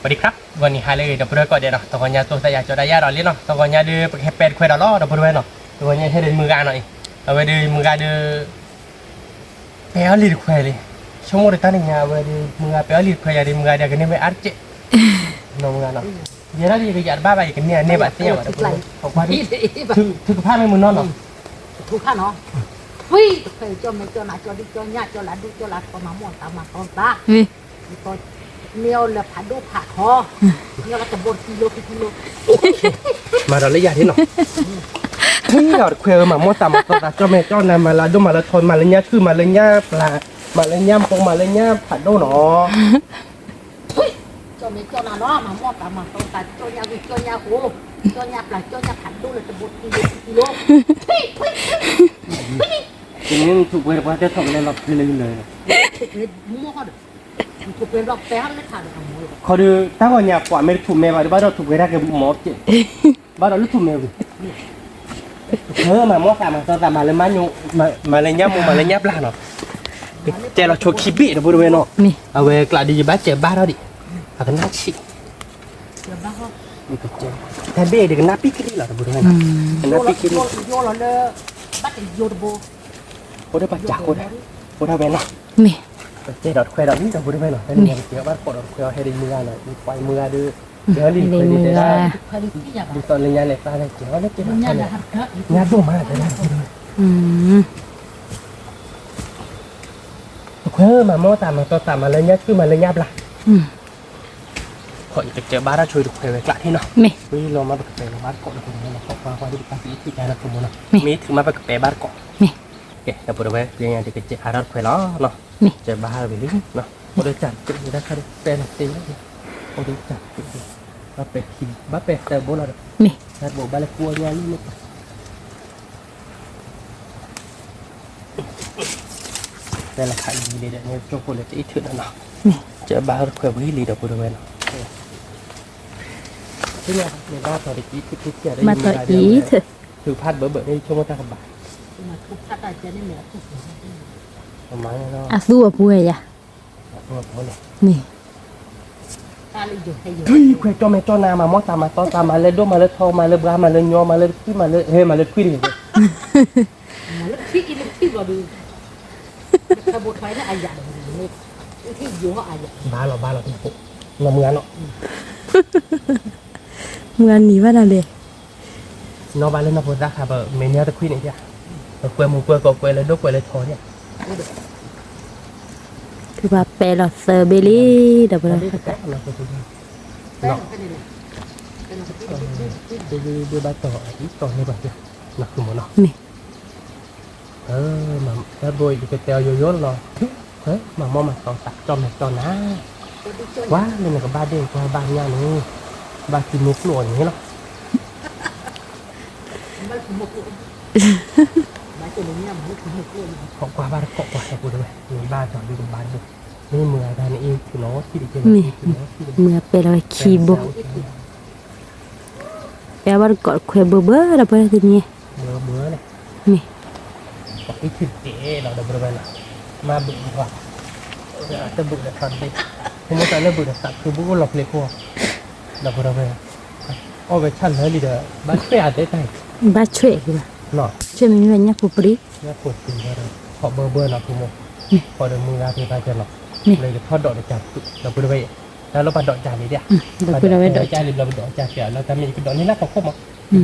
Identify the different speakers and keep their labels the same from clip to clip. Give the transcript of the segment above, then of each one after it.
Speaker 1: สวัสดีครับวันนี้ฮาเลยเดี๋ยวเพื่อนก็เดี๋ยวเนาะตอนนี้ตัวสายจอดายาเราเรียนเนาะตอนนี้เดือแค่เป็ดคุยเราล้อเดี๋ยวเพื่อนเนาะตอนนี้ให้เดินมือกันหน่อยเอาไปเดินมือกันเดือเปียลีดคุยเลยชั่วโมงเดียวตั้งเนี่ยเอาไปเดินมือกันเปียลีดคุยเดินมือกันเดี๋ยวกันเนี่ยไปอาร์เจน้องมือกันเนาะเดี๋ยวเราจะยัดบ้าไปกันเนี่ยแบบเนี้ยแบบของว่าถึงภาพไม่มือนอนเนาะ
Speaker 2: ถูกข้าเนาะเฮ้ยเคยจนไม่จนหนาจนดิจนยาจนหลานดูจนหลานก็มาหมดตามมาตอนตาก็เนียวเลยผ่าดูผ่าคอเนียวเราจะบดกิโล
Speaker 1: มาเราเลยยาที่เนาะเฮ้ยเราคุยมาหมดตามมาตอนตาเจ้าแม่เจ้านายมาลาดูมาลาทนมาเลยเนี่ยคือมาเลยเนี่ยปลามาเลยเนี่ยปงมาเลยเนี่ยผัดดูเนาะ
Speaker 2: จนไม่จนหนาเนาะมาหมดตามมาตอนตาจนยาวิจนยาโหจนยาปลาจนยาผ่าดูเลยจะบดกิโล
Speaker 1: ทีนี้ถูกเวลาจะทำอะไรเราเลยเลย
Speaker 2: มั่วเขาถูกเป็นรอบแป๊บไม่ผ่านเลย
Speaker 1: เขาดูถ้าคนอยากกว่าไม่ถูกแม่บ้านเราถูกเวลาเกี่ยวกับหมอเจ็บบ้านเราถูกแม่เลยมาหมอตามมาตามมาเลยมาเลยยับมาเลยยับล่าเนาะเจ้าเราโชว์คิบิเราบริเวณเนาะเอาไว้กลาดีบ้านเจ็บบ้านเราดิอากันน่าชิ
Speaker 2: เจ็บบ้าเขา
Speaker 1: นี่ก็เจ็บแทนเบ้เด็กน่าปิกดีเหรอบริเวณน่าปิกดี
Speaker 2: โยเราเลยบ้านโยโบ
Speaker 1: โคตรปัจจักโคตรเวน่ะเจ๊ดอดแควดอดนี่จะพูดได้ไหมเนาะให้เรียนเกี่ยวกับดอดแควให้ได้มือหน่อยมีไฟมือดื้อเดี๋ยวรีบไปได้ดูตอนเรียนในฟ้าเลยเกี่ยวกับเจ๊ดอดเนี่ยงานตัวมาจะได้แควมาโม่ตามมาต่อตามมาเลยเนี่ยคือมาเลยยับละขอจะเจอบ้านเราช่วยดูแควไว้กละที่เนาะวิเรามาไปกับบ้านเกาะคนนี้เราขอความว่าดูการที่ที่ใจเราสมบูรณ์เนาะมีถึงมาไปกับบ้านเกาะโอเคแต่พูดไว้ยังไงที่จะหาเราแควล้อเนาะจะบ้าไปเลยเนาะโดยจัดจุดนี้ได้ค่ะเป็นเต็มเลยโดยจัดจุดนี้บ้าเป็ดขิมบ้าเป็ดแต่โบราณ
Speaker 3: นี่
Speaker 1: แต่โบบ้าเลยกลัวยังนี่แต่ละขายดีเลยเนี่ยโจโกเลตอีถึงแล้วเนาะจะบ้าแคววิลีเดี๋ยวพูดไว้เนาะที่เนี่ยในบ้านต่อไปอีที่เที่ยวได้มาต่ออีเถอะถือพัดเบอร์ได้ชั่วโมงตั้งบ่าย
Speaker 2: มาทุกพัดได้จะได้เหนือทุก
Speaker 1: ประมาณนั้นเนาะ
Speaker 3: สู้ป่วยอ่ะนี่
Speaker 1: เฮ้ยแควจอมจอนามาหมอตามมาตอนตามมาเลยด้วยมาเลยทองมาเลยบรามาเลยยอมาเลยที่มาเลยเฮ้มาเลยคุยดิ
Speaker 2: มาเลยที่กินที่บ่ดูขบวนไฟน่ะอายะเลยที่อยู่เขาอายะ
Speaker 1: บ้าเราที่ปุ๊บเราเมืองเนาะ
Speaker 3: เมืองนี้ว่าอะไร
Speaker 1: นอบ้านเลยนอพูดราคาแบบเมเนียตะคุยนี่จ้ะเราคุยมึงคุยก็คุยเลยด้วยคุยเลยทอเนี่ย
Speaker 3: คือว่าเปรเซอร์เบลลี่เดี๋ยวไปเลย
Speaker 1: ดูบ้านต่ออีกต่อนี่บ้านเดียวหนักขึ้นหมดเนาะ
Speaker 3: นี่
Speaker 1: มาแล้วโบยอยู่กับเตียวโยโย่หรอเฮ้ยมามอมาต่อตักจอมจอนะว้าเลยเนี่ยกับบ้านเด็กกับบ้านย่านี่บ้านกินมุกหลวนอย่างนี้หรอของกว่าบ้านเกาะกว่าพูดเลยมีบ้านจอดดูกับบ้านด้วยนี่เมืองการนี้คือน้องที่ดีเจนี่
Speaker 3: เมืองเป็นอะไรคีบุแปลว่าเกาะแควเบอร์เบอร์อะไรประมาณนี้
Speaker 1: เบื่อเลย
Speaker 3: นี่
Speaker 1: บอกที่ถึงเจ๊เราได้บริเวณละมาบึกกว่าจะบึกแต่ทันดิผมว่าจะเริ่มบึกแต่ตัดคือบุกหลอกเลยพวกเราบริเวณเอาไปชั้นเลยดีเด้อบ้านช่วยอาจได้ไหม
Speaker 3: บ้านช่วยกี่บ้า
Speaker 1: เนาะ
Speaker 3: ช่วยมีอะไรเนี่ยปุ๊บริ
Speaker 1: เนี่ยปวดจริงเลยเพราะเบอร์เนาะคุณโมพอเดินมืออาที่ไปจะหรอกเลยทอดดอกจับเราบริเวณแล้วเราปัดดอกจานนี้เดียว
Speaker 3: เราบริเวณดอก
Speaker 1: จานเราดอกจานเสียเราจะมีดอกนี้น่าเขาเข้ามา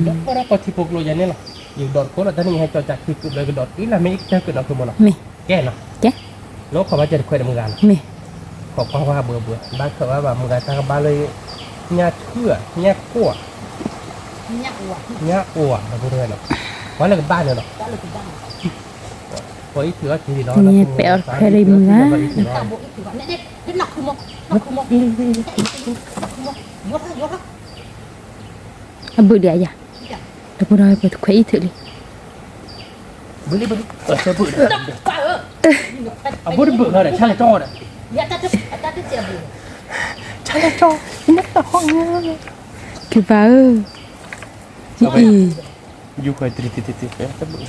Speaker 1: ดอกก็เราก็ที่พวกเราอย่างนี้หรออยู่ดอกก็เราจะนี่ให้จอจักคือเลยดอกนี่เราไม่เจอเกิดเราคือโมเนาะแก่เนาะแล้วเขาว่าจะคุยกับมือกันขอความว่าเบื่อบ้านเขาว่าแบบมือกันทางบ้านเลยเนี่ยเชื่อเนี่ยกั้วเนี่ยอ้วนเราพูดเลยเนาะวันเลยกับบ้านเลยเนาะพออีกถือว่าทีเนาะ
Speaker 3: เนี่ยเปลวแค่ไรมือนะบึ้เดียจ้ะแต่พวกเราไปคุยถึงเลย
Speaker 1: บึ้เธอบึ้เอาบึ้เลยใช่เลยจ้อเลยใช่เลยจ้อนี่ต่อห้องเนี่ย
Speaker 3: คือว่า
Speaker 1: อยู่เคยติดจะบึ้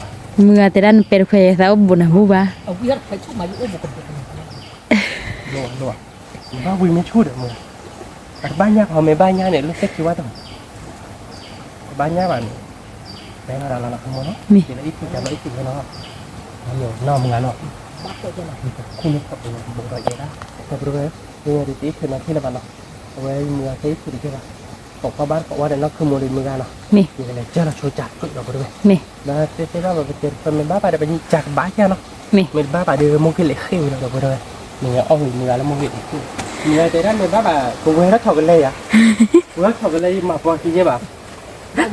Speaker 3: เมื่อแต่ด้านเป็นเคยสาวบุญหูบ้า
Speaker 2: เอาเวียนไปชุ่มมาอยู่บุกบุก
Speaker 1: รัวว่าวิ่งไม่ชุดอ่ะมึง banyak home banyak nih lu cek kiwa tuh banyak kan đấy là không muốn
Speaker 3: Mi.
Speaker 1: thì là ít thì nó ít thì nó nhiều nó một ngàn nó không biết tập bộ đội vậy đó tập rồi nhưng mà tí thì nó khi là bạn nó với mưa thấy thì cái bạn có bán có để nó không mua được mưa nó
Speaker 3: นี่
Speaker 1: thì này chơi là trôi chặt cực rồi rồi
Speaker 3: นี่
Speaker 1: đó thế đó là cái phần mình bá phải để mình chặt bá cho nó
Speaker 3: นี่
Speaker 1: mình bá phải đưa mua cái lễ khêu rồi rồi mình ong mưa là mua cái mưa thế đó mình bá bà cùng với nó thọ cái lê à nó thọ cái lê mà qua kia bà cái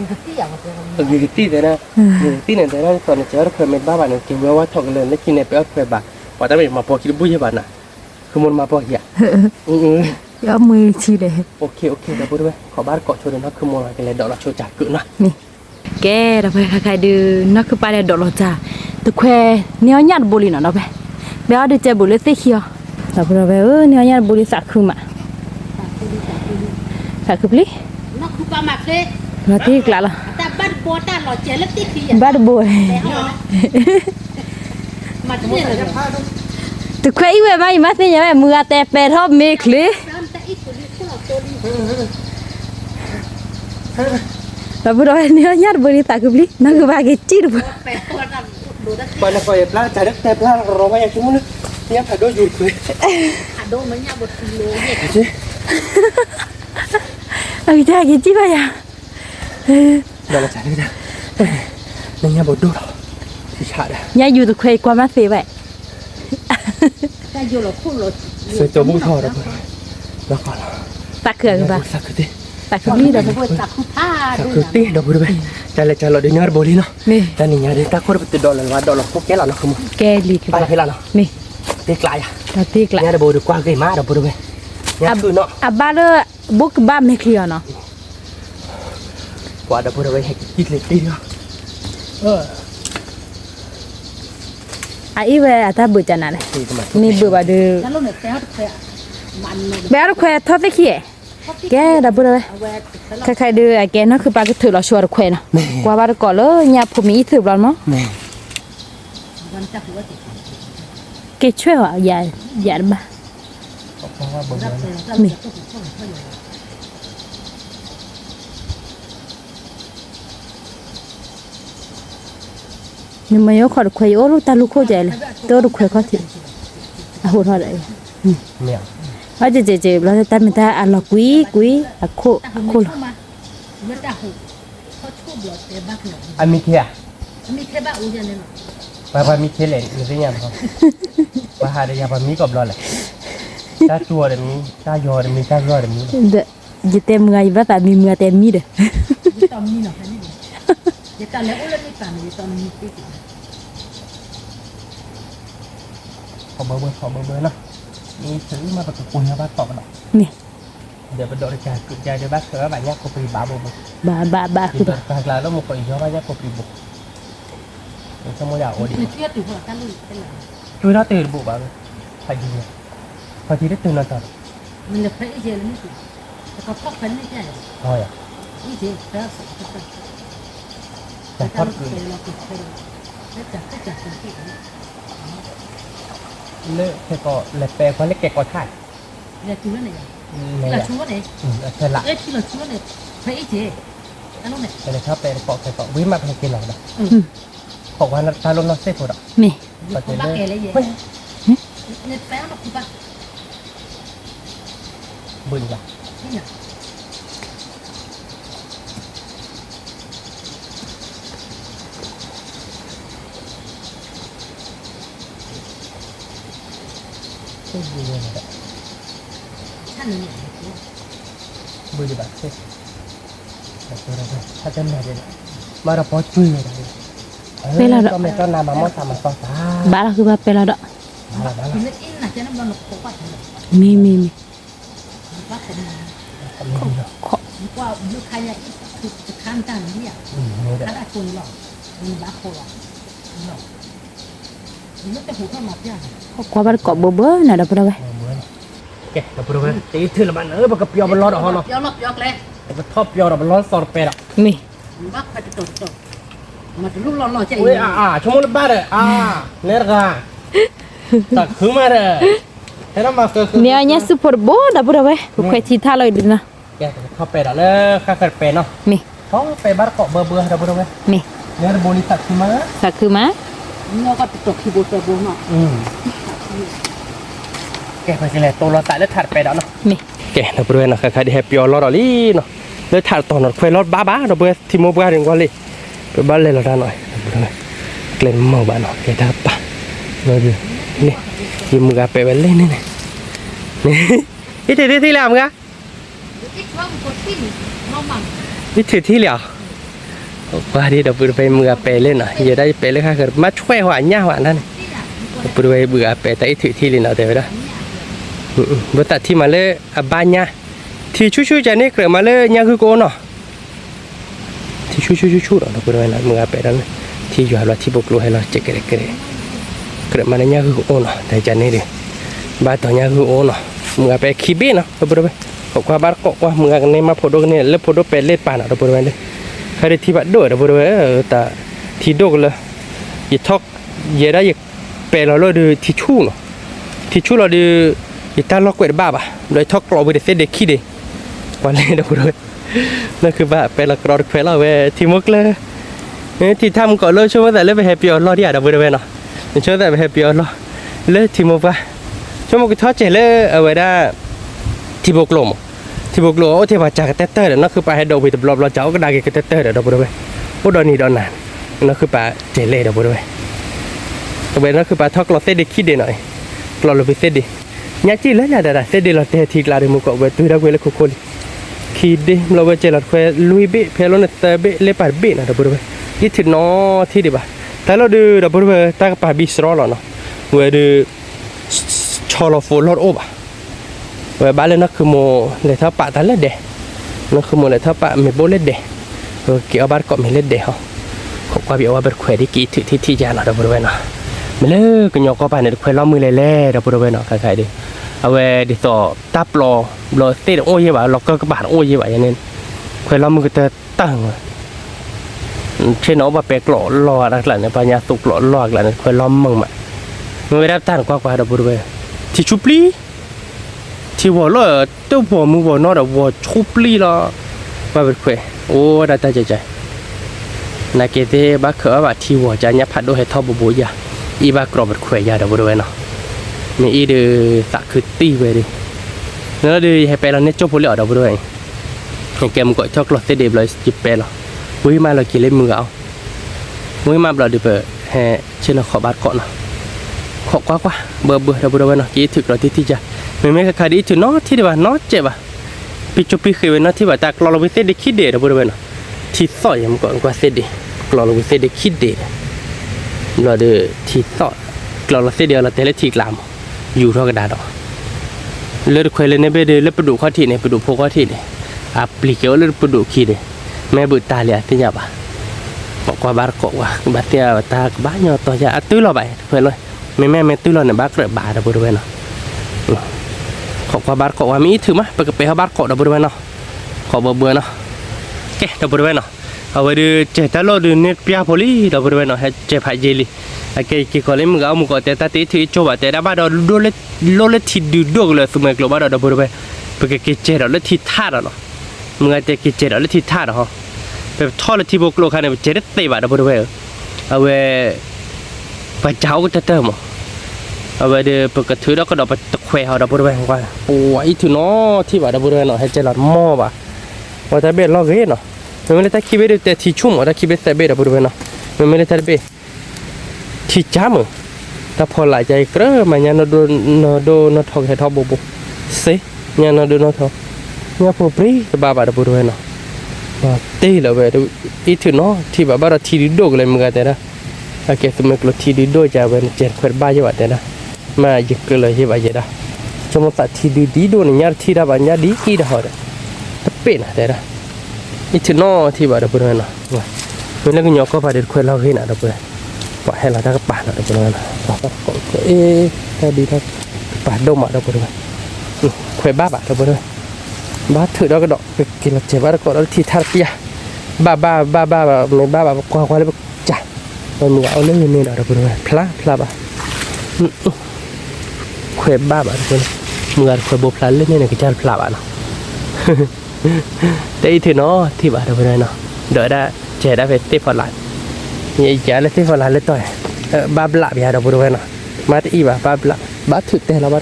Speaker 1: tí thế này cái tí này thế này còn là chơi rồi mình bá bà này kêuว่าthọ cái lê lấy kia nàyไปเอาไปbàว่าแต่mình mà qua kia bui cho bà nèคือมันมาพอเหี้ย
Speaker 3: เอามือชี้เลย
Speaker 1: โอเคเดี๋ยวพูดด้วยขอบ้านเกาะโชว์หน่อยนะคือมองอะไรกันเลยดอกเราโชว์จ่ายกึ่งนะ
Speaker 3: นี่แกเราไปใครดูนักคือไปเลยดอกเราจ้าตะแควเนี้ยยัดบุหรี่น่ะเราไปเดี๋ยวเดี๋ยวเจอบุหรี่ตีเขียวเราไปเนี้ยยัดบุหรี่สักคือมาสักคือปลี
Speaker 2: nó không qua mặt đi
Speaker 3: เราตีกละละ
Speaker 2: ta bắt bố ta lò chế lớp tí khi
Speaker 3: บ้านบัว
Speaker 2: mặt như là
Speaker 3: ตะแควอีเว้ยมาอีมาสิยังไงมือแต่เป็ดทอบเมฆเลย
Speaker 2: ta ít của đi cũng là tôi đi
Speaker 3: เราไปเนี้ยยัดบุหรี่สักคือปลีนักคือว่ากิจีดู
Speaker 2: bè qua làm đồ đất
Speaker 1: ไปนะไปปลาจ่ายได้ปลาเราไม่อยากชุ่มนึกเนี่ยผัดด้วยหยุดเลย
Speaker 2: à đô mấy nhà một kilo vậy
Speaker 1: จี
Speaker 3: เอาอีกทีกิจีไปยัง
Speaker 1: เดี๋ยวเราจ่ายได้ในเนี่ยบดดูหรอที่ชาได้
Speaker 3: ยายอยู่ตะแควกว่ามาเสียไป
Speaker 2: ta vô là khu lột
Speaker 1: เสือตัวบุ้งทอดแล้วก่อน
Speaker 3: สักคือคือปะ
Speaker 1: สักที
Speaker 3: สักคือปลีเดี๋ยว
Speaker 2: vô ta khu tha
Speaker 1: สักทีเดี๋ยวพูดไปจ่ายเลยจ่ายเราเดี๋ยวเนี่ยบริเนาะ
Speaker 3: นี่
Speaker 1: แต่นี่เนี่ยเดี๋ยวตาคนไปติดดอลลาร์ว่าดอลลาร์พวกแกเราเนาะคือมึง
Speaker 3: แกลีคือ
Speaker 1: ไป
Speaker 3: ปะ
Speaker 1: ให้เราเนาะ
Speaker 3: นี่
Speaker 1: เด็กหลายอ่ะ
Speaker 3: เราตีกละ
Speaker 1: เนี่ยเดี๋ยวบริกว่าเกี่ยมาเดี๋ยวพูดไปเนี่ยคือเนาะ
Speaker 3: อาบ้าเด้อบุกบ้าไม่เคลียร์เนาะ
Speaker 1: กว่าเดี๋ยวพูดไปให้กินเลยตีเนาะ
Speaker 3: อีเวอาตาบุจันน่ะเลย
Speaker 1: ตีกันมา
Speaker 3: นี่บุบาดู
Speaker 2: ta lúc này téo được mạnh này
Speaker 3: แบลแควทอดตะเคียแกดับเบิลเลย
Speaker 2: về
Speaker 3: ใครๆดูแกเนาะคือปลาก็ถือเราชัวร์แควนะกว่าบ้าก่อนเลยเนี่ยผมมีถือเราเนาะ
Speaker 1: แม่
Speaker 2: วันจับหัวติ
Speaker 3: แกช่วยว่าอย่าบ้า
Speaker 1: เพราะว่าบ่
Speaker 2: รับ
Speaker 1: เบื่อ
Speaker 2: เลยรับเลยก็ถูกต้องเขาอยู่
Speaker 3: นี่มันยกขอดแควโอ้ลูกตาลูกโคใจเลยตัวลูกแควเขาถืออ่ะหัวทอดเลย
Speaker 1: แม่
Speaker 3: เขาจะเจ็บแล้วแต่ไม่ได้อ่ะเรากุยอ่ะโค
Speaker 2: ta không
Speaker 3: โค
Speaker 2: biết mà mới ta hụtเขาชูบลอดแต่บ้าเหรอ
Speaker 1: อันมีเทีย
Speaker 2: มีแค่บ้าอุ้ยเนี่ย
Speaker 1: ไปมีเทียเลยอยู่ที่ยังครับไปหาได้ยาบะมีกับเราเลยตาจัวเดี๋ยวนี้ตายอเดี๋ยวนี้ตายอเดี๋ยวนี้
Speaker 3: เด้อจะเต็มเงยบ้าแต่มีเมื่อเต็มมีเด้อ
Speaker 2: ยี่ตอนนี้เนาะแค่นี้ยี่ตอนแล้วอุ้ยนี่ป่านยี่ตอนนี้ติด
Speaker 1: ขอเบอร์เนาะมีซื้อมาประกอบคุณนะบ้านตอบกันหรอก
Speaker 3: นี่
Speaker 1: เดี๋ยวไปโดนจ่ายกึ่งใจเดี๋ยวบ้านเสือบ้านยักษ์ก็ไปบ้าบ่บ่
Speaker 3: บ้าคือ
Speaker 1: แบ
Speaker 3: แบบ
Speaker 1: บกลางแล้วมันก็อีกบ้านยักษ์ก็ไปบุกมันจะไม่อยากโอ้ดิ
Speaker 2: คือเชื่อถือว่าตั้งลูกเป็นหลัง
Speaker 1: ช่วยเราตื่นบุกบ้างใครดีเนี่ยพอทีได้ตื่นนอนต่อ
Speaker 2: มันจะเพลย์เจแล้วไม่ถูกแต่ก็พกเป็นไม่ใช่
Speaker 1: น้อยอ่ะ
Speaker 2: นี่เจแล้วสุดก็เป็น
Speaker 1: แต่พอดคืน
Speaker 2: เราติดเป็นแล้วจับก็จับเป็นที่
Speaker 1: เลิกแค่ก็เล็กแปลเขาเล็กแกก็ถ่าย
Speaker 2: là chú này
Speaker 1: นี่แห
Speaker 2: là
Speaker 1: ละ
Speaker 2: chú này
Speaker 1: ใช่ละ
Speaker 2: ấy khi là chú này thấy gì anh lúc này
Speaker 1: แต่ในชอบเป็นเกาะแค่เกาะวิ่งมาเป็นกินหรอกนะบอกว่าถ้าลงน้ำเสียผุดอ่ะ
Speaker 3: นี่
Speaker 2: con bác kể lấy gì nên béo nó cũng bác
Speaker 1: บึ้งจ้ะ
Speaker 2: thế nhỉ
Speaker 1: บึ้งเลยนะ
Speaker 2: ท่านนี่
Speaker 1: บึ้งแบบเสียแต่ตัวเราถ้าจะแม่เลยมาเราพอช่วยเลยก็ไม่ต้องนำมามอสามาต่อตา
Speaker 3: บ้าเราคือบ้าไปแล้วดอก
Speaker 1: มาแล้ว
Speaker 2: thì nó in là cho nó bao nó khổ quá thì
Speaker 3: มี
Speaker 2: bác cũng
Speaker 1: ทำไม่ดีหรอก
Speaker 2: qua nước khai là thì khăn ta nó à
Speaker 1: นี่แหละ
Speaker 2: khá là cồn lọ mình bác khổ lọ lọ nóจะหูเข้ามาย่าง
Speaker 3: กว่าบ้าเกาะเบอร์น่ะดับไปเลย
Speaker 1: แกเราพูดไปตีถือละมันปากกระเปียวมันร้อนอ่ะฮะเนาะ
Speaker 2: ยอกเลย
Speaker 1: มันทอบเปียวมันร้อนสอดเป็ดอ่ะ
Speaker 3: มี
Speaker 2: bác phải tự tự mà từ lúc lo chạy
Speaker 1: อุ้ยชั่วโมงละบาทเลยเนี่ยกะตักขึ้นมาเลย thế nó mà
Speaker 3: nia nya super bo da pura we ku kwe ti tha loi din na
Speaker 1: kẻเขาไปแล้วเลยข้าเกิดเป็นเนาะ
Speaker 3: mi
Speaker 1: เขาไปบ้านเกาะเบื่อเราบ่ได้
Speaker 3: mi
Speaker 1: เนี่ยบริษัทที่มา
Speaker 3: sa ku ma
Speaker 2: เนี่ยก็ตกที่บุตรบุญเนาะ
Speaker 1: แกไปกันเลยตัวเราตายแล้วถัดไปแล้วเนาะ
Speaker 3: mi
Speaker 1: แกเราบ่ได้เนาะใครที่แฮปปี้ออลอดลี่เนาะเลยถัดตอนนั้นคุยรถบ้าเราบ่ที่โมบ้าถึงก่อนเลยไปบ้านเลยเราได้หน่อยเกลนหม้อบ้านเนาะแกทับปะเราดูนี่ที่มือไปเล่นนี่นี่นี่ที่แล้วมึงอะ
Speaker 2: ที่ช่องกดที่น้องมัน
Speaker 1: นี่ถือที่เหลียวว่าที่เราไปมือไปเล่นอ่ะอย่าได้ไปเลยค่ะคือมาช่วยหัวหน้าหัวนั่นเราไปเบื่อไปแต่ถือที่เล่นเอาแต่ไม่ได้บุตรที่มาเลยบ้านเนี่ยที่ชู้ๆจะนี่เกิดมาเลยเนี่ยคือโกนเนาะที่ชู้เราไปนะมือไปนั้นที่อยู่เราที่บุกลุยให้เราเจ๊กเกิดมาเลยเนี่ยคือโกนเนาะแต่จะนี่ดิบ้านตัวเนี่ยคือโกนเนาะมือไปขี้เบี้ยเนาะเราไปบอกว่าบ้านเกาะว่ามือกันเนี่ยมาพอดเนี่ยแล้วพอดไปเล่นป่าเนาะเราไปเลยใครที่บ้านด้วยเราไปเลยแต่ที่ดกเลยยิ่งทอกยิ่งได้ยิ่งเปเราเลยดูที่ชู้เนาะที่ชู้เราดูยิ่งตาล็อกไว้บ้าป่ะเลยทอกเราไปเด็ดขี้ดิวันนี้เราไปเลยนั่นคือบ้าเปเรากรอดเปเราเว้ที่มุกเลยที่ทำก่อนเลยช่วยแต่เล่นไปแฮปปี้ออลล์ที่เราไปเลยเนาะช่วยแต่ไปแฮปปี้ออลล์เลยที่มุกว่าช่วยมุกทอดเจเลยเอาไว้ได้ที่บุกลมที่บุกลมโอ้ที่ว่าจากเตเตอร์นั่นคือไปให้ดูไปตบเราเจ้าก็ได้กับเตเตอร์เดี๋ยวเราไปด้วยโอ้ดอนนี่ดอนนั่นนั่นคือไปเจเล่เดี๋ยวไปด้วยตัวเบนนั่นคือไปทอกเราเซดีขี้เดหน่อยเราเลยไปเซดีเนี่ยจีเลยนะเดี๋ยวเซดีเราเตะทีกลาเดี๋ยวมุกเอาไปตัวเราเวลาคุกคนขี้เดเราไปเจอเราคุยลุยเบะเพลอนเตะเบะเล่ปาเบะนะเดี๋ยวไปด้วยยี่ถึงน้อที่ดีป่ะแต่เราดูเดี๋ยวไปด้วยตั้งปาบิสรอหรอเนาะเวดูชอลโฟลอดโอ้ป่ะเวบ้านเลยนักคือโมเลยท้าปะตาเล็ดเดนักคือโมเลยท้าปะไม่โบเล็ดเดเกี่ยวบ้านก็ไม่เล็ดเดฮะขบว่าพี่ว่าเป็นแขวที่กี่ที่จานเราบริเวณเนาะไม่เลิกกันยกก็ไปเนี่ยแขวล้อมือเล่เราบริเวณเนาะใครๆดิเอาไว้ดิต่อตับรอเต้โอ้ยว่ะเราก็กระบาดโอ้ยว่ะอย่างนี้แขวล้อมือก็จะตั้งเช่นเอาแบบเป็กหล่อรออะไรหลังเนี่ยปัญญาสุกหล่อรออะไรเนี่ยแขวล้อมึงมาไม่ได้ตั้งกว่าเราบริเวณที่ชุบลีที่ว่าเราตัวบ่มือบ่นอดว่าชุบลีละว่าเป็นแขวโอ้ได้ตั้งใจนักเตะบักเขอว่าที่ว่าจะยับพัดด้วยให้ทอบบุยาอีบักกรอบเป็นแขวยาเดี๋ยวบริเวณเนาะมีอีเดือสักคือตีเวดิแล้วเดี๋ยวให้ไปเราเนี่ยจบผลเหลือเดี๋ยวบริเวณให้แกมันก็ชอบกลอดเสด็จเลยจิบไปหรอวิ่งมาเรากินเล่นมือเอาวิ่งมาเราเดี๋ยวไปให้เช่นเราขอบาดเกาะเนาะขอกว่าเบื่อเดี๋ยวบริเวณเนาะกี่ถึกเราที่จะไม่คดีถึงนอที่เดียวน้อเจ็บอ่ะปีจบปีเคยเว้นนอที่ว่าแต่เราไปเสด็จคิดเดเดี๋ยวบริเวณเนาะที่สอยมันก่อนกว่าเสด็จเราเสด็จคิดเดเราเดือที่สอยเราเสด็จเราเตะเล็กทีกลามอยู่เท่ากระดาษดอกเลือดควายเลยในเบเดเลือดประดูข้อที่เนี่ยประดูพวกข้อที่เนี่ยอัปลิเกอร์เลือดประดูขี้เนี่ยแม่บุตรตาเลียที่หยาบอ่ะบอกว่าบาร์กว่าบาร์เตียตาบ้านยอต่อยาตื้อเราไปเพื่อนเลยแม่ตื้อเราเนี่ยบาร์เกอร์บาร์เราบริเวณเนาะขอกว่าบาร์กว่ามีถือมั้ยไปหาบาร์กเราบริเวณเนาะขอเบื่อเนาะแกเราบริเวณเนาะเอาไว้ดูเจตโลดูเน็ตพิอาโพลีเราบริเวณเนาะให้เจ็บหายเจลีไอ้กี่คนเล่นมึงเอามึงก็แต่ตาตีที่โจบแต่ได้บ้านเราโดนที่ดูดกเลยสมัยกลับบ้านเราบริเวณเพื่อกี่เจเราเล่นที่ท่าเราเนาะมึงไอ้แต่กี่เจเราเล่นที่ท่าเราแบบท่อเล่นที่บกโลคันเนี่ยเจได้เตะบ้านเราบริเวณเอาไว้ไปเจ้าก็จะเติมเอาไว้เดี๋ยวเพื่อกระถือแล้วก็ดอกไปตะแควเราบริเวณว่าโอ้ยถึงเนาะที่บ้านเราบริเวณเนาะให้เจเราหม้อป่ะว่าแต่เบ็ดเราเห็นเนาะไม่ได้ตะคิดเบ็ดแต่ที่ชุ่มตะคิดเบ็ดแต่เบ็ดเราบริเวณเนาะไม่ได้ตะเบ็ดที่จ้ามถ้าพอหลายใจก็มันยังโดนทองให้ทอบุบเสียยังโดนทองยังพอปรีบ้าเราบริเวณเนาะตีแล้วเว้ยอีถึงเนาะที่บ้าเราทีดีโดกเลยมึงกันแต่ละโอเคสมัยเราทีดีโดจะเป็นเจ็ดขวดบ้าเยอะแต่ละมายึกเลยที่บ้าเยอะสมมติทีดีโดนี่ยาที่เราบ้านยาดีกี่ดอกแต่เป็นแต่ละอีถึงเนาะที่บ้าเราบริเวณเนาะเมื่อกี้ยกก็พาเด็กขวดเราเห็นเราเว้ยปล่อยให้เราได้ก็ป่าเราบริเวณเราก็ถ้าดีถ้าป่าดมเราบริเวณขวดบ้าเราบริเวณบ้าถือเราก็ดอกไปกินเราเจ็บบ้าเราก็เราที่ท่าเปียบ้าไม่บ้าความเลยจ้ะมันมือเอาเรื่องนี้เราบริเวณพลาบ้าข เคยบ้าบ้าทุกคนมือเคยโบพลันเล่นเนี่ยก็จะพลาบ้าเนาะแต่อีถือเนาะที่บ้านเราไปเลยเนาะเดี๋ยวได้เจได้ไปตีฝรั่งนี่อีกอย่างเลยตีฝรั่งเลยต่อยบ้าบลาบยาเราไปเลยเนาะมาตีบ้าบ้าบลาบ้าถือแต่เราบ้า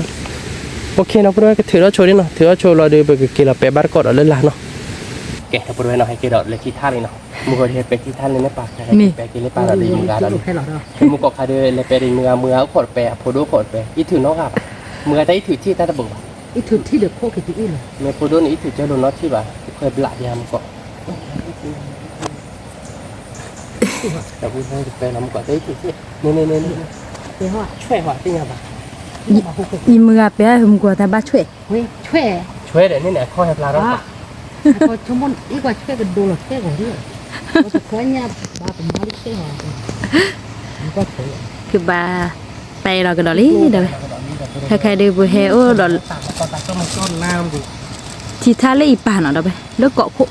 Speaker 1: โอเคเนาะไปเลยก็ถือเราโชว์ดิเนาะถือเราโชว์เราดูไปกินเราไปบ้านก่อนเราเล่นละเนาะแกเราไปเลยเนาะให้กินเราเลยที่ท่าเลยเนาะมือก็จะไปที่ท่าเลยในปากให้ไปกินในปากเราดีมือเรามือก็คาเดเลยไปดีมือขดไปโพดูขดไปอีถือเนาะครับมือได้ถือที่ตาตะบุก
Speaker 2: อีถุดที่เดือดโคกิติอีเลย
Speaker 1: เมโพโดนี่ถือเจ้าโดนน็อตที่บ่าเคยบลาดยามก่อนแต่พูดให้ไปน้ำก่อนได้ถือที่นี่
Speaker 2: เดี๋ยว
Speaker 1: ช่วยหัวที่ไงบ่า
Speaker 3: อีมือไปหึมกว่าแต่บ้าช่วย
Speaker 2: เว้ยช่
Speaker 1: วยเดี๋ยวนี่เนี่ยข้อให้ปลาเรา
Speaker 2: พอชั่วโมงอีกว่าช่วยกันดูหรอกช่วยกันด้วยเราจะคอยเนี่ยบ้าเป็นมาลิช่วยหัวมันก็ช่วย
Speaker 3: คือบ้าไปเราก็ดอลลี่เด้อใครๆดูบุเฮโอดอลที่ท่าเลยอีป่าเนาะเด้อไปแล้วเกาะคุ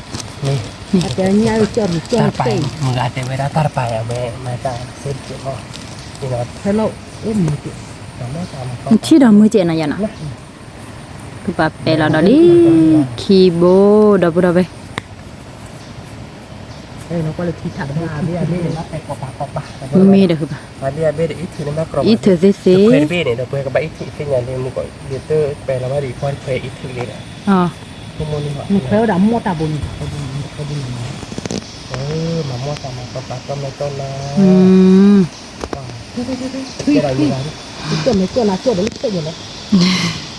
Speaker 2: นี่อาจจะเนี่ยจน
Speaker 1: ไปมึงอาจจะเวลาตาไปอ่ะแม่มาจากเส้นเกี่ยวกับนี่เนาะ
Speaker 2: ให้เรามือจิ
Speaker 3: ที่ดอมือเจนะยันนะคือป้าไปเราดอลลี่คีโบดอบุดอไป
Speaker 2: เราก็เลยที่ถัดมาเบี้ยนี่รับไปกบ
Speaker 3: มีเด้อคือป่ะ
Speaker 1: มาเบี้ยเอีทีนี่มากรอบ
Speaker 3: อีเธอสิ
Speaker 1: เคยเบี้ยเนี่ยเดี๋ยวเพื่อนก็ไปอีทีสิ่งอย่างนี้มึงก็เดี๋ยวเตอร์ไปแล้วว่าดีพอเคยอีทีเลยนะ
Speaker 3: อ๋อ
Speaker 1: ทุกโมนี่หรอ
Speaker 2: มึงเคยด่ามั่วตาบุญ
Speaker 1: มามั่วตามาก็ไม่ต้นนะ
Speaker 2: อะไรนี่นะจนนะจนเดี๋ยวเตะอยู่แล้ว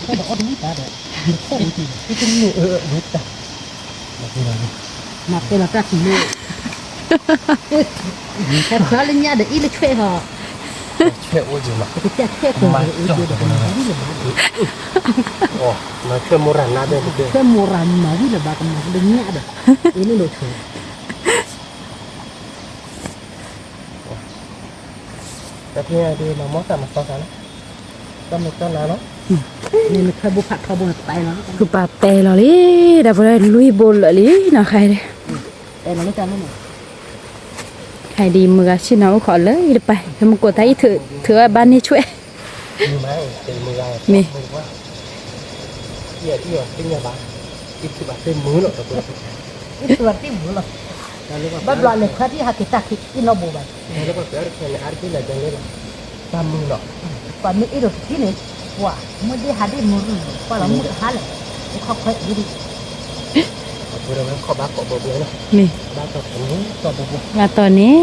Speaker 2: แค่บอกว่าดีตาเดี๋ยวแค่ดีที่เป็นหนูดีตามาเป็นอะไรกันหนูแค่พลาดเลยเนี่ยเดี๋ยวอีเลยช่วยเหรอ
Speaker 1: ช่วยโอ้ยมา
Speaker 2: จะช่วยคน
Speaker 1: มาจ่อโอ้มาช่วยโมรันนะเดี๋ยว
Speaker 2: ช่วยโมรันมาวิ่งเลยบ้ากันมาเดี๋ยวเนี่ยเดี๋ยวอีนี่เลยช่วย
Speaker 1: แต่ที่นี่มาหมดแต่มาต่อกันก็ไม่ต้นแล้วเนาะ
Speaker 2: นี่มันเคยบุกผัดเขาบุกไปเนาะ
Speaker 3: คือป้าไปเราเลยเดี๋ยวพอได้ลุยบอลเลยนะใครเลย
Speaker 2: แต่เราไม่จำไม่หมด
Speaker 3: ใครดีมือชิ้นเอาขอเลยเดี๋ยวไปถ้ามันกดไทยถือบ้านนี้ช่วย
Speaker 1: มีไหมเป็นมือเรา
Speaker 3: มี
Speaker 1: ว่าที่เป็นไงบ้างอีกที่บ้านเป็นมือหรอกตัว
Speaker 2: อีกตัวที่มือหรอกบ้านเราเนี่ยข้าที่หากิตาคิดกินเราบุบไป
Speaker 1: แล้วก็เดี๋ยวเนี่ยอาร์ตี้เลยจังเลยล่ะตามมือหรอก
Speaker 2: ก่อนนี้อีกที่นี่ว่ามือดีหาดีมือก็เรามือหาเลยเขาเคยดี
Speaker 1: พูดแล้วขอบ้าขอเบื่อเนาะ
Speaker 3: นี่
Speaker 1: บ้าตอนนี้ต่อเบื่อ
Speaker 3: มาตอนนี้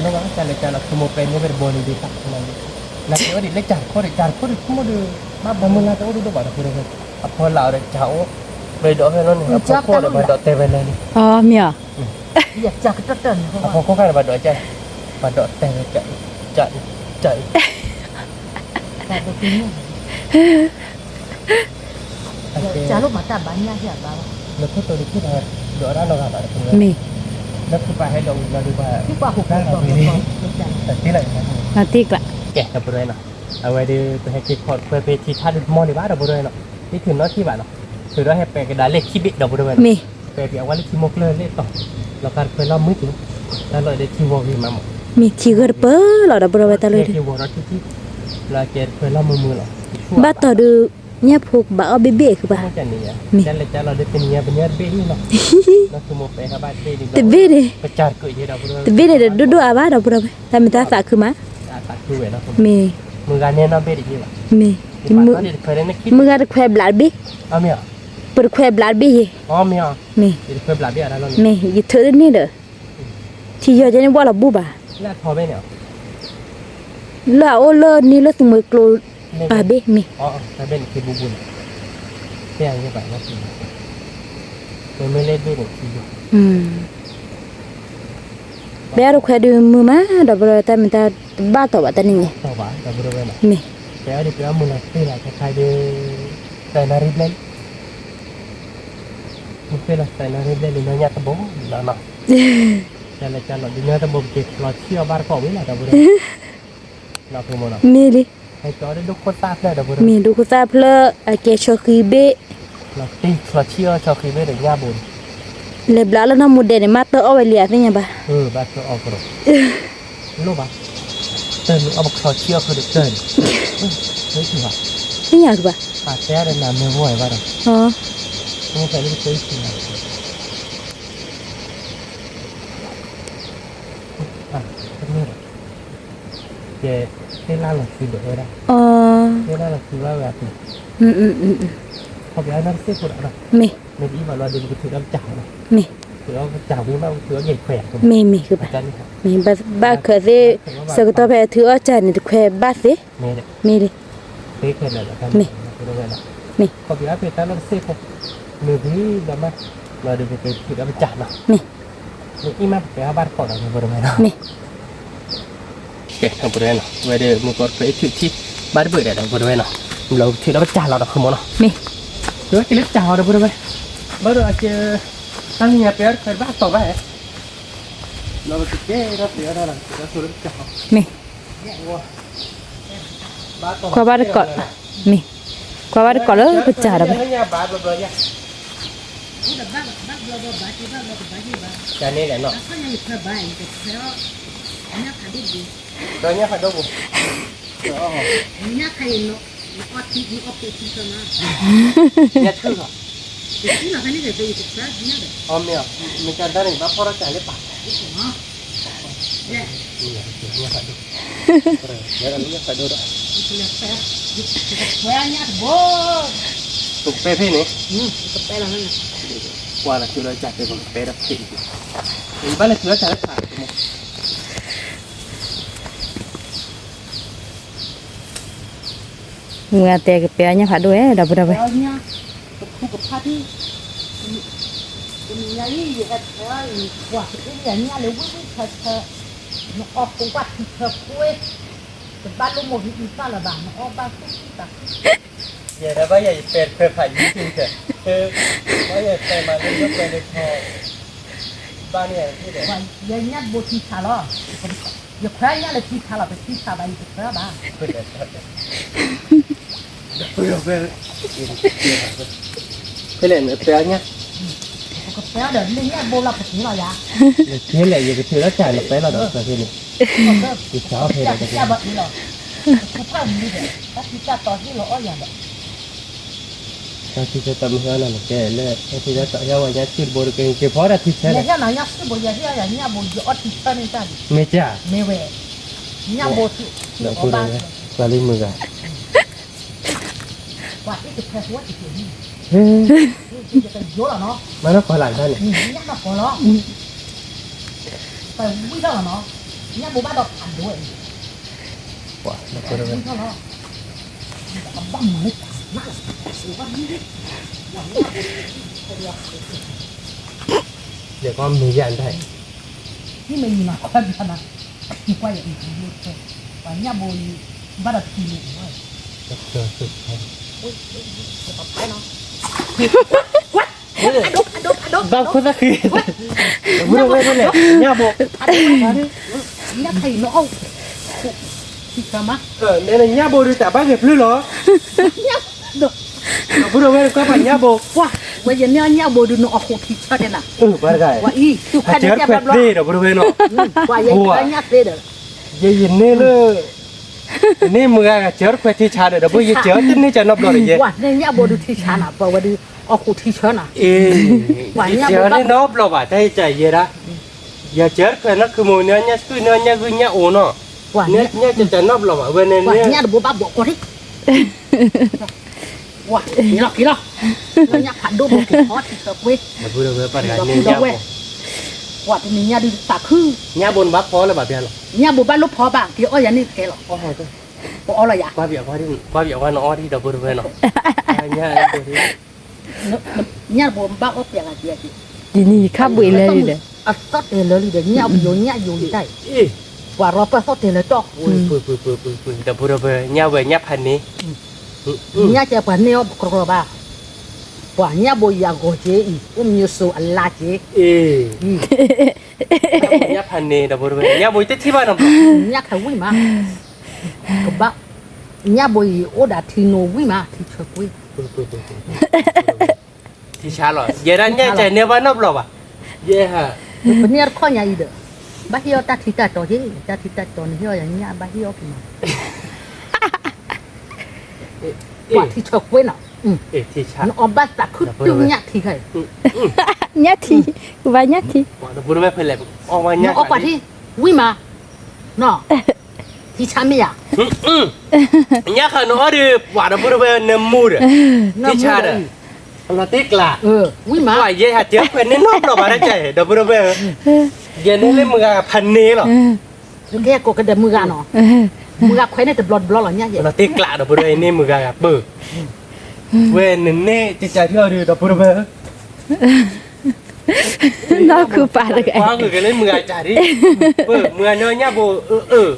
Speaker 1: แล้วว่าการเล่นการเราขโมยเป็นนี่เป็นบอลดีสักขนาดนี้แล้วก็ดิเล่นจานข้อดิจานข้อดิขโมยดูบ้าบอลมึงน่าจะดูดูบ้าพูดเลยพอเราเด็กเจ้าไปดอกให้น้องนี่พอโคตรไปดอกเตะไปเลยนี่
Speaker 3: อ๋อมีอ่ะ
Speaker 2: อยากจักจะเต้น
Speaker 1: พอโคตรไปดอกใจไปดอกเตะใจ
Speaker 2: แต่ตัวนี้จะลูกมาจับบ้านยากที่บ้าน
Speaker 1: แล้วก็ตัวนี้ที่เราดอกด้านเราแบบ
Speaker 3: มี
Speaker 1: แล้วคือไปให้เราดูว่า
Speaker 2: ที่กว่าหุบได้
Speaker 1: แต่ที่ไหน
Speaker 3: นาทีกละ
Speaker 1: แกะกับบริเวณเนาะเอาไว้ดูไปให้คิดพอไปที่ท่าดูมอดีบ้านเราบริเวณเนาะนี่ถึงน้อยที่บ้านเนาะคือเราให้ไปกระดาษเลขขี้บิดเราบริเวณ
Speaker 3: มี
Speaker 1: ไปเอาไว้เลขขี้มกเลยเลขต่อเราการไปเรามือถึงแล้วเราได้ขี้วอวีมาหมด
Speaker 3: มีที่เกิดเปล่าเราบริเวณตะเลย
Speaker 1: ขี้วอเราที่เราเจอไปเรามือเรา
Speaker 3: บ้าต่อดูเนี่ยพวกบ้าเอาเบ๊คือป่ะ
Speaker 1: จะนี่จะเลยจะเราได้เป็นเนี่ยเบ๊นี่เนาะเราคือโมไปครับบ้านเบ๊นี่
Speaker 3: แต่เบ๊นี่
Speaker 1: กระจายเกิดเยอะเราบริเวณ
Speaker 3: แต่เบ๊นี่ดูอาบ้าเราบริเวณแต่ไม่ตาสาคือมั้ย
Speaker 1: ตาคือเวลา
Speaker 3: มี
Speaker 1: มือการเนี่ยเราเบ๊ดีนี่แหละ
Speaker 3: มีมือการแควบลาดบี
Speaker 1: อ๋อมีอ่ะ
Speaker 3: เปิดแควบลาดบี
Speaker 1: อ๋อมีอ่ะ
Speaker 3: มี
Speaker 1: แควบลาดบีอะไรเรา
Speaker 3: มียิ่งเธอเนี่ยเด้อที่ยอดจะเนี่ยว่าเราบูบ่า
Speaker 1: แล้วพอไหมเนี่ย
Speaker 3: แล้วโอ้เลิศนี่เลิศถึงมือกลัวปาเบ้มี
Speaker 1: อ๋อปาเบ้คือบุบุนเที่ยงยี่แบบว่าคือมันไม่เล่นด้วยหรอกคือ
Speaker 3: เบลล์แค่ดูมือมาดับเบิลแต่มันจะบ้าต่อว่าแต่นี่ไง
Speaker 1: ต่อว่าดับเบิลเลย
Speaker 3: มี
Speaker 1: เบลล์ดิเบลล์มือละที่ไหนจะใครดูแต่นาริบเล่นมุกเป็นละแต่นาริบเล่นนี่เนี่ยตะบงแล้วเนาะจะเลยจะหลอดดิเนี่ยตะบงเก็บหลอดเชี่ยวบ้านของวิลาดับเบิลเราคือโมนา
Speaker 3: มีลิ
Speaker 1: ให้จอได้ดูคนตาเพลดับเบิล
Speaker 3: มีดูคนตาเพลไอเกชคีเบ
Speaker 1: เราตีหลอดเชี่ยวชอคีเบเดี๋ยวยาบุญ
Speaker 3: เล็บแล้วน้ำมูเดนมาเตอเอาไว้เลี้ยงนี่ไงบ้า
Speaker 1: บ้าเตอออกกระโดดรู้ป่ะเต้นเอาบักหลอดเชี่ยวคือเด็กเต้น tới thì họ
Speaker 3: cái nhà bà
Speaker 1: té đây là mưa hoài vào rồi không phải đến tới thì không biết về cái la là gì được rồi đây cái la là gì vào vậy không biết nó xếp của nó
Speaker 3: mì
Speaker 1: mình đi vào loài đường của thử đâm chảo này
Speaker 3: mì
Speaker 1: thử nó chảo với bao thử nhảy khỏe của
Speaker 3: mì cứ bà mì ba khởi thế sao cái tao phải thưa chả này khỏe ba thế mì đi
Speaker 1: thế cái này là cái
Speaker 3: mì
Speaker 1: không biết về ta nó xếp không mình đi làm mà loài đường của thử đâm chảo nào
Speaker 3: mì
Speaker 1: mình im mà phải ba cỏ nào vừa rồi nào
Speaker 3: mì
Speaker 1: không vừa rồi nào về đây một con cái thử chi ba bữa để vừa rồi nào lâu thử đâm chảo nào không muốn nào
Speaker 3: mì
Speaker 1: rồi cái lớp chảo rồi vừa rồi bắt đầu chơi tăng nhà bé phải bắt tàu vậy nó bị chết nó bị nó là nó xuống chảo
Speaker 3: mì qua ba đứa cọt mì qua ba đứa cọt lớn cái chả đâu
Speaker 1: chả nên là nó rồi nhá phải đâu cũng nhá chữ rồi mẹ mình cần ta này bắt phô ra chả lấy bạc nhá phải đâu rồi nhá là nhá phải đâu đó tục pe phê này qua là chữ lời chặt để còn pe đập thị mình bắt là chữ chặt phải
Speaker 3: người ta cái bé nhá phải đuổi đâu đâu vậy
Speaker 2: khu vực phát đi nhà đi vậy là quả cái nhà nếu với thật nó ốp cũng quạt thì thật quê ba lô một thì sao là bản nó ốp ba phút ta
Speaker 1: giờ đã bây giờ phải như thế chứ bây giờ phải mà lên nước về được thôi ba này như thế
Speaker 2: và giờ nhát bột thì xả lo giờ khóa nhát là thì xả là phải thì xả bài thì khóa ba
Speaker 1: cái này nữa té nhá
Speaker 2: cái té đợt này nhát bột là phải thế nào vậy
Speaker 1: thế này giờ cái thứ nó chảy là té là được rồi thế này thì cháu thế này
Speaker 2: cái bận đi rồi cái phải như vậy các chị ta to như lỗ vậy đấy
Speaker 1: ta chỉ cho tâm hơn là cái này thì nó sợ nhau nhá chưa bồi cái phó ra thì thế này
Speaker 2: nhà nào nhát chưa bồi giờ nhà bồi giờ thì cho nên ta
Speaker 1: mẹ cha
Speaker 2: mẹ về nhà bồi thì
Speaker 1: đợi cô đây là lên mười gà
Speaker 2: quả cái thịt heo thì kiểu
Speaker 1: như
Speaker 2: cái dỗ là nó
Speaker 1: mà nó còn lại đây này
Speaker 2: nhát nó còn nó phải biết đâu là nó nhát bố ba đọt ăn đuổi
Speaker 1: quả nó có đâu
Speaker 2: nó băm một
Speaker 1: để con mình dàn đây
Speaker 2: nhưng mình mà quay ra mà quay ở đây và nhà bồi ba đọt thì
Speaker 1: rồi vâng không ra khi vừa về này nhà bộ
Speaker 2: nhà thầy nó không thì sao mà
Speaker 1: nên là nhà bộ đi trả bác nghiệp lưới đó
Speaker 2: được
Speaker 1: vừa về các bạn nhà bộ
Speaker 2: wow bây giờ nhà bộ được nó không thì sao đây nào
Speaker 1: bác gái
Speaker 2: và y tu khai
Speaker 1: chết quẹt đi rồi vừa về nó
Speaker 2: và giờ nhà thế được
Speaker 1: vậy nên là nên mà chết quẹt thì chả được đâu bây giờ chết nên chả nộp rồi vậy
Speaker 2: wow nên nhà bộ được thì chả nào bảo đi không thì sao nào
Speaker 1: chết nên nộp rồi bà thấy chạy gì đó giờ chết quẹt nó cứ mồi nữa nhá cứ nhá ổn nó nhá chả nộp rồi bà bên này
Speaker 2: nhá được bố ba bộ qua đi wow kỹ lo nó nhá phản đồ một cái hot thì hợp quê
Speaker 1: vừa về bà gái nên nhà bộ
Speaker 2: quả thì mình nhà đi tạc hư
Speaker 1: nhà bồn bác phó là bà bè rồi
Speaker 2: nhà bồn bác lúc phó bảng thì ôi nhà đi cái rồi
Speaker 1: ôi thôi
Speaker 2: có là gì
Speaker 1: qua việc qua nó đi đâu vừa về nó
Speaker 2: nhà bồn bác ốp là gì
Speaker 3: gì gì khác bụi lên đi đấy
Speaker 2: sót tiền lớn đi để nhà vô gì đây quả rồi phải sót tiền lớn cho
Speaker 1: đâu vừa về nhà phần này
Speaker 2: nhà chơi phần này có ba quả nhà bồi nhà gò chế như số Allah chế
Speaker 1: nhà phần này đâu vừa về nhà bồi tết thì bao năm
Speaker 2: nhà khai vui mà có bác nhà bồi ô đã thì nô vui mà thì chơi vui
Speaker 1: thì sao rồi giờ ra nhà chạy nếu bao năm rồi bà yeah ha
Speaker 2: phần này khó nhà gì được bác hiếu ta thì ta to chứ ta thì ta to hiếu nhà bác hiếu kì mà กว่าที่ชอบเว้นอ่ะ
Speaker 1: ที่ชา
Speaker 2: nó ôm bát tạc khứt tương nhạc thì khởi
Speaker 3: ญาติกูว่าญาติ
Speaker 1: เราพูดไม่เพลินออกมา
Speaker 2: nó
Speaker 1: เนี่ย
Speaker 2: ôm quả thì vui mà nó thì chả mày à
Speaker 1: เนี่ยค่ะน้องดิว่าเราพูดไปเนื้อมูดที่ชาเด้อเราติ๊กละ
Speaker 2: vui mà
Speaker 1: ว่าเย่หาเจ้าเป็นนี่นอกเราบ้านใจเราพูดไปเย็นนี่เล่นมือพันนี้หรอ
Speaker 2: cái cô cái đầm mưa gà nó mưa gà khuấy này tập lọt lọt nhá vậy
Speaker 1: เราติ๊กละเราพูดไปนี่มือกับปื้อเว้นนี่จิตใจที่เราดูเราพูดไป
Speaker 3: nó cứ phải là cái
Speaker 1: ว่าคือเล่นมือจ่าดิปื้อมือเนื้อเนี่ยโบ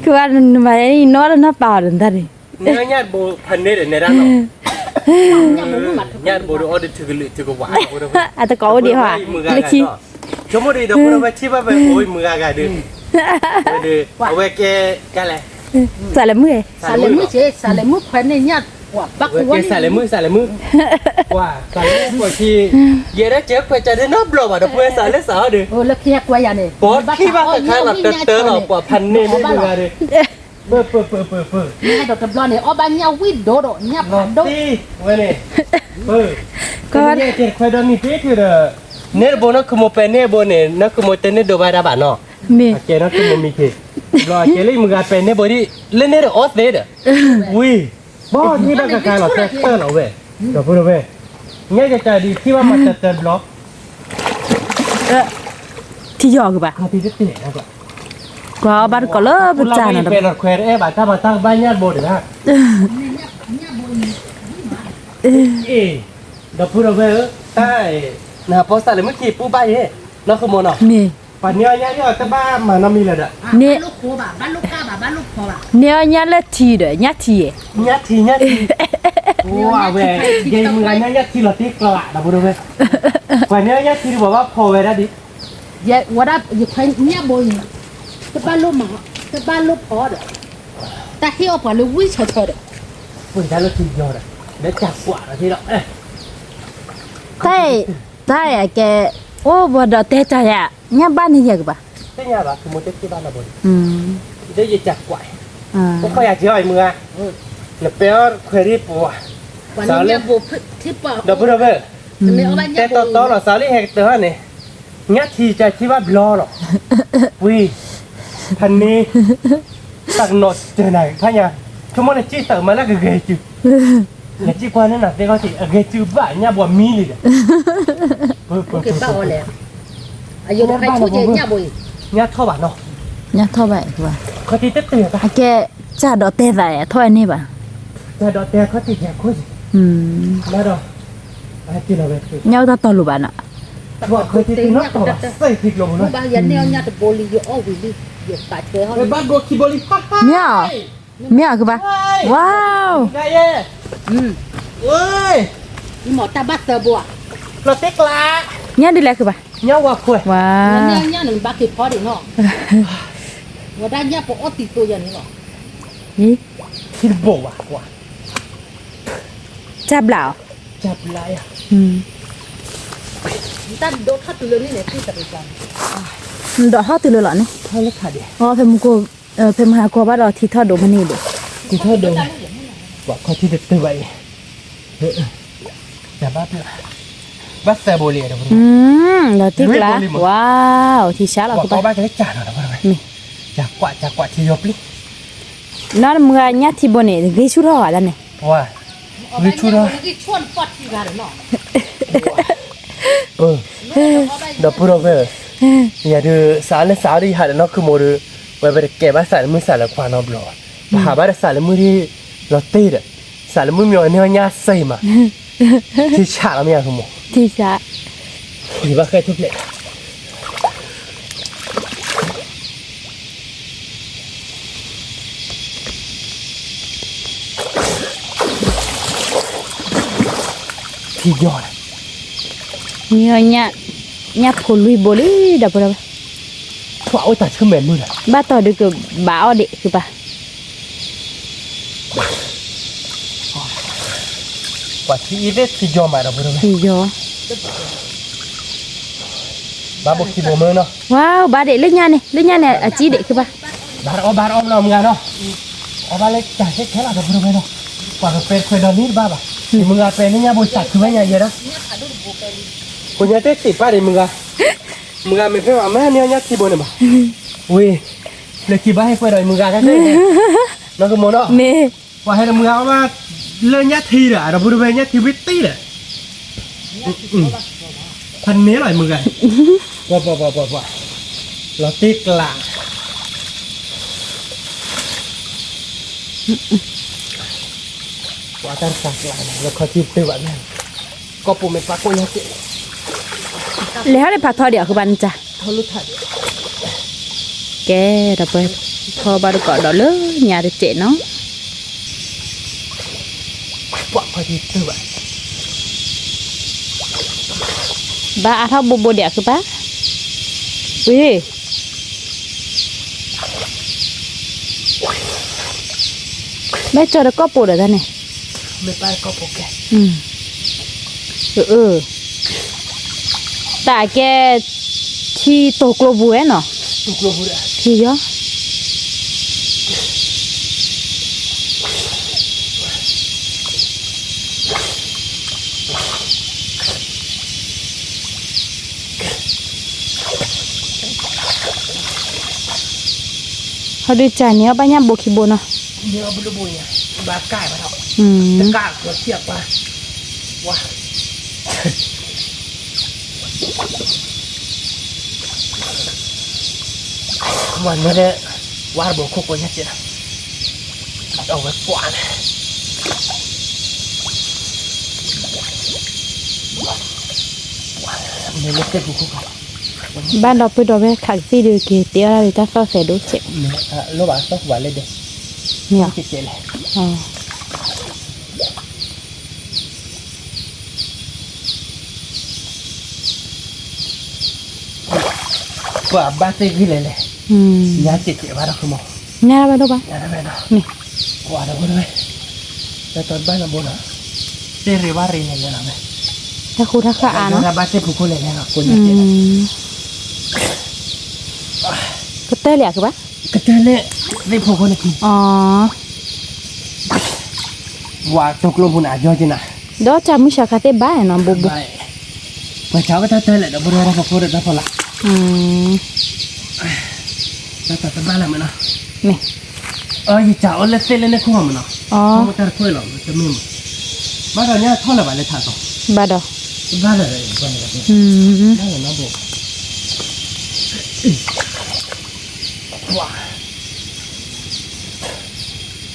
Speaker 3: คือว่าmày nó bảo được ta đi
Speaker 1: เนื้อเนี่ยโบพันนี้เดี๋ยวในร้านเราเนี่ยโบดูออเดอร์ถือหวานพูดไป
Speaker 3: à tao có điện thoại lấy chi
Speaker 1: ชั่วโมงดีเราพูดไปชี้ว่าไปโอ้ยมือกันดื้อดื้อเอาไว้แกกันแหละ
Speaker 3: xài là mười
Speaker 2: xả lấy mưa chế xả lấy mưa khuấy này nhá quả bắc
Speaker 1: เว้ยใส่เลยมือว่าใส่เลยมือที่เยอะเจ๊ไปจะได้นอบหรอวะเดี๋ยวเพื่อนใส่เลยสาวดิ
Speaker 2: แล้วขี้กว่าอย่างนี้
Speaker 1: ปอดขี้บ้าแต่ข้างเราเติร์หรอกว่าพันนี่ไม่มือดิเปิด
Speaker 2: นี่ให้ดอกตะบลอนเนี่ยอ้อบ้านเงาวิดโดดเงียบ
Speaker 1: นอ
Speaker 2: ผ่าน นโด
Speaker 1: ตีเว้ยนี่ก็เนี่ยเจ๊ควายดอนนี่เป๊ะคือเด้อเนื้อโบนักขโมยเป็นเนื้อโบเนี่ยนักขโมยเต้นเนื้อดูใบดาบานเนาะ
Speaker 3: mười
Speaker 1: เจ๊นักขโมยมีเครอเจ๊เลยมือกันเป็นเนื้อโบดี้เล่นเนื้อออสเดดอุ้ยบ้าที่บ้านกับใครหรอเตอร์เหรอเว้ยเดี๋ยวพูดเว้ยเนี่ยจะใจดีที่ว่ามันจะเติร์บล็อก
Speaker 3: thì giờ cái bà
Speaker 1: เขาที่จะเตะนะก็
Speaker 3: có bạn có lớp bữa trà nào
Speaker 1: เป็นรถแควร์บ้านถ้ามาตั้งบ้านญาติโบเดี๋ยวนะเดี๋ยวพูดเอาไว้ใต้นะพอสั่งเลยเมื่อกี้ปูใบเฮ้น้องขโมยเนาะ
Speaker 3: mười
Speaker 1: ปัญญาเนี่ยแต่บ้านมันมีเลยอ่ะ
Speaker 2: บ้านลูกโคบ่ะบ้านลูกก้าบ่ะบ้านลูกพอบ่ะ
Speaker 3: nếu nhát là thì đấy nhát thì
Speaker 1: ญาติว้าเว้ยยัยมึงไงญาติเราตีกระดาพูดเอาไว้ปัญญาญาติบอกว่าพอเวลาดิ
Speaker 2: เยอะว่าได้อยู่ใครเนี่ยบ่อยแต่บ้านลูกหมาแต่บ้านลูกพอเด้อแต่ที่เอาไปเลยวิ่งเฉยๆเด้อ
Speaker 1: ปุ่นได้เราทีเดียวเลยเดี๋ยวจับกว่าเราทีละเอ๊ะ
Speaker 3: tai à cái ô bữa đó tết trời à nhát ban thì giờ cái bà
Speaker 1: เจ้าเนี่ยแบบคือมุดที่บ้านเราบ่
Speaker 3: ừ
Speaker 1: เดี๋ยวจะจับกว่า
Speaker 3: à
Speaker 1: ก็ค่อยอยากจะเอามือแล้วเปี้ยเคยรีบปัว
Speaker 2: วันนี้เนี่ยบ่ที่ป่า
Speaker 1: เดี๋ยวพูดเอาไว้
Speaker 2: ไม่เอาบ้าน
Speaker 1: แต่
Speaker 2: เนี่ย
Speaker 1: ต่อเราสาลีแหกเตือนนี่งัดทีใจที่ว่าบลอหรอกวิพันนี้ตักหนดเจอไหนพะเนี่ยชั่วโมงนี้จี้เติมมาแล้วก็เกยจืดเนี่ยจี้กว่านั่นน่ะเด็กเขาสิเกยจืดบ้านเนี่ยบ่มีเลย
Speaker 2: โอเคป่าเอาแล้วอายุใครช่วยเนี่ยบ่อย
Speaker 1: เนี่ยเท่าบ้านเนาะ
Speaker 3: nhát thôi vậy bà
Speaker 1: เขาตีเต็มเตือน
Speaker 3: à cái cha đó tết vậy thôi anh đi bà
Speaker 1: แต่ดอกแต่เขาตีแค่คุย
Speaker 3: ừ
Speaker 1: แล้วดอกไอ้ที่เราไป
Speaker 3: nhau ta to lù bà nè
Speaker 1: บอกเคยตีนักต่อใส่ผิดลง
Speaker 2: บ่
Speaker 1: เนาะ
Speaker 2: บางอย่างเนี่ยเนี่ยจะบ่ลีอยู่อ้อวิลีอยู่ปาดเจอเฮา
Speaker 1: ไปบ้านโกคิบอลิ
Speaker 3: mèo mèo cái bà wow
Speaker 1: ได้เย่เว้ย
Speaker 2: อีหมอตาบัดเตอร์บัว
Speaker 1: เราเต็กละ
Speaker 3: nhát đi lại cái bà
Speaker 1: เนี่ยว่าคุย
Speaker 2: แล้วเนี่ย
Speaker 3: wow
Speaker 2: เนี่ยหนึ่งบักคือพอดีเนาะว่าได้เนี่ยปอติตัวอย่างนี้เนาะ
Speaker 3: ý
Speaker 1: คิดบอกว่า
Speaker 3: chạp lão
Speaker 1: จับไรอ่ะ
Speaker 3: ừ
Speaker 2: แต่โดนทัดตัวนี้เนี่ยที่จะไปจัง
Speaker 3: đỏ hót từ lửa lợn này
Speaker 1: เท่าเล็กขาดเดีย
Speaker 3: phải một cô phải một hai cô bắt đầu thì thoát đồ mình đi được
Speaker 1: ที่เท่าเดิมว่าเขาที่เด็ดตัวไปแต่บ้าเปล่าบ้าแซโบเลียเดี๋ยว
Speaker 3: là tiếc lá wow thì sáng là
Speaker 1: บอก
Speaker 3: cô
Speaker 1: เขา
Speaker 3: ba
Speaker 1: บ้าจะได้จ่าหน่อยนะพ่อไปจากกว่าที่ยบลิ
Speaker 3: nó là mưa nhát thì bồn này gây chút hỏi là này
Speaker 1: ว่าวิชุระ
Speaker 2: ที่ชวนปอดที่กันเนาะ
Speaker 1: เดี๋ยวพูดเอาไปอย่าดูสารสาวที่หาแล้วคือโมดูไว้ไปเก็บบ้าสารมือสารควานอบลอหาบ้าสารมือที่เราตีดสารมือมีอันนี้ยาใส่มาที่ฉาแล้วไม่อยากขโมย
Speaker 3: thì sáng
Speaker 1: หรือว่าเคยทุบเล็กที่ยอด
Speaker 3: nhiều nhát nhát phù lui bồ đi đập vào
Speaker 1: เพราะเอาแต่ชื่อเหม็นมือเลย
Speaker 3: ba tỏi được cái báo đệ cứ bà
Speaker 1: กว่าที่อีเดที่ยอมมาเราพูดเลย
Speaker 3: thì gió
Speaker 1: บ้าบอกที่โบเมืองเนาะ
Speaker 3: wow ba đệ lên nha này à chỉ đệ cứ bà
Speaker 1: บ้าอ้อมเราเมืองเนาะเอาบ้าเล็กจ่ายแค่ละเราพูดเลยเนาะ กว่าเป็นเคยโดนนิดบ้าป่ะมึงอะเป็นนี่ยบริษัทคือไม่ยังเยอะนะ
Speaker 2: เนี่ยขาดูบุเป็น
Speaker 1: คุณยังได้ติดป้าดิมึงอะไม่เป็นว่าแม่เนี่ยยัดที่บนเนี่ยป่ะอุ้ยเลยคิดว่าให้เคยโดนมึงอะแค่ไหนน้องก็โมโน
Speaker 3: เม
Speaker 1: ว่าให้มึงเอามาเรื่องยัดทีอะเราพูดไปยัดทีวิตตี้เลยพันนี้หน่อยมึงอะว่าเราตีกลางว่าการสักลายเราเขาจีบตัวแบบนั้นก็ปุ่มเป็นปากโกยัด
Speaker 3: แล้วได้ผักทอเดียวคือบันจ้ะ
Speaker 1: เขารู้ทัน
Speaker 3: แกดับไปพอบารุกอดอเลยnhà được trẻ nó
Speaker 1: ว่าเขาจีบตัวแบบ
Speaker 3: ba à thao bồ đẻคือปะอุ้ยแม่จอดก็ปวดอะไรเนี่ย
Speaker 1: ไม่ไปก็โปแก
Speaker 3: แต่แกที่โตกโลบัวเนาะ
Speaker 1: ตุกลงบุรี
Speaker 3: ที่เยอะเขาดูใจเนี้ยบ้านย่าโบคิโบเนาะ
Speaker 1: เนี่ยบุรีบุรีบ้าใกล้มาเถอะ
Speaker 3: ม
Speaker 1: จะกล้าหัวเทียบมาว้าวันนี้เนี่ยว่าบอกคุกคนยัดเจนะเอาไว้กวาดเนี่ยเล็กเกินคุก
Speaker 3: บ้านเราไปดูไปขัดซีดูกี่เตี้ยอะไรถ้าฟ้าเสดูเสร็จ
Speaker 1: เนี่ยลูกบ้านต้องหวานเลยเด็ก
Speaker 3: เนี่ย
Speaker 1: เจ๊เลย
Speaker 3: อ๋อ
Speaker 1: กว่าบ้านเต็มที่เลยยาเจ็ดบ้านเราคือหมอ
Speaker 3: เนี่ยเราไปดูบ้าง
Speaker 1: ยาได้ไหมเนาะ
Speaker 3: นี่
Speaker 1: กว่าเราไปด้วยแต่ตอนบ้านเราบนอ่ะเจ๊เรียกว่าเรียนเลยนะแม่
Speaker 3: ถ้าครูถ้าข้าอ่านเนาะ
Speaker 1: บ้านเต็มผู้คนเลยนะคนยาเจ็ด
Speaker 3: ก็เต้เหลี่ยคือปะ
Speaker 1: ก็เจอเนี่ยเรียกผู้คนกิน
Speaker 3: อ๋อ
Speaker 1: ว่าตกลงคุณอาจย่อจีน่ะ
Speaker 3: เดี๋ยวจะมิชาคาเต้บ้านเนาะบุบ
Speaker 1: ไปเมื่อเช้าก็เจอเลยเดี๋ยวบริเวณเราพูดได้พอละ แล้วแต่บ้านเราไหมเนาะ
Speaker 3: นี่
Speaker 1: ยิ่งจ่าเอาเล็กเส้นเล็กในครัวมันเนาะ
Speaker 3: อ๋อ
Speaker 1: เขาไม่ได้คุยหรอกจะไม่หมดบ้านเราเนี่ยท่อละบาทเลยถ่ายต่อ
Speaker 3: บ้าดอ
Speaker 1: บ้านเราเลยบ้านเราเลยบ้านเราน้ำบกว้า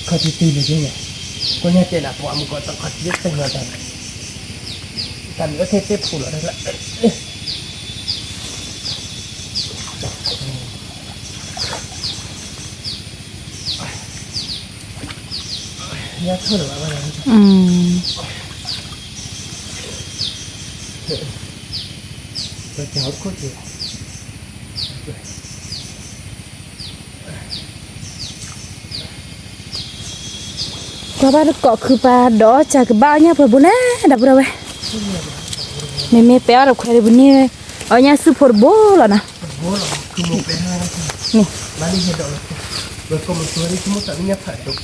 Speaker 1: เขาจะตีเลยใช่ไหมคนนี้เจน่ะพอมันก็ต้องขัดยึดเส้นเงินแต่กันก็เทปผูกแล้วละเนี่ยเท่าไหร่บ้านเราเราจะเอาโคตรเยอะ
Speaker 3: ก็บ้านเกาะคือปลาดอจากบ้านเนี่ยเปิดบุญนะดับเราไปไม่แปลว่าเราใครบุญนี่เอาเนี่ยซื้อผลโบแล้วนะ
Speaker 1: โอ้โหคือหมูเป็นอะไร
Speaker 3: นี่
Speaker 1: มาดิเห็นดอกแล้วก็มันตัวนี้ที่มุดแต่เนี่ยผ่านดอก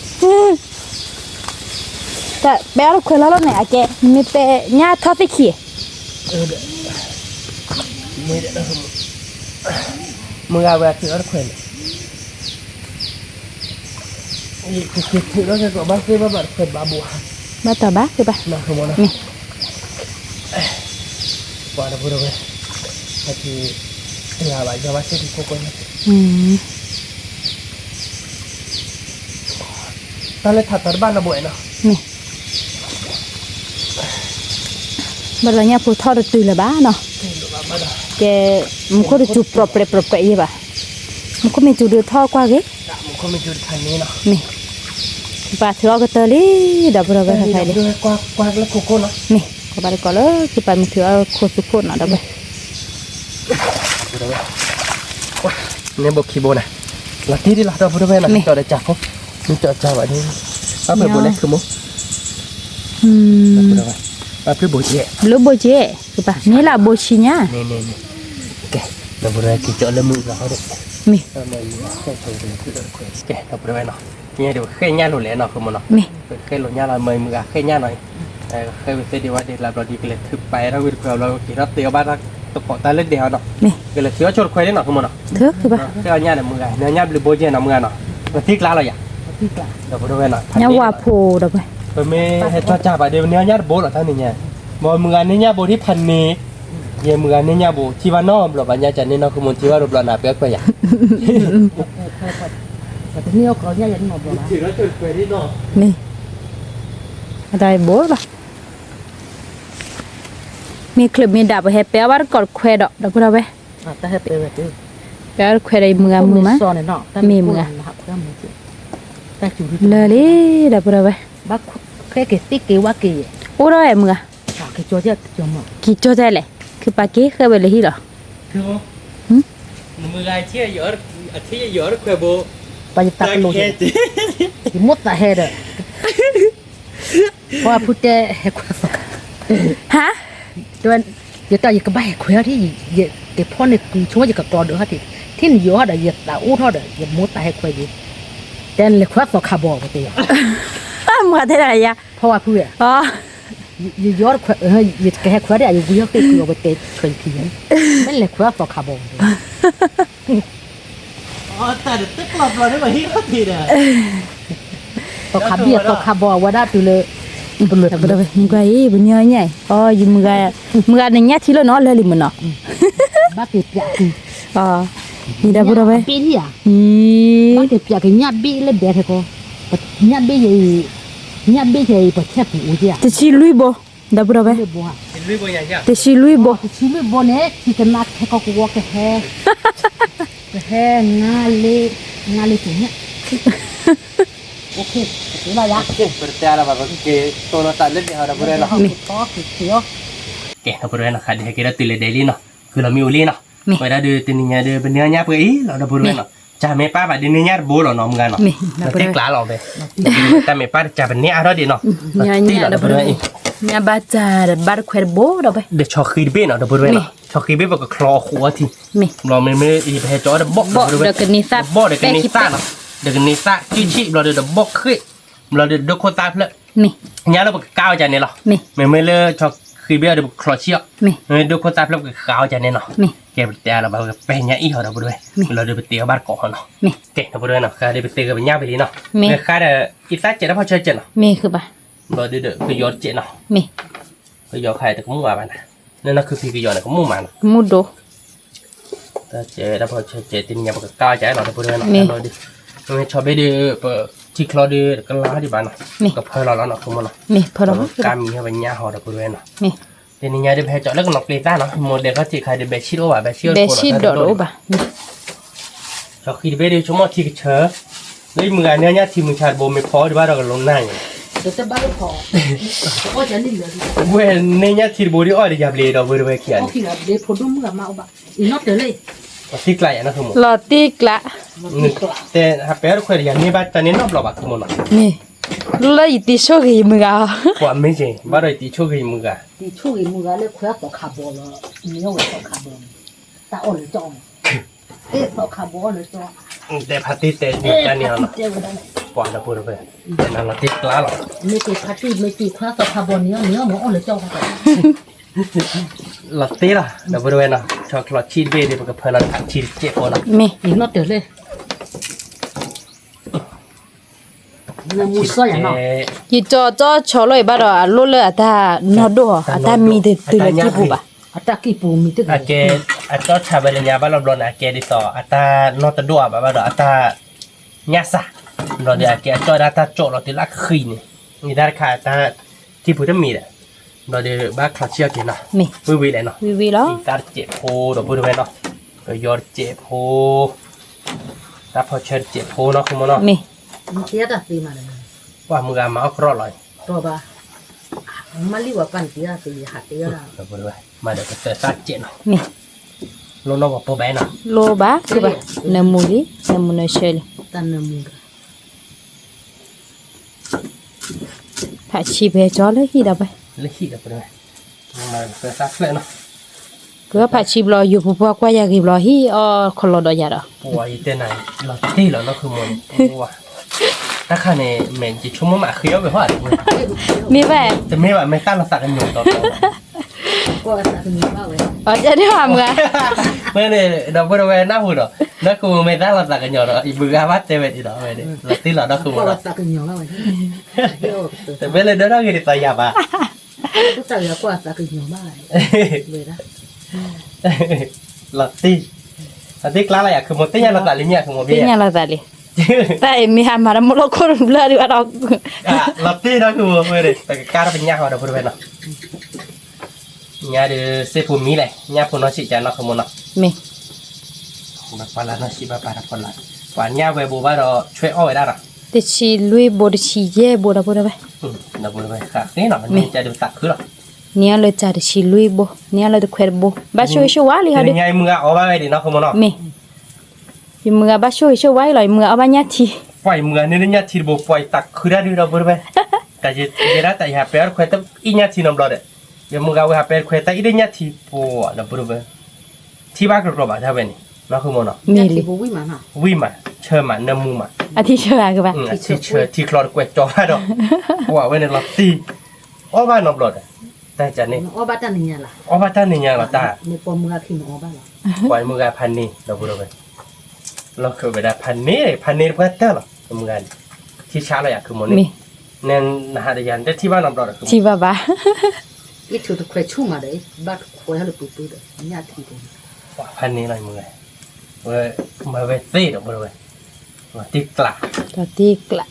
Speaker 3: แต่แปลว่าเราเคยเล่าแล้วไหนอะแกไม่แปลเนี่ยทอดไปขี้
Speaker 1: เด็กไม่ได้นะมึงเอาแบบที่เราเคยนี่คือเราจะก็บ้านซื้อมาแบบเคยบาบัว
Speaker 3: บ้าต่อบ้าคือปะ
Speaker 1: น้องขโมยนะ
Speaker 3: นี่
Speaker 1: กว่าเราพูดไปที่งานอะไรจะว่าเสร็จทุกคน ตอนแรกถัดจากบ้านเราบ่อยเนาะ
Speaker 3: นี่บ้านเราเนี่ยผู้ทอดตื่นเลยบ้าเนาะแกมันก็จะจูบปลอบเปรย์ป่ะมันก็ไม่จูบเดือดทอดกว่าเก๋
Speaker 1: มันก็ไม่จุดคันนี้เนาะ
Speaker 3: นี่ปลาถือเอากระเตลี่ดับเราไปใครเลย
Speaker 1: ด้วยกว้างแล้วโคโค่เนาะ
Speaker 3: นี่ก็ไปก่อนเลยคือปลามันถือเอาโคสุโคนเนาะดับไป
Speaker 1: เนี่ยบอกคีโบนะลัทธิที่เราทำพูดไปนะจอดจักรเขามีจอดจักรแบบนี้ป้าเป็นโบเล็กคือมั้งป้าเป็นโบเจ้
Speaker 3: lu bojeคือปะนี่ล่ะโบชิเนี่ย
Speaker 1: นี่แกเราพูดอะไรกี่จอดแล้วมือเราเขาเด็ก
Speaker 3: นี่
Speaker 1: มันแค่ตัวเดียวคือเราคุยแกเราพูดไปเนาะ เนี่ยเดี๋ยวเคยย่าหลุดเลยเนาะคือมันเนาะ
Speaker 3: นี่
Speaker 1: เคยหลุดย่าเราเมย์มือเคยย่าหน่อยเคยไปเสียดีว่าเดี๋ยวเราดีกันเลยถือไปแล้ววิดเราขี่รถเตียวบ้านเราตะเกาะตาเล็กเดียวเนาะ
Speaker 3: นี่
Speaker 1: ก็เลยถือว่าชดควายได้เนาะคือมันเนาะ
Speaker 3: เถอะคือป่ะ
Speaker 1: เคยย่าในมือเนี่ยย่าบริโภคเจนเอามือเนาะมาทิกล้าเราอย่า
Speaker 2: ที่กลาง
Speaker 1: เดี๋ยวไปดูเนาะ
Speaker 3: เนี่ยว่าโพดอกไป
Speaker 1: ไม่ให้ตัวจ่าไปเดี๋ยวเนี่ยย่าโบหรอท่านนี่เนี่ยบอมือเนี่ยย่าโบที่พันนี้เยี่ยมือเนี่ยย่าโบที่ว่าน้อมหรอปัญญาจันนี่เนาะคือมันที่ว่ารูปหล่อหนาเปียกไปอย่า
Speaker 2: แต่เนี่ยเขาเนี่ยยันหมดแล้ว
Speaker 1: ถือว่าชดควายได้เนาะ
Speaker 3: นี่อะไรโบป่ะมีคลิปมีดาบให้แปลว่ากอดแควดอกดอกเราไป
Speaker 2: แต่ให้เป็นแบบนี้
Speaker 3: แปลว่าแควได้มือมะ
Speaker 2: ซอนเนาะนะครับก็มือแต่จุด
Speaker 3: เลยดอกเราไป
Speaker 2: บักแค่เกติเกว่าเก
Speaker 3: โอ้เราไอ้มือ
Speaker 2: เกจอเจ้าจม
Speaker 3: กี่โจใจเลยคือปาเก้เคยไปเลยที่หรอ
Speaker 1: คือมือไงเชี่ยเยอะที่เยอะควายโบ
Speaker 2: ไปตักโลจิมุดตาเฮดเพราะพูดแต่เฮควาสก
Speaker 3: ฮะ
Speaker 2: ด้วยอย่าตายอย่ากระบายควายที่อย่าเดี๋ยวพ่อเนี่ยช่วยอย่ากระตอเด้อฮะที่นี่อยู่ฮะเดี๋ยวอย่าตาอู้ทอดเด้ออย่ามุดตาเฮควายดิแต่เลยควาสกขาบอกไปอ่ะ
Speaker 3: มือเท่าไหร่ยะ
Speaker 2: เพราะว่าพูดอ่ะ
Speaker 3: อ๋อ
Speaker 2: อย่ายอดควายอย่าแค่ควายได้อย่าวิ่งไปเกลือไปเตะชนผีไม่เลยควาสกขาบอก
Speaker 1: อ๋อแต่เด็กตึกหลับเราได้มาที่เขาทีเนี่ย
Speaker 2: ตกขาเบียตกขาบอกว่าได้ตัวเลยตัวเลย
Speaker 3: ดอกเราไปมือไอ้บุญเยอะใหญ่อ๋ออยู่มือไอ้เนี่ยที่เราเนาะเลยลิมันเนาะ
Speaker 2: บ้าเปียก
Speaker 3: อ๋อนี่ดอกเราไป
Speaker 2: ปีที่อ่ะ
Speaker 3: นี่
Speaker 2: บ้าเปียกญาติบีเลยเบียดเขาญาติบีญาติบีใหญ่ประเทศปูจีอ่ะ
Speaker 3: จะชิลุยบ่ดอกเราไป
Speaker 2: เลยบัว
Speaker 1: เป็นลุยบางอย่างเงี้ย
Speaker 3: จะชิลุยบ่
Speaker 2: ชีวิตบนเนี่ยที่กันนัดแค่ก็กลัวแค่แค่งาเลยถึงเนี่ยโอเคถือว่ายักษ์
Speaker 1: เปิดแต่ละแบบเกย์ตัวเราตัดเล็กเดียวเราไม่ได้หรอก
Speaker 2: ก็คือเขียว
Speaker 1: เกย์เราไม่ได้หรอกค่ะเดี๋ยวเราตื่นเลยเดลี่เนาะคือเรามีอุลี่เนาะเวลาเดินตีนี่เดินเป็นเนื้อเนี้ยเพื่ออีเราไม่ได้เนาะจ่าไม่ป้าแบบเดินเนื้อเนี้ยโบหรอน้องกันเนาะเราเจ๊กล้าเราไปแต่ไม่ป้าจ่าเป็นเนี้ยอะไรดีเนาะ
Speaker 3: เนี่ยดอกเราไปเนี่ยบาจาดบาร์แควร์บ่ดอกไป
Speaker 1: เดี๋ยวชอคีเบ้เนาะเราไม่ได้เนาะชอคีเบ้แบบคลอหัวที
Speaker 3: มี
Speaker 1: เราไม่อีไปจ่อเดี๋ยวบอก
Speaker 3: บ่เด็กนิสัย
Speaker 1: บอกเด็กนิสัยเนาะเด็กนิสัยชี้เราเดี๋ยวบอกขึ้นเราเดี๋ยวดูคนตาเพล
Speaker 3: นี่
Speaker 1: เนี่ยเราบอกก้าวใจเนี่ยหรอ
Speaker 3: นี่
Speaker 1: ไม่เลยชอบคือเบี้ยเดี๋ยวคลอเชี่ย
Speaker 3: นี่
Speaker 1: ดูคนตาเพลก็ก้าวใจเนี่ยเนาะ
Speaker 3: นี่
Speaker 1: แกไปเตะเราแบบเป็นเนี่ยอีเขาเราด้วยเราเดี๋ยวไปเตะบ้านก่อนเนาะ
Speaker 3: นี่
Speaker 1: เก่งเราด้วยเนาะเดี๋ยวไปเตะกับย่าไปดีเนาะ
Speaker 3: มี
Speaker 1: ค่าเดี๋ยวอีซ่าเจ็ดแล้วพอเชิญเจ็ดเนาะ
Speaker 3: มีคือป่ะ
Speaker 1: เราเดี๋ยวคือยอดเจ็ดเนาะ
Speaker 3: มี
Speaker 1: คือยอดใครแต่ก็มั่วไปนะนั่นน่ะคือพี่คือยอดเนี่ยก็มั่วมาเนาะ
Speaker 3: มุดโด
Speaker 1: แต่เจ็ดแล้วพอเชิญเจ็ดตีเนี่ยมันก็ก้าวใจเราด้วยเนาะเราดิไม่ชอบไปเดี๋ยวที่คลอดีก็ล้าที่บ้านเนาะก็เพื่อเราแล้วเนาะคุณมันเนาะ
Speaker 3: มีพอเรา
Speaker 1: การมีให้เป็นย่าหอเราด้วยเนาะ
Speaker 3: มี
Speaker 1: เดี๋ยวนี้เดี๋ยวไปเจาะแล้วก็นกเลี้ยงเนาะโมเดลก็จีใครเดี๋ยวเบชิโร่อะเบชิโร่
Speaker 3: เบชิดดอกป่ะ
Speaker 1: ชอบคิดไปเดี๋ยวชั่วโมงที่เชื่อแล้วมือเนี่ยที่มือชาโบไม่พอดีว่าเราก็ลงหน้าอย่าง
Speaker 2: เดี๋ยวจะบ้าลูกคอก็จะนี่เลย
Speaker 1: เว้ยเนี่ยที่โบดีอ้อยเดี๋ยวยับเลยเราบริเวณเขียน
Speaker 2: โอเคนะเดี๋ยวพอดูมือมาเอาบ้าอีนอตเดี๋ยวเลย
Speaker 1: ที่ไกลนะคือหมด
Speaker 3: หลอดติกละ
Speaker 1: แต่ถ้าเป็นคนอย่างนี้บ้านตอนนี้นอกเราบักคือหมดเนาะ
Speaker 3: นี่แล้วอีติโชกีมืออ่ะ
Speaker 1: กว่าไม่ใช่บ้านเราตีช่วยมือกัน
Speaker 2: ดีช่วยมือเลยคุยต่อขาบอลนี่เอาไว้ต่อขาบอลแต่อ่อนเลยจ้องต่อขาบอลเลยจ้อง
Speaker 1: แต่พัดที่เตะอยู่กันเนี่ยเนาะกว่าเราบริเวณแต่นั่นเราที่กล้าหรอ
Speaker 2: ไม่ตีพัดที่ไม่ตีคุยต่อขาบอลเนี่ยหมออ่อนเลยจ้องกัน
Speaker 1: เราตีละเราบริเวณเนาะชอบคลอดชีดเบย์เดี๋ยวมันก็เพิ่มเราชีดเจ็บคนเนาะ
Speaker 3: มี
Speaker 2: อีนอตเดี๋ยวเลยเนี่ยมือซ้อยอย่างเนาะ
Speaker 3: อีจอจอชอลอยบ้าดอโลเลอะตานอดออะตามีdeตุละจิปูป่ะ
Speaker 2: อัตรากี่ปูมีตึก
Speaker 1: อาเกอาจจะชาวเบลญาบ้านเราโดนอาเกดิสออัตานอตดัวแบบว่าอัตาญาสะเราเดี๋ยวอาเกจอดอัตาโจเราติลักขีนี่ได้ค่ะอัตาที่พูดมีเนี่ยเราเดี๋ยวบ้าคลาเชียกินเนาะ
Speaker 3: มี
Speaker 1: วิเลยเนาะ
Speaker 3: วิแล้ว
Speaker 1: อีตาเจ็บโพเราพูดไปเนาะก็ยอดเจ็บโพตาพอเชิญเจ็บโพเนาะคุณมเนาะ
Speaker 3: มี
Speaker 2: มีเทียดตีมาเลย
Speaker 1: ว่ามือมาเอาครอเลย
Speaker 2: ตัวบ้ามาลีว่ากันเทียตีหัดเทียละ
Speaker 1: เราพูดไปมาเดี๋ยวก็เจอตาเจ็บเนาะ
Speaker 3: มี
Speaker 1: ลงนอกกับโปแบเนาะ
Speaker 3: โลบาคือป่ะนมูลีนมูนเชล
Speaker 2: ตันนมือ
Speaker 3: ผาชีเบจอเลยฮีดาไป
Speaker 1: เลยขี้เราพูดไปมาเจอตาเลยเนาะ
Speaker 3: ก็ผาชีบลออยู่ปัวกว่าอยากกิบลอฮีคนลอดอยาดอ
Speaker 1: ป่วยแต่ไหนเราที่เราคือมันว่า ถ้าข้าเนี่ยเหม็นจะชุ่มมาเคี้ยวไปเพราะอะไร
Speaker 3: มีแม่
Speaker 1: แต่ไม่ว่าไม่ตั้งเราสักกันอยู่ต่อ
Speaker 2: ก็สักนิดมากเลย
Speaker 3: อ๋อจะได้ว่ามึง
Speaker 1: เมื่อเนี่ยเราบริเวณหน้าหุ่นหรอแล้วกูไม่ตั้งเราสักกันอยู่หรออีบุกอาวัตเจเวทีหรอไม่ได้เราตีหรอเราคือ
Speaker 2: ก็
Speaker 1: หรอ
Speaker 2: สักนิดมากเลย
Speaker 1: แต่ไม่เลยเดินเรากินต่อยาบ้า
Speaker 2: ทุกแต่ละก็สักนิดมากเลยนะ
Speaker 1: เราตีกล้าอะไรอ่ะคือหมดตีเนี่ยเราตัดลิ้นเนี่ยคือหมด
Speaker 3: ที่
Speaker 1: เนี่ย
Speaker 3: เนี่ยเราตายแต่มีหามาแล้วมรกตเบลอดีว่าเรา
Speaker 1: เราตีเราคือไม่ได้แต่การเป็นยาเขาเราบริเวณเนาะยาเดือเซฟูมิเลยยาพูนอชิจานเราคือหมดเนาะ
Speaker 3: มี
Speaker 1: แบบปลาหน้าชิบะปลาปลาหวานยาเวบูบ้าเราช่วยอ้อยได้หรอ
Speaker 3: แต่ชีลุยบดชีเย่บดอะไรไป
Speaker 1: เราบริเวณค่ะนี่หน่อยมันจะดูตักคือหรอ
Speaker 3: เนี่ยเลยจ่าชีลุยบเนี่ยเลยตัวแควร์บบ้าช่วยช่วยว่าเลยค่ะดิ
Speaker 1: ยังไงมึงเอาไปดิเนาะคือมันเนาะ
Speaker 3: มีที่มึงบ้าช่วยช่วยไว้เลยมึงเอาบ้านยัดที
Speaker 1: ปล่อยมึงนี่เนี่ยทีบุปล่อยตักคือได้ดูเราบริเวณแต่จะได้แต่อย่าเปลี่ยนคุยแต่อีเนี่ยทีน้ำร้อนเด้ยังมึงเอาไปเปลี่ยนคุยแต่อีเนี่ยทีปัวเราบริเวณที่บ้านก็รบอ่ะท่าเป็นเนาะคือมันเนาะ
Speaker 3: มีเลย
Speaker 2: บุ้ยมาหน่ะ
Speaker 1: วิ่งมาเชื่อมันน้ำมูมา
Speaker 3: อาทิตย์เชื่อคือป่ะ
Speaker 1: ที่เชื่อที่คลอดกวดจอดอกว่าเว้นเราตีอ้อบ้านน้ำร้อนแต่จะนี่
Speaker 2: อ๋อบ้านนี่ล่ะ
Speaker 1: อ้อบ้านท่านนี่ยังเราตา
Speaker 2: ในปอมือขี้อ๋อบ้านล่ะ
Speaker 1: ปล่อยมือพันนี่เราบริเวณเราเคยไปได้พันนี่เพื่อเท่าหรอมือกันที่ช้าเราอยากคือมัน
Speaker 3: มี
Speaker 1: นี่เน้นนะฮะเดียนแต่ที่บ้านน้ำร้อนคือ
Speaker 3: ที่บ้า
Speaker 2: อีถูกคุยชุ่มมาเลยบ้านคุยให้เราปุ๊บปุ๊บเลยญาติที่ตรง
Speaker 1: พันนี้หน่อยมือเว้ยมาเวทีดอกบริเวณมาติกลา
Speaker 3: ตัวตีกละ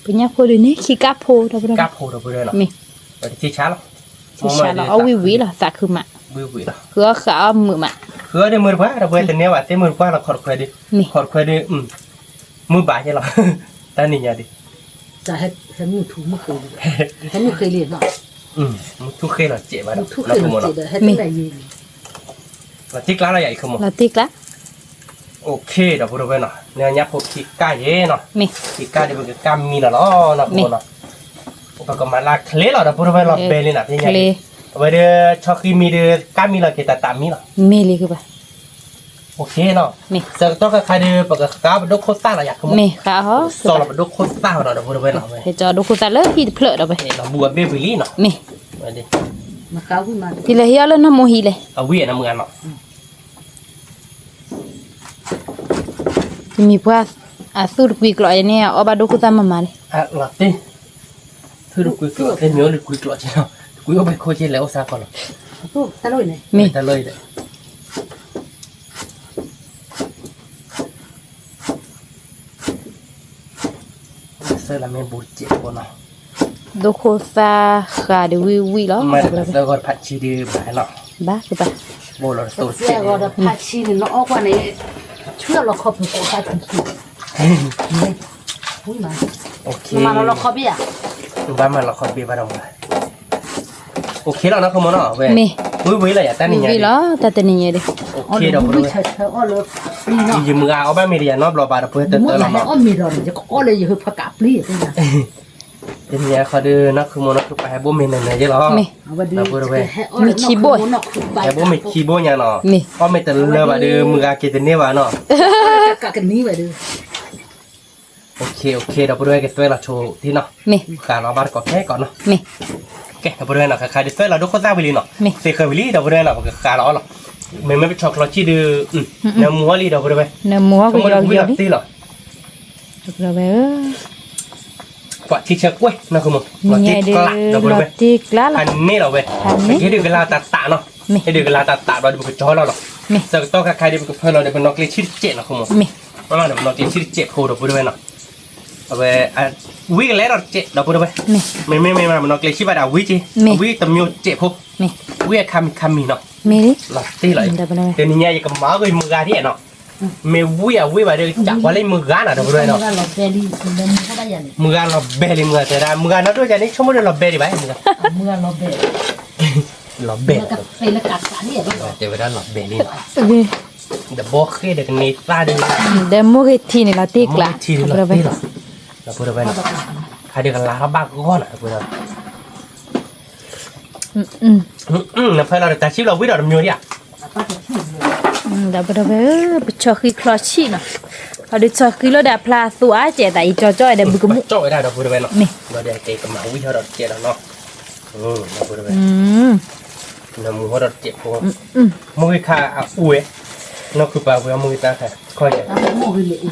Speaker 3: เป็นยังพอดีนี่ขี้กาโพตัวบ้า
Speaker 1: กับโหดบริเวณหรอ
Speaker 3: มี
Speaker 1: ที่ช้าหรอ
Speaker 3: ที่ชาเราเอาวิหรอสักคือมา
Speaker 1: วิหรอ
Speaker 3: คือขามือมา
Speaker 1: คือเดี๋ยวมือว่าเราเว้นแต่เนี้ยว่าแต่มือว่าเราขอดคุยดิขอดคุยดิมือบาดใช่หรอแต่นี่ยังดิ
Speaker 2: จะให้มือถูมือเคยให้มือเคยเรียนเนาะ
Speaker 1: ทุกเคยเราเจ็บมา
Speaker 2: มือทุกเคยเรียนให้ตั้งแต่ยืน
Speaker 1: เราติกลาเราใหญ่ขึ้นมั้ง
Speaker 3: เราตีกละ
Speaker 1: โอเคดอกบริเวณเนาะเนี่ยยับพวกขี้ก้าเย่เนาะ
Speaker 3: มี
Speaker 1: ขี้ก้าเดี๋ยวมันก็กำมีเนาะเนาะคนเนาะอุปกรณ์มาลากเคล็ดเราดอกบริเวณเราเบลิน่ะที่ใหญ่
Speaker 3: ทะเล
Speaker 1: วันเดียชอบกินมีเดียกำมีเราเกิดตามมีเนาะ
Speaker 3: มีเลยคือป่ะ
Speaker 1: โอเคเนาะ
Speaker 3: มี
Speaker 1: จะต้องใครเดือปกติการบรรทุกโคตรเราอยากขโมย
Speaker 3: มีขาเขา
Speaker 1: สอนเราบรรทุกโคตรเราเนาะบริเวณเรา
Speaker 3: ให้จอดูคุณตาเลยที่เพลอเราไป
Speaker 1: เราบัวเบบิลี่เนาะ
Speaker 3: มี
Speaker 1: มาดิ
Speaker 2: มาเข้าขึ้นมา
Speaker 3: ที่เลยเฮียเลยน้ำโมฮีเลย
Speaker 1: เอาเวียนน้ำเงินเนาะ
Speaker 3: มีพวกสูตรกุยกลอยเนี่ยเอาบาดูคุณตามาเลย
Speaker 1: อ่ะหลับดิคือดูกุยกลัวเต็มเนื้อหรือกุยกลัวใช่เนาะกุยเอาไปโคเชแล้วซาก่อนเนาะ
Speaker 2: ตู้ตะลุยเนี่ย
Speaker 3: มี
Speaker 1: แต่เลยเลยเสื้อละเมบูเจ็บปวดเนาะ
Speaker 3: ดูคุณตาขาดูวิแล้ว
Speaker 1: ไม่ได้เสื้อก่อนผัดชีดีแบบเนาะ
Speaker 3: บ้าคือป่ะ
Speaker 1: โบเราตัว
Speaker 2: เสี
Speaker 1: เจ็
Speaker 2: ย
Speaker 1: บ
Speaker 2: ก็ได้พัดชีนี่เนาะออกว่าเนี่ยเชื่อเราขอบคุณเขาถึงสุดอุ้ยมา
Speaker 1: โอเค
Speaker 2: มาเราขอบอ่ะ
Speaker 1: บ้านมันเราขอเบียร์บ้านเราโอเคแล้วนะคุณมอเนาะเว้ย
Speaker 3: มี
Speaker 1: วิเลยอ่ะแต่นี่ไง
Speaker 3: วิแล้วแต่ตัวนี้เลย
Speaker 1: โอ
Speaker 2: อ๋อ
Speaker 1: เค
Speaker 2: เดี๋
Speaker 1: เดี๋
Speaker 2: ย
Speaker 1: ยว ว
Speaker 2: มึ
Speaker 1: ดู
Speaker 2: งใช้อ๋อเลยนี่เนาะ
Speaker 1: ยืมมือเอาบ้านมีเดียนอบรอบาร์เพื่อเติม
Speaker 2: เมื่อ
Speaker 1: เติม
Speaker 2: ไหร่
Speaker 1: เนาะ
Speaker 2: อ๋อมีเราเนี่ยจะอ๋อเลยอยู่พักกับปลีนี่นะ
Speaker 1: เป็นไงเขาดูนักคือมอนักคือไปบ่มีนั่นเยอะหรอ
Speaker 3: มี
Speaker 2: เอาไปดู
Speaker 1: แต่บ่มีคีย์บอร์ดอย่างเนาะ
Speaker 3: มี
Speaker 1: ก็ไม่แต่เลือบาดูมืออาเกตเนี่ยว่าเนาะ
Speaker 2: กักันนี้ไปดู
Speaker 1: โอเคเดี๋ยวไปด้วยกันตัวเราโชว์ที่เนาะ
Speaker 3: มี
Speaker 1: การเราบ้านก็แค่ก่อนเนาะ
Speaker 3: มี
Speaker 1: แกเดี๋ยวไปด้วยเนาะใครเดี๋ยวเราดูโคตรวิลีเนาะ
Speaker 3: มี
Speaker 1: เซเควิลีเดี๋ยวไปด้วยเนาะการเราเนาะไม่เป็นช็อกโกแลตที่ดูเนื้อมัวลีเดี๋ยวไปด้วย
Speaker 3: เนื้อหมู
Speaker 1: ชั่ว
Speaker 3: กุ
Speaker 1: โม
Speaker 3: ย
Speaker 1: ง
Speaker 3: เรา
Speaker 1: วิ
Speaker 3: เย
Speaker 1: ล
Speaker 3: อะดิ
Speaker 1: ตีเหรอ
Speaker 3: เราไป
Speaker 1: กว่าที่เชือกล้วยนะคุณมึง
Speaker 3: นี่ไง
Speaker 1: ที่
Speaker 3: เดือก
Speaker 1: ลาเดี๋ยวไปด้วย
Speaker 3: ตีกละ
Speaker 1: อันนี้เราเว้ยให้ดูเวลาตัดตาเนาะให้ดูเวลาตัดตาเราดูเป็นจอเราหรอ
Speaker 3: มี
Speaker 1: จะต้องใครเดี๋ยวเป็นเพื่อนเราเดี๋ยวเป็นนกเลี้ยชื่อเจ็ดนะคุณมึง
Speaker 3: มี
Speaker 1: มาเดี๋ยวนกเลี้ยชื่อเจ็ดโคเดี๋ยวไปด้วยเนาะเอาไปวิ่งแล้วเราเจ็ดเดี๋ยวไปด้วย
Speaker 3: มี
Speaker 1: ไม่มันนกเลี้ยชื่อว่าดาวิจิวิตมิวเจ็บพวก
Speaker 3: มี
Speaker 1: วิคามิเนาะ
Speaker 3: มีดิ
Speaker 1: หลับตีเลย
Speaker 3: เดี๋ยวไปเลย
Speaker 1: เดี๋ยวนี้ยังกับหมาก็มือกาที่เนาะไม่วิไปเดี๋ยวจับว่าเล่นมือกาน่ะเดี๋ยวไปด้วยเนาะ
Speaker 2: เราเบลี่เดินเข้าได้ยัง
Speaker 1: มือกาเราเบลมือแต่ได้มือกานัดด้วยกันนี่ชั่วโมงเดียวเราเบลไปมือกา
Speaker 2: เมื่อเราเบล
Speaker 1: เราเบล
Speaker 2: แล้วก็เป็นละกัดกันเนี่ย
Speaker 1: เดี๋ยวไปด้านเราเบลนี่เนาะ
Speaker 3: โอเค
Speaker 1: เดี๋ยวบอกให้เด็กนี่ตาดู
Speaker 3: เดี๋ยวมูกิทีนี่เราตีกละ
Speaker 1: ทีเรา
Speaker 3: เราไป
Speaker 1: ตีเราพูดไปเนาะใครเด็กลาเขาบ้าก้อนอ่ะพูดเรานะเพื่อนเราแต่ชีพเราวิ่งเราดำเนินเนี่ย
Speaker 3: เดี๋ยวไปไปชอคือคลอชีเนาะ เขาได้ชอคือแล้วได้พลาสัวเจแต่อีจ้อยได้บุกมุ
Speaker 1: จ่อยได้ดอกพูดไปเนาะ
Speaker 3: นี่
Speaker 1: เราได้เกกับหมาวิ่งเขาดอกเจ็ดเนาะเราพูดไป
Speaker 3: ม
Speaker 1: น้ำมือเขาดอกเจ็ดพวกมือขาอุ้ยนกคือปลาเวลมือตาค่ะค่อย
Speaker 2: โมหิเลอู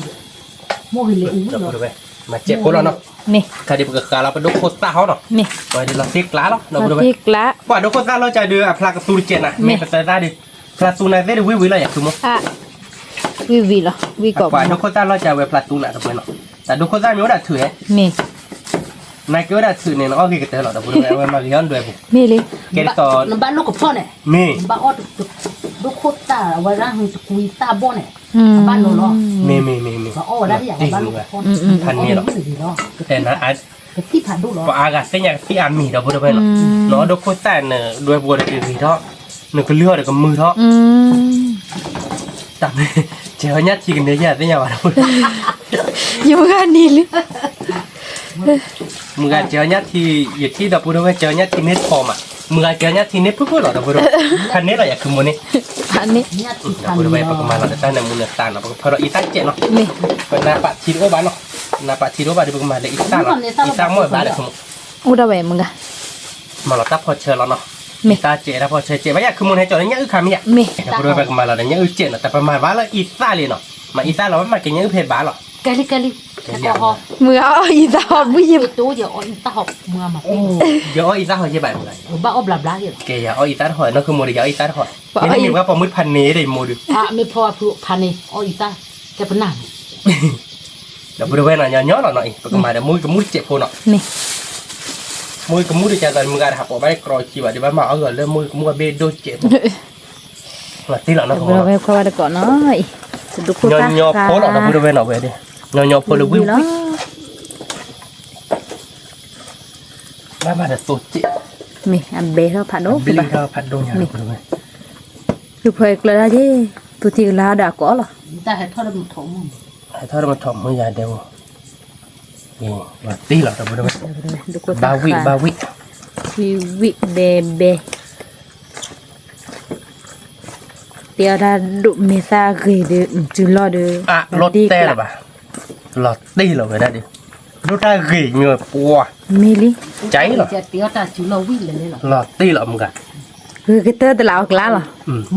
Speaker 2: โมหิเลอู
Speaker 1: เรา
Speaker 2: เนาะ
Speaker 1: พูดไปมาเจ็บพวกเราเนาะ
Speaker 3: นี่
Speaker 1: คดีปกติเราไปดูโคตาเขาเนาะ
Speaker 3: นี่
Speaker 1: ไปดูเราเซ็กล้าเนาะเราพูดไป
Speaker 3: ที่กละ
Speaker 1: ว่าดูโคตาเราจะดูพลากระตูเจ็ดนะไม่เป็นไรดิพลาตูน่ะได้ดูวิวเลยอยากคือมั้ง
Speaker 3: อ่ะวิเหรอวิก่อน
Speaker 1: ว่าดูโคตาเราจะเวพลาตูน่ะเราไปเนาะแต่ดูโคตามีว่าถือ
Speaker 3: นี่
Speaker 1: นายก็ได้ถือเนี่ยเราก็คิดแต่เราพูดไปว่ามาเลี้ยงด้วยบุ
Speaker 3: นี่เลย
Speaker 1: เกตต่อ
Speaker 2: น้ำบ้านลูกกับพ่อเนี่ย
Speaker 1: มี
Speaker 2: น้ำบ้านอ้อลูกโคตรว่าร่างสกุยตาบ่เนี่ยบ้านโลล้อ
Speaker 1: มี
Speaker 2: บ้านอ้อได้อย่างบ้านลูกกับพ่อ
Speaker 1: พันนี่หรอแต่นะอาจ
Speaker 2: ที่ผ่านดูล้อ
Speaker 1: พออากาศเส้นอย่างที่อามีเราพูดไปเนาะเนาะดูโคตาเนี่ยด้วยบัวเด็กคือเท่าหนึ่งก็เลือดเด็กก็มือเท่าแต่เจ้าเนี่ยที่กันเดียวเนี่ยว่าพูด
Speaker 3: อยู่กันนี่เลย
Speaker 1: มึงอาจเจ้าเนี่ยที่อยู่ที่เราพูดว่าเจ้าเนี่ยที่เน็ตพอมามึงอาจเจ้าเนี่ยที่เน็ตพูดหรอเราพูดคันนี้เราอยากคือมันนี่
Speaker 3: อันนี้
Speaker 2: เนี่ยที่
Speaker 1: เรา
Speaker 2: ผ่าน
Speaker 1: พูดไปประมาณเราจะตั้งในมือต่างเราพอเราอีตั้งเจ็ดเนาะ
Speaker 3: นี่
Speaker 1: เป็นนาปะทีโร่บ้านเนาะนาปะทีโร่บ้านที่ประมาณเลยอีตั้งเนาะอีตั้งมั่วบ้านเลยสมมติ
Speaker 3: อุดาเวมึงอะ
Speaker 1: มาเราตั้งพอเชิญเราเนาะ
Speaker 3: มี
Speaker 1: ตาเจแล้วพอเชิญเจไม่อยากคือมันให้จอดเนี่ยคือคำเนี่ย
Speaker 3: มี
Speaker 1: เราพูดไปประมาณเราเนี่ยเจ็ดแต่ประมาณว่าเราอีตั้งเลยเนาะมาอีตั้งเราไม่มาเก่งเนี่ยเพจบ้านหรอก
Speaker 2: กะลิกะลิแค่พอ
Speaker 3: มือเอาอีสาวผู้หญิง
Speaker 2: ตู้เดี๋ยวอ้อยตาหอกเมื่อมา
Speaker 1: เดี๋ยวอีตั้งเขาจะแบบอะไร
Speaker 2: บ้าอ้อบลาบลาเดี๋ยว
Speaker 1: แกอย่าเอาอีตั้งหอยนั่นคือโมเดลอีตั้งหอยนี่มีว่าประมุดพันนี้เลยโมเดล
Speaker 2: ไม่พอผู้พันนี่อ้อยตาแกเป็นหนัง
Speaker 1: เดี๋ยวพูดไปหน่อยย้อนหน่อยประมาณเดี๋ยวมือกับมือเจ็บพอเนาะ
Speaker 3: นี่
Speaker 1: มือกับมือจะตอนมือการหักออกไปกรอยขี้ว่าเดี๋ยวมาเอาเงินเรื่องมือกับมือเบโดเจ็บหลังที่หลังนะผม
Speaker 3: เราไปเข้าไปก่อนเนาะจะดูคุณ
Speaker 1: ยอ
Speaker 3: ตาน
Speaker 1: ยอโพหรอกเราพูดไปหน่อยเว้ยดิยอโพเลยวิ่ง
Speaker 3: เนาะ
Speaker 1: แล้วมาแต่ตัวเจ็บ
Speaker 3: มีอันเบลผ่านโน้
Speaker 1: บิลลี่ก็พัดโดนอย่างนี้พูดไป
Speaker 3: คือเพลกเลยที่ตัวที่ลาด่าก็หรอ
Speaker 2: ตาให้ทอดมันถม
Speaker 1: ให้ถ้าเรามาทำมือยาเดียวนี่ว่าตีหรอกเราพูดไป
Speaker 3: ดูคุณ
Speaker 1: บาวิ
Speaker 3: วิเบเบเดี๋ยวเราดูเมซาเกยdeจุลอde
Speaker 1: อ่ะรถเต้หรอปะรถตีหรอไปได้ดิรถได้เกี่ยเงยปัว
Speaker 3: มิลิ
Speaker 1: ใจหรอ
Speaker 2: จะเตี้ยตาจุลวิเลยหรอ
Speaker 1: รถตีหรอมึงกัน
Speaker 3: คือก็เตอร์ตลาดกลาหรอ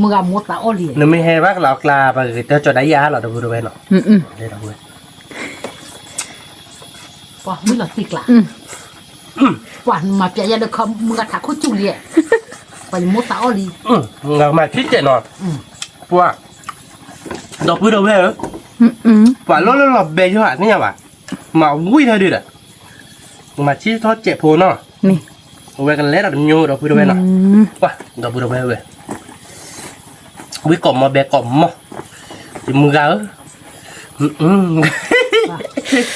Speaker 2: มึงอะมดตาอ้อเลย
Speaker 1: นึกไม่ให้ว่าเรากลาไปเดี๋ยวจะได้ยาหรอเราพูดไปเนาะได้เราเว้ย
Speaker 2: ว่ามึงหลับติกละว่ามาเปียยันเด็กมึงอะถักคู่จุเลียไปมดตาอ้อเลย
Speaker 1: เรามาคิดเจนอนปัวเราพูดเอาไว้เหรอปัวเราหลับเบย์อยู่อ่ะนี่ยังวะมาวิ่งเท่าดิอ่ะมาชี้ทอดเจ็บโพเนาะ
Speaker 3: นี่
Speaker 1: เอาไว้กันเล็ดเราโย่เราพูดเอาไว้เนาะปัวเราพูดเอาไว้เว้ยวิ่งกล่อมมาเบย์กล่อมมั้งจะมือกัน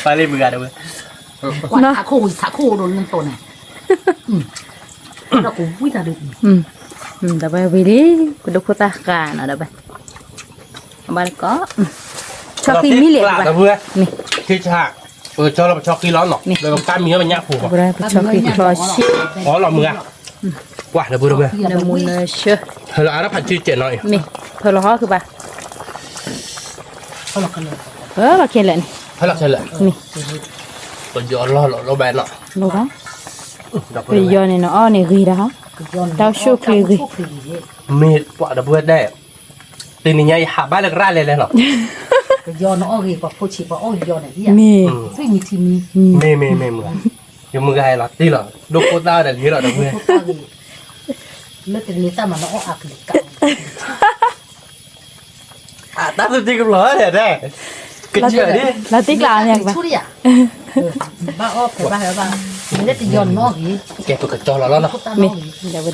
Speaker 1: ไปเลยมือกันเว้ย
Speaker 2: ว่าถักคู่โดนเงินตัวเนี่ยเรากูวิ่งตาดึก
Speaker 3: แต่ไปวิลิกูดูคุณตากันนะไปบาร์ก็ชอบกินมิเลีย
Speaker 1: กลา
Speaker 3: ไป
Speaker 1: เพื่อ
Speaker 3: นี่
Speaker 1: ที่ฉากชอบเราไปช็อกกี้ร้อนหรอกแล้วก็กล้ามมีเป็นยาผูก
Speaker 3: กูได้ไปชอบกินคลอชิ
Speaker 1: อ๋อเรามือว่าเราพูดเอาไว้
Speaker 3: เดมูนเชื่อ
Speaker 1: เราอาจจะผัดชื่อเจนหน่อย
Speaker 3: มีเธอรอคือปะ
Speaker 2: เขาหลอกกันเลย
Speaker 3: เราเขียนเลย
Speaker 1: ให้เราใช่เลย
Speaker 3: นี่
Speaker 1: ตัวย้อนเราแบนเนาะ
Speaker 3: รู้ปะ
Speaker 1: เราพู
Speaker 3: ไป
Speaker 1: ด
Speaker 3: ย้อนเนี่ยเนาะนี่รีดะฮะ
Speaker 1: มีปวดเราพูดได้ตีนี้ยังหาบ้านเล็กร้านเลยเนาะ
Speaker 2: ย้อนอ้อเลยกว่าผู้ชิบอ้อย้อนอะไรที่
Speaker 3: มี
Speaker 2: ซึ่งมีทีมี
Speaker 1: ไม่มือยังมือไงหรอตีหรอดูโคตรได้เดี๋ยวนี้หรอเพื่อน
Speaker 2: เลิกกันนี้ตั้งมันอ้ออักเลยกัน
Speaker 1: ตั้งจริงกับเหรอเนี่ยได้กระเจิดดิ
Speaker 3: แล้วติ๊กลาเนี่ยปะ
Speaker 2: ชุดอ่ะบ้าอ้อผัวบ้าแล้วบ้าไม่ได้จะย้อนอ้อหี
Speaker 1: แกตัวกระจอแล้วเนาะ
Speaker 3: มีเดี๋ยวไป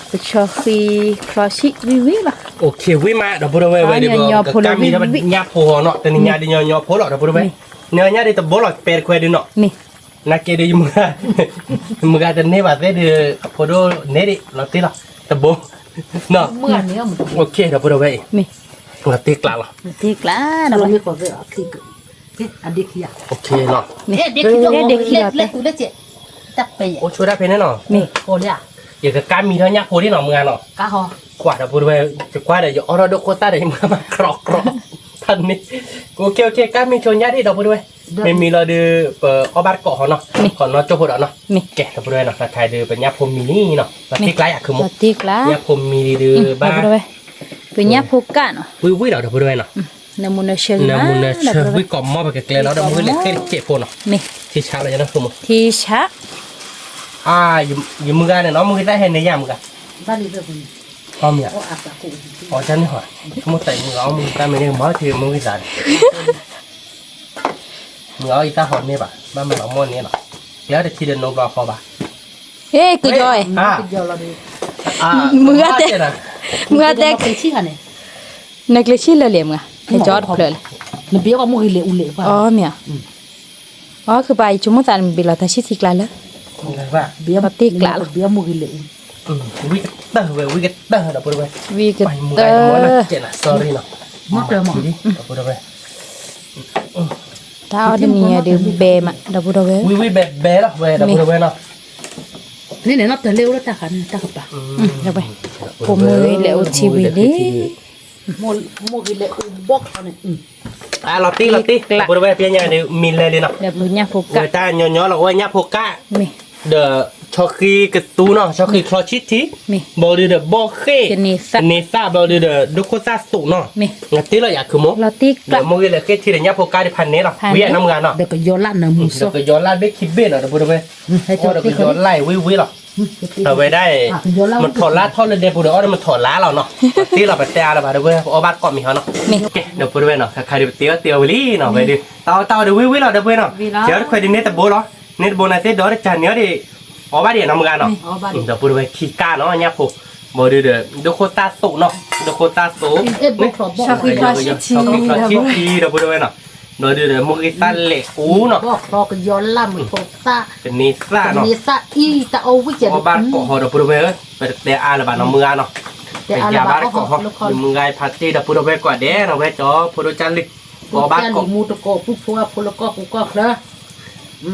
Speaker 3: ไปชอบกินคลอชิวิปะ
Speaker 1: โอเควิมาเราพูดเอาไว้เดี๋ยวก็การมีถ้ามันยาโพเนาะแต่นี่ยาดิยอโพหรอเราพูดเอาไว้เนื้อยาดิตะโบหรอเปิดแควดิเนาะ
Speaker 3: นี่
Speaker 1: นักเกย์มึงอาจจะเนี่ยว่าได้พอดูเนี่ยดิเราตีหรอตะโบเนาะ
Speaker 2: เมื่อนี้มัน
Speaker 1: โอเคเราพูดเอาไว้
Speaker 3: มี
Speaker 1: เราตีกลางหรอ
Speaker 3: ติ๊กลา
Speaker 2: เรา
Speaker 3: เรา
Speaker 2: ไม่กดเลยอ่ะคืออันเด็กขี้อ่ะ
Speaker 1: โอเคเนาะ
Speaker 3: นี่
Speaker 2: เด็กขี้เด็กขี้เล็กตัวเล็กเจ๊ตักไป
Speaker 1: โอ้ช่วยได้เพนแน่นอน
Speaker 3: มี
Speaker 2: โคเลยอ่ะ
Speaker 1: อยากจะการมีเท่านี้โพที่หนองมึงอ่ะเนาะ
Speaker 2: ก้าหอก
Speaker 1: ว่าเราพูดไว้จะกว่าเดี๋ยวเอาเราดูโคต้าเดี๋ยวมึงมากรอกพั ทันนี่โอเคก้ามีชนญาติดอกไปด้วยไม่มีเราดูเอาบ้านเกาะเขาเนาะขอนนอนโจ้หัวเนาะแกะดอกไปด้วยเนาะใครดูเป็นญาติพมมินี่เนาะที่ไกลอ่ะคือมุก
Speaker 3: Batik lah.
Speaker 1: ญาติพมมินี่ดูบ้าน
Speaker 3: Punya puka no.
Speaker 1: วิดอกไปด้วยเนาะ
Speaker 3: Namuna syeng.
Speaker 1: นามุนเชวิกอมมอไปเกลือแล้วดอกมือเล็กเจ็บปนเนาะ
Speaker 3: Nih,
Speaker 1: ที่เช้าเลยนะคือมุก
Speaker 3: tisha.
Speaker 1: อยู่มือกันเนี่ยเนาะมือได้เห็นในยามกัน
Speaker 2: บ้านนี้เป็น
Speaker 1: อ้อมเนี่ย
Speaker 2: ก็อาบตะกู
Speaker 1: อ๋อฉันนี่หรอมือใส่มือเอามือตาไม่ได้หมอที่มือวิสานมือเอาอีตาหอนนี่ป่ะบ้านมันเอาม้วนนี่เนาะแล้วแต่ที่เดินนกรอพอป่ะ
Speaker 3: Eh, kejoy.
Speaker 2: เดียวเราดี
Speaker 3: Mưa teh. Mưa
Speaker 2: แต่
Speaker 3: teh.
Speaker 2: เป็นที่กันเนี่ย
Speaker 3: Nak lechi le lem nga. Jod plel.
Speaker 2: มันเบี้ยก็มือเละอุ่นเละป่ะ
Speaker 3: Oh, mia. Oh,คือไปจุมตันบิลาตาชิสิกลาละ
Speaker 1: อะไรว่า
Speaker 2: เบี้ย
Speaker 3: Batik lah.
Speaker 2: เบี้ยมือเละอุ่น
Speaker 1: วิกเตอร์เว้ยวิกเตอร์ดอกไป
Speaker 3: Wi
Speaker 1: ไปมือไอ้หมอนะเจ็ดนะ sorry เนาะ
Speaker 2: มากเลยหมอ
Speaker 1: ดิดอกไป
Speaker 3: ta ada ni ada be mak da bu da we.
Speaker 1: วิแบบเบลล์เว้ยดอกไปเนาะ
Speaker 2: นี่เนี่ยนับแต่เร็วแล้วตาขันตาขับปะ
Speaker 3: Daไป Pomoi le uchi wi ni.
Speaker 2: มือเละอุ่นบอกเขาเนี่ย
Speaker 1: ลอตตี้ดอกไปเพียงอย่างเดียวมีเลยเนาะ
Speaker 3: Da punya
Speaker 1: เว้
Speaker 3: puka.
Speaker 1: ยตาย้อนๆเราว่าญาพกะ
Speaker 3: Mi.
Speaker 1: เดอช็อกกี้กระตูเนาะช็อกกี้คลอชิที
Speaker 3: มี
Speaker 1: บอดีเดอบอเค่เนซ่าบอดีเดอดุโคซ่าสุเนาะ
Speaker 3: Mi.
Speaker 1: งั้นที่เราอยากคือมุก
Speaker 3: Lati
Speaker 1: เดี๋ยวมุกเลยแค่ที่เดียพกะที่พันนี้หรอเวียน้ำงานเนาะ
Speaker 2: เดี๋ยวก็ย้อนลั่นนะมู
Speaker 1: เดี๋
Speaker 2: โซ่
Speaker 1: ยวก็ย้อนลาดเบคคิบเบ้เนาะเดี๋ยวพูดไป
Speaker 2: ให้
Speaker 1: โอ้
Speaker 2: เจ้า
Speaker 1: เดี๋ยว
Speaker 2: ที่
Speaker 1: ก็
Speaker 2: เขา
Speaker 1: ย้อนไล่วิหรอเราไปได้มันถอดลาดทอดเลยเดี๋ยวพูดว่ามันถอดล้าเราเนาะที่เราไปเตะอะไรมาเดี๋ยวพูดเอาบ้านก่อนมีเขาเนาะเดี๋ยวพูดไปเนาะใครเดี๋ยวเตี้ยววิลี่เนาะไปดิเตาเดี๋ยววิเนาะเดี๋ยวพูดเนาะเดี๋ยวใครดิเนตโบเหรอเนตโบนาเต้เดี๋ยวจานเนี้ยดิเอาบ้านเดี๋ยวน้ำงานเนาะเดี๋ยวพูดไปขี้ก้าเนาะเนี่ยพวกบอดีเดอดูโคตาสุเนาะดูโคตาสุ
Speaker 2: เอ๊ะบอกเขาบอก
Speaker 1: ช็อกกี้คลอชิทีเดี๋ยวพูดไปเนาะโดยเดี๋ยวมุกิตันเล็กกูเนาะ
Speaker 2: บอกเขาก็ย้อนลั่นมันโทษตา
Speaker 1: เป็นนิซ่าเนาะ
Speaker 2: นี่ซะอีตาเอาวิจัย
Speaker 1: เอาบ้านเกาะหอเดี๋ยวพูดไปไปเตะอาละบ้านน้ำมือเนาะ
Speaker 2: แต่
Speaker 1: ไป
Speaker 2: อะไร
Speaker 1: ยา
Speaker 2: บ้า
Speaker 1: บ้าน
Speaker 2: ก็
Speaker 1: เกาะหอ
Speaker 2: ลูกค
Speaker 1: ห
Speaker 2: น
Speaker 1: รือมึงไงพัตตี้เดี๋ยวพูดไปกว่าเด้เนาะเว้ยจ๋อพูดจันลิก
Speaker 2: กู
Speaker 1: เอาบ้าน
Speaker 2: แค่
Speaker 1: เกาะ
Speaker 2: มูตะโกผู้พัวพลก็กูก็เคล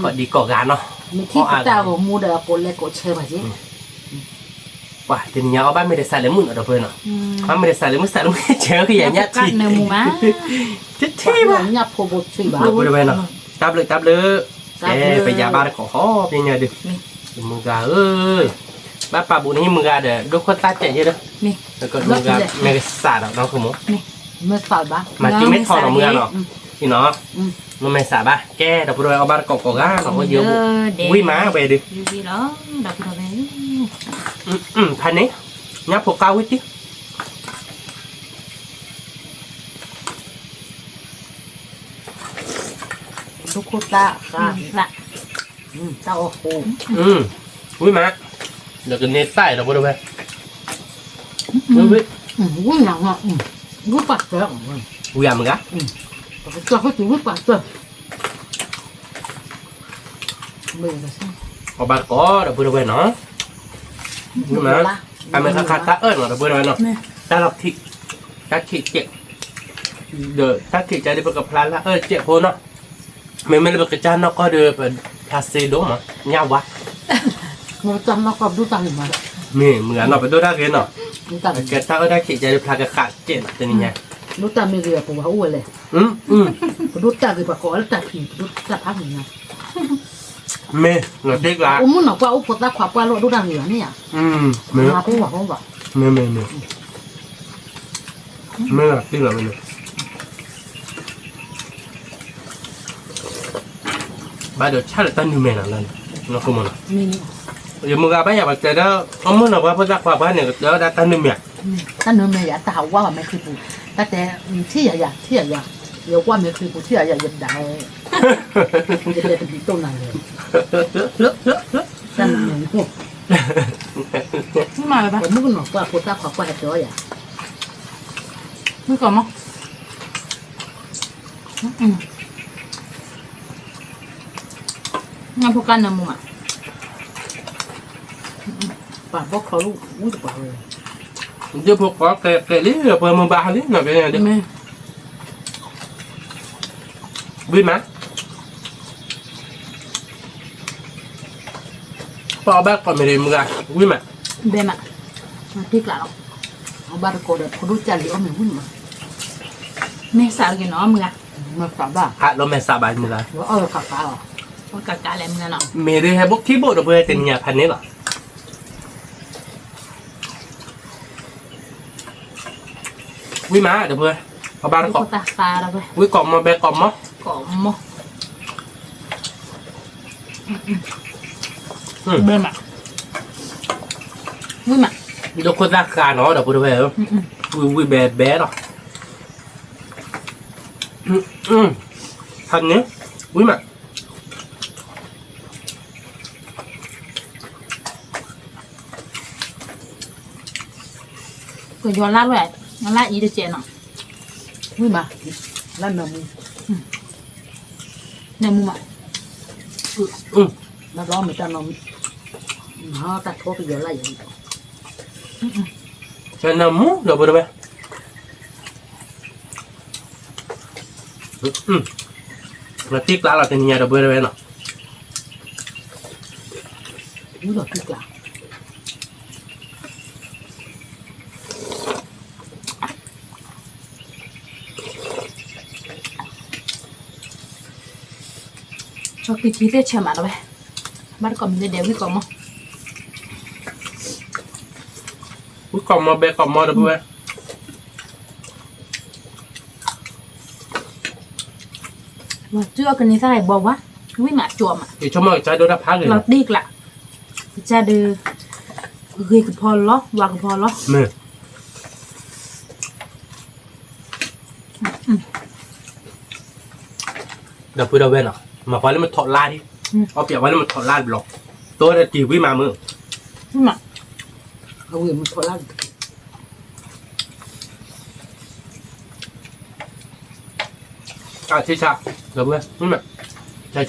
Speaker 1: ก็ดีเกาะกันเนาะ
Speaker 2: มีที่ตาของมูเดอปนเลยก็เชื่อมาสิ
Speaker 1: ว่าทีนี้เอาบ้านไม่ได้ใส่เลยมึงเดี๋ยวพูดเนาะมันไม่ได้ใส่เลยมึงใส่เลยมึงเจอคืออย่างเงี้ยที
Speaker 3: ne mu ma.
Speaker 1: ที่
Speaker 2: ว่า
Speaker 1: บ้าน
Speaker 2: เนี่ยพอบุตรสิบ้า
Speaker 1: เดี๋ยวพูดไปเนาะตับเลยไปยาบ้านเกาะหอเป็นยังไงดิมึงกาเอ้ยบ้านป่าบุนี่มึงกาเดี๋ยวดูคนตาเจ๋อเด้อ
Speaker 3: Mi.
Speaker 1: แล้วก็มึงกาไม่ได้สาดน้องคุณหมู
Speaker 2: ไม่สายบ้า
Speaker 1: มากินเม็ดทองของมึงเนาะพี่เนาะมันไม่สาบ้าแกเดี๋ยวพูดไปเอาบ้านเกาะกันเราก็เยอะวิ่งมาไปดิ
Speaker 3: Wi lo da bu da we.
Speaker 1: พันนี้งับพวกเก้าวิธี
Speaker 2: ทุกคนตาค่ะละตาโอ้โห
Speaker 1: วิ่งมาเดี๋ยวก็เนสใส่เราพูดไปวิ่ง
Speaker 2: วิ่งหนังอ่ะวิ่งปัดเจ้า
Speaker 1: วิ่งมึงกะ
Speaker 2: เจ้าเขาถึงวิ่งปัดเจ้าเบื่อใช่
Speaker 1: เอาบ้านเกาะเดี๋ยวพูดไปเนาะวิ่งมาอันนี้ขาดตาเอิญเนาะเดี๋ยวพูดไปเนาะตาหลับทิตาขีดเจ็บเดี๋ยวตาขีดใจได้เป็นกับพลันละเจ็บโพเนาะไม่ได้เป็นกระจานเนาะก็เดี๋ยวเป็นพลาสติโดมั้งยาววะ
Speaker 2: เราจำเราก็ดูตังค์มา
Speaker 1: มีเหมือนเราไปดูได้กันเนาะ
Speaker 2: ดูตังค์
Speaker 1: แกตาได้ขีดใจได้พลันกระขาดเจ็บตัวนี้ไง
Speaker 2: ดูตังค์ไม่เรียบผมว่าอ้วนเลย ดูตังค์คือปากกอแล้วตังค์ผิดดูตังค์พังอย่างเงี้ย
Speaker 1: เมย์เราเด็กละ
Speaker 2: ผมมันหนักว่าอุปตะขวบว่าเราดูตังค์อย่างนี้อ่ะ
Speaker 1: เมย์
Speaker 2: มาพูดว่าเขาบอก
Speaker 1: เมย์ละเด็กละเมย์บ้านเดี๋ยวชาติตั้งอยู่เมย์นั่นเลยน้องคุณมั้ง
Speaker 2: มี
Speaker 1: อย่ามึงกับไปอย่าไปเจอแล้วเอามือหน่อยว่าพระจักรพรรดิเนี่ยเดี๋ยวได้ตั้งอยู่เมย์
Speaker 2: ท่านนึกไม่อยากแต่ว่าไม่คือปูแต่ที่อยากเดี๋ยวว่าไม่คือปูที่อยากยังได้จะได้เป็นต้นนั่นเลยท่านนึก
Speaker 3: Mu ma ba.
Speaker 2: ผมมันหนักว่าอุปตะขวบว่าเจ้าอย่าง
Speaker 3: Mu ko mo. Nga puka na mu ma.
Speaker 2: ป่าบอกเขาลูกอุ้ยป่าเลย
Speaker 1: เดี๋ยวพวกเขาแกะลิ้นเดี๋ยวเปิดมือบาลิ้นหน่อยเป็นยังไงเดี๋ยว
Speaker 3: Me.
Speaker 1: วิ่งมาพอแบกก่อนไม่ได้มึงอะวิ่งมา
Speaker 3: Be ma.
Speaker 2: ที่กล่าวเอาบาร์โคดเขาดูจารีเอาเหมือนหุ่นมา
Speaker 3: ไม่สาวกินเนาะมึงอะ
Speaker 2: มาสาบ้า
Speaker 1: ฮะเราแม่สบายมือละ
Speaker 2: ว่าขับตาหรอ
Speaker 3: ว่ากากาอะไรมึงเนาะ
Speaker 1: เมย์ได้ให้พวกที่โบดเพื่อเป็นยาพันนี้หรอวิมาเดี๋ยวเพื่อเอาบ้าน
Speaker 3: ก็
Speaker 1: เกาะ
Speaker 3: ตาตาเราไป
Speaker 1: วิกล่อมมาแบกกล่อมมั้ง
Speaker 3: ก่อมเบิ่มอ่ะวิ่งมา
Speaker 1: ยกคนราคาเนาะเดี๋ยวเพื่อวิแบแบหรอพันนี้วิมา
Speaker 3: ก็ย้อนลาดไว้ย้อนลาดอีเดเจนเนาะ
Speaker 2: วิ่งมาลั่นนมือ
Speaker 3: ในมุมอ่ะ
Speaker 2: แล้วร้องไม่จันนมตัดโทษไปเยอะไรอย่างนี้
Speaker 1: ฉันนำมูเดี๋ยวเพื่อเราติ๊กแล้วเราจะเนี่ยเดี๋ยวเพื่อเนาะ
Speaker 2: นี่หรอที่กลาง
Speaker 3: ชอบกินที่เชื่อมาแล้วไปบ้านก่อนมีเดี๋ยววิ่งก่อนมั้ง
Speaker 1: วิกล่อมมาแบกกล่อมมาเดี๋ยวเพื่อ
Speaker 3: ว่าเจ้ากันนี่ใส่บอกว่าวิ่งมาจวมอ่ะ
Speaker 1: เดี๋ยวชมใจโดนพักเลย
Speaker 3: เราดีกละจะดูเฮ้ยก็พอล้อวางก็พอล้อ
Speaker 1: มือเดี๋ยวเพื่อเว้นอ่ะมาพอแล้วมันถอดลาดิเอาเปรียบไว้แล้วมันถอดลาดหรอกตัวจะจีวิมามือ
Speaker 3: วิ่งมา
Speaker 2: เอาเงินมันโคตรลั่น
Speaker 1: ชิชาเดี๋ยวเพื่อนี่มาใช่เ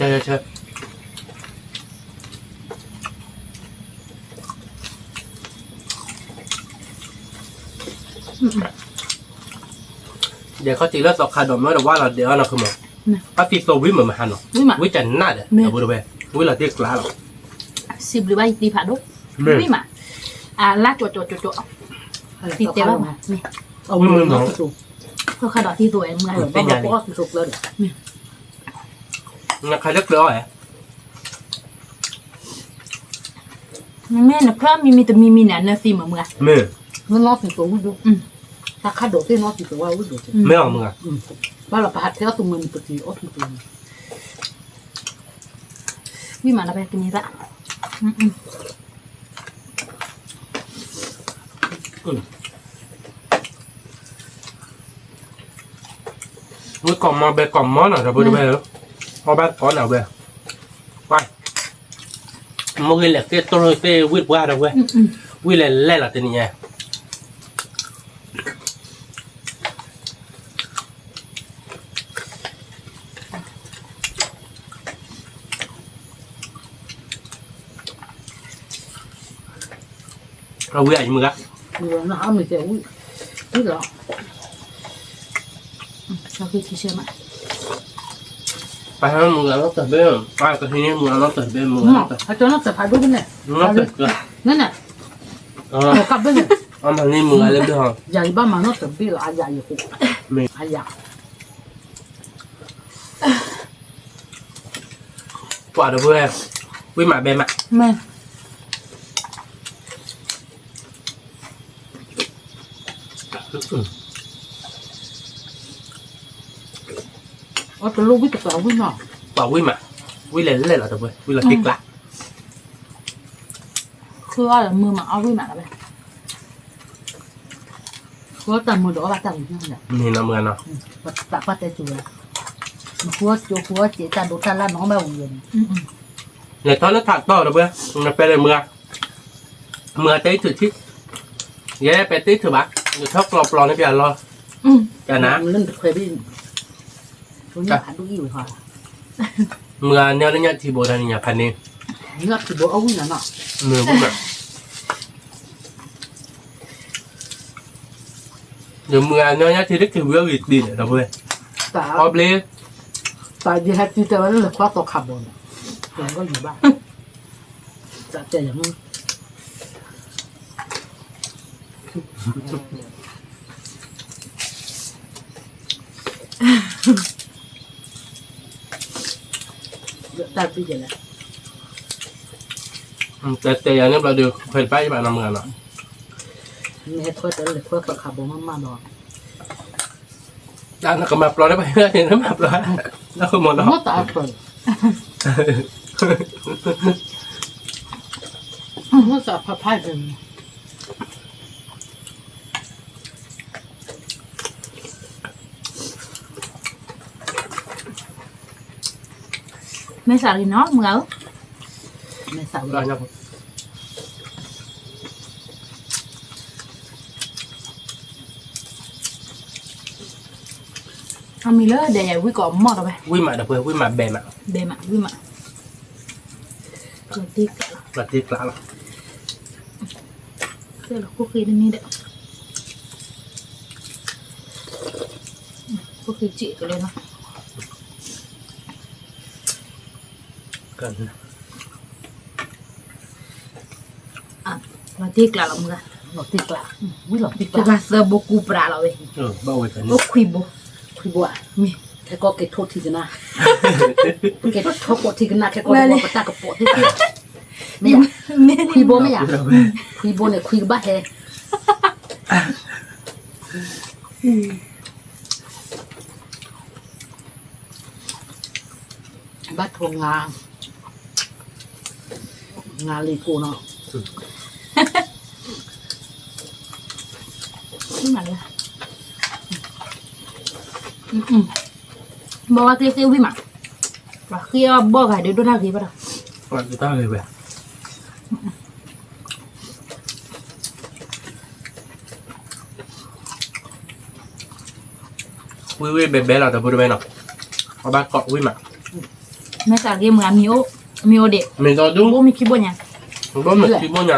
Speaker 1: ดี๋ยวเขาตีแล้วสอกขาดดอกไม้แต่ว่าเราเดี๋ยวเราคือมันเขาตีโซวิเหมือนมาหันหรอ
Speaker 3: วิ่งมา
Speaker 1: วิจันน่าเดี๋ยวเพื่อเว้วิเราตีกล้าหรอ
Speaker 3: สิบหรือว่าตีผ่าดุวิ่งมาลากจวดตีเตะว่าไม่
Speaker 2: เอาเงินมาสุก
Speaker 3: เขาขาดที่ตัวเองเมื่อ
Speaker 2: บ้าก็สุกแล้วเนี่ย
Speaker 1: งั้นใครเลือกเลยอ่ะ
Speaker 3: แม่นะเพราะมีแต่มีเนี่ยเนื้อซีเหมือนเมื่อ
Speaker 1: มือ
Speaker 2: มันนอกสิตัววิ่งดูถ้าข้าโดดที่นอกสิตัวว่าวิ่งดู
Speaker 1: ไม่เอามือ
Speaker 2: บ้านเราพัดเท่าตัวเงินปกติอ้อตัว
Speaker 3: วิ่งมาแล้วไปกินนี้ละ
Speaker 1: วิกล่อมมาแบกกล่อมมอหน่อยเดี๋ยวเพื่อเว้เอาแบกก้อนเอาเว้ไปมึงเหล็กเตะตัวเตะวิ่งว่าเดี๋ยวเว้วิ่งเล่นเล่นละทีนี้ไงเราวิ่งอะไรมือละ
Speaker 2: เงินนะฮะไม่ใช่วิ่งนี่หรอ
Speaker 3: ชอบกินที่เชื่อมา
Speaker 1: ไปทางมือเราตัดเบี้ยไปก็ทีนี้มือเราตัดเบี้ยมือ
Speaker 2: เนาะถ้าจนจะพาดูกันเนี่ย
Speaker 1: เราตัดก็
Speaker 2: นั่นน่ะเอากลับไปเนี่ย
Speaker 1: เอามานี่มืออะไรเบี้ย
Speaker 2: ใหญ่บ้านมาเนาะแต่พี่เราอาใหญ่อยู่อาใหญ่
Speaker 1: กว่าเดี๋ยวเพื่อวิ่งมาเบี้ยมา
Speaker 3: แม่
Speaker 2: อ๋อแต่ลูกวิ่งกับเราวิ่งเนาะ
Speaker 1: กว่าวิ่งมาวิ่งเล่นเล่นละเดี๋ยวเพื่อวิ่งละติ๊กละ
Speaker 3: คือว่ามือมาเอาวิ่งมาแล้วไป
Speaker 2: ก็แต่มือดอกว่าแต่วิ่งเนี่ย
Speaker 1: นี่นะมือเนาะ
Speaker 2: ปัดปัดแต่จุดหัวโจหัวเจ๊จันดูจันละน้องแม่วงเย็น
Speaker 1: เนี่ยตอนนั้นถัดต่อเดี๋ยวเพื่อมันไปเลยมือเต้ถือที่แย่ไปติ๊กถือบักเดี๋ยวชอบกรอบๆนี่พี่อ่ะรอกันนะ
Speaker 2: เล่นเคยวิ่งตัวนี้ผ่านดูอยู่ค่ะ
Speaker 1: มือเนี่ยเนี่ยที่โบราณเนี่ยพันนี้
Speaker 2: นี่ก็คือเอาวิ่งเนาะ
Speaker 1: มือพวกแบบเดี๋ยวมือเนี่ยที่เล็กที่เวลอีกดีเนี่ยเดี๋ยวเพื่อ
Speaker 2: แต่
Speaker 1: พอเบล
Speaker 2: แต่ยี่ห้อที่แต่ว่าเรื่องคว้าตัวขับบนยังก็อยู่บ้านจะเจออย่างนั้น
Speaker 1: ก
Speaker 2: ตัดไปเลย
Speaker 1: แต่อย่างนี้เราดูเคยไปแบบน้ำเงินอ่ะ
Speaker 2: แม่ถ้วยแต่เลยถ้วยกับขาบมันมาหน่อย
Speaker 1: ด้านก็มาปลอได้ไปเรื่อยนะมาปลอแล้วก็หมดแล้ว
Speaker 2: มดตาเปิดมดสับผัดไทยเป็น
Speaker 3: ไม่สาลีเนาะมึงเอา
Speaker 2: แม่สาว
Speaker 1: ได้ยัง
Speaker 3: เอามีเลยเดี๋ยววิก่อหมดเอาไป
Speaker 1: วิ่งมาเดี๋ยวเพื่อวิ่งมาแบนอ่ะ
Speaker 3: เดมะวิมะตัวติ๊ก
Speaker 1: ปฏิกละละ
Speaker 3: เสื้อคุกกี้นี่เด้อคุกกี้จีกันเลยเนาะ
Speaker 1: กัน
Speaker 3: ตัวติ๊กละละมึงอะ
Speaker 2: หลอดติดกลาวิ่งหลอดติดก
Speaker 3: จะ
Speaker 2: ลา
Speaker 3: มาเสื้อบุกูปลาเราเว้ย
Speaker 1: บ้าไว้กัน
Speaker 3: บุคุยบุ
Speaker 2: คุยบัวมีแค่ก็เกตโทษทีกันนะเกตโทษปวดทีกันนะแค่ก็บัวปะตากระปวดที่ไม่อยาก
Speaker 3: แม่
Speaker 2: คุยบัวไม่อยากคุยบัวเนี่ยคุยบ้าแฮบ้าทวงงานลีกูเนาะ
Speaker 3: นี่มาเลยบอกว่าเกี้ยววิมะว่าเกี้ยวบอกให้เดี๋ยวดูท่ากี่ป่ะ
Speaker 1: วันที่ตั้งเลยเว้ยวิ่งเบ๊ะเราแต่พูดไปเนาะเอาบ้านเกาะวิ่งมา
Speaker 3: แม่สาวเกี้ยวมึงมีโอเด็ก
Speaker 1: mình cho đúng
Speaker 3: บุมีคิดบ่ยัง
Speaker 1: bố mình chỉ bố nhà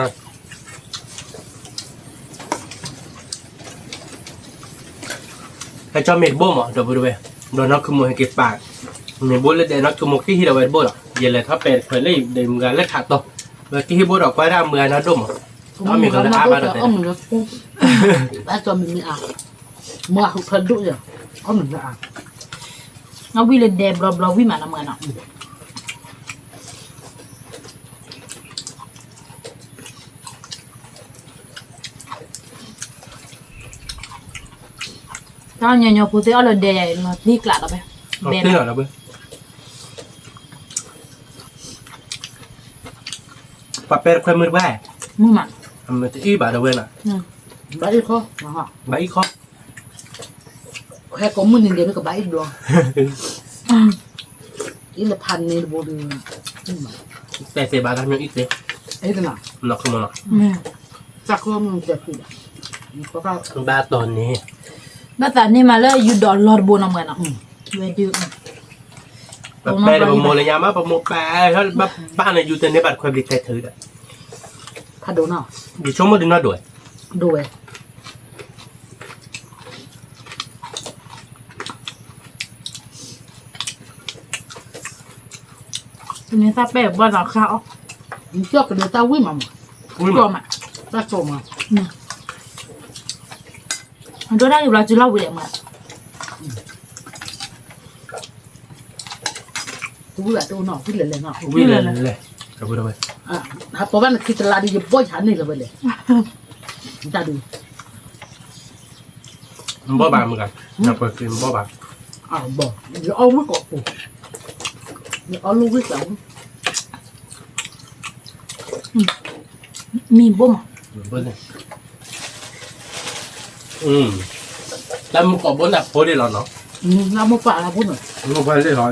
Speaker 1: hay cho mình bố mà rồi vừa về rồi nó không mua cái bạc mình bố lên để nó cứ một cái gì đâu vậy bố rồi giờ là thắp bèn phải lấy để mình lấy hạt to và cái bố đọc quay ra mười nó đúng đó mình còn áp vào
Speaker 2: ông mình đã cho mình à mua hụt thân đủ rồi ông mình à
Speaker 3: เอาวิเลเดบรอวิมาละเมือเนาะ Tao nhờ nhờ phụ nữ là để mà đi lại đó bé.
Speaker 1: nó thế nào đó bữa bà bé khoe mưa ba
Speaker 3: Mua mà.
Speaker 1: mình ý bà đâu quên à
Speaker 2: bãi khó hả
Speaker 1: bà ý khó
Speaker 2: khoe có một nghìn điểm với cả bãi được ý làพัน này bộ đường
Speaker 1: แต่เสียบาททำยังอีกเลย
Speaker 2: ấy thế nào
Speaker 1: นอกคือมัน
Speaker 3: Nè.
Speaker 2: chắc không đẹp gì có cao
Speaker 1: บาทตอนนี้
Speaker 3: Bắt ta ni mà lấy you đòn lọt buồn mà nó. Về đi.
Speaker 1: แบบแปลแบบโมเลยยามาแบบโมแปลถ้าบ้านในยูเทนในบัตรความดีใจถืออ่ะ
Speaker 2: พันโดนอ่ะ
Speaker 1: อยู่ช่วงมาดึงน่าด้วย
Speaker 2: ดูเว้ย
Speaker 3: Tụi này ta bẻ bao giờ khao.
Speaker 2: mình trước cái người ta quý mà
Speaker 1: อุ้ย
Speaker 3: Chua mà.
Speaker 2: ta trộm mà
Speaker 3: Tôi đang là chỉ lau về mà.
Speaker 2: tôi là tôi nọ cái lần nọ
Speaker 1: วิ่งเลยเลยกระเบื้องไป
Speaker 2: à hạt có bán khi ta la đi giúp bôi hắn này là vậy ta đi
Speaker 1: มันบ่บางเหมือนกันอยากเปิดกินบ่บาง
Speaker 2: à bỏ giờ ông mới cọ phụ giờ ông luôn với sống
Speaker 3: Mi bố mà.
Speaker 1: เบิ้ลเลยแล้วมันก็บ่หนักโพดีหรอเนาะ
Speaker 2: là một quả là bốn rồi
Speaker 1: มันไปได้หรอ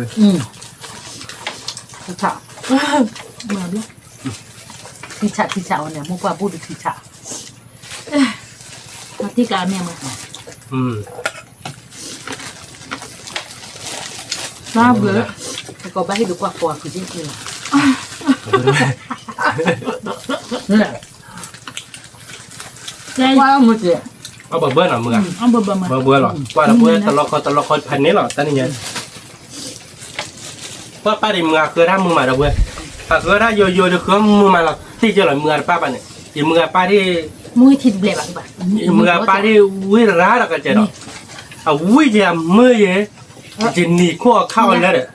Speaker 2: thả
Speaker 3: Mà biết.
Speaker 2: thì chả này một quả bốn được thì chả
Speaker 3: Mà tí cả mẹ mà.
Speaker 2: ba bữa thì có ba được quả thì chính là
Speaker 3: Đây.
Speaker 2: qua một chuyện
Speaker 1: เอาเบิ้ลหน่อยมึงอ่ะ
Speaker 3: Ông bờ mà.
Speaker 1: เบื่อหรอว่าเราเบื่อตลอดพันนี้หรอตอนนี้เนี่ยว่าป้าดิมึงอ่ะคือถ้ามึงมาเราเบื่อถ้าคือถ้าโยเดี๋ยวคือมึงมาเราที่เจอหรอมึงอ่ะป้าป่ะเนี่ยอีมึงอ่ะป้าที่
Speaker 3: Mui thịt bè bạn.
Speaker 1: อีมึงอ่ะป้าที่วิ่งร้าเราก็เจอหรอเอาวิ่งจะมือเย่ จินนี่ขั้วเข้าแล้วเด้อ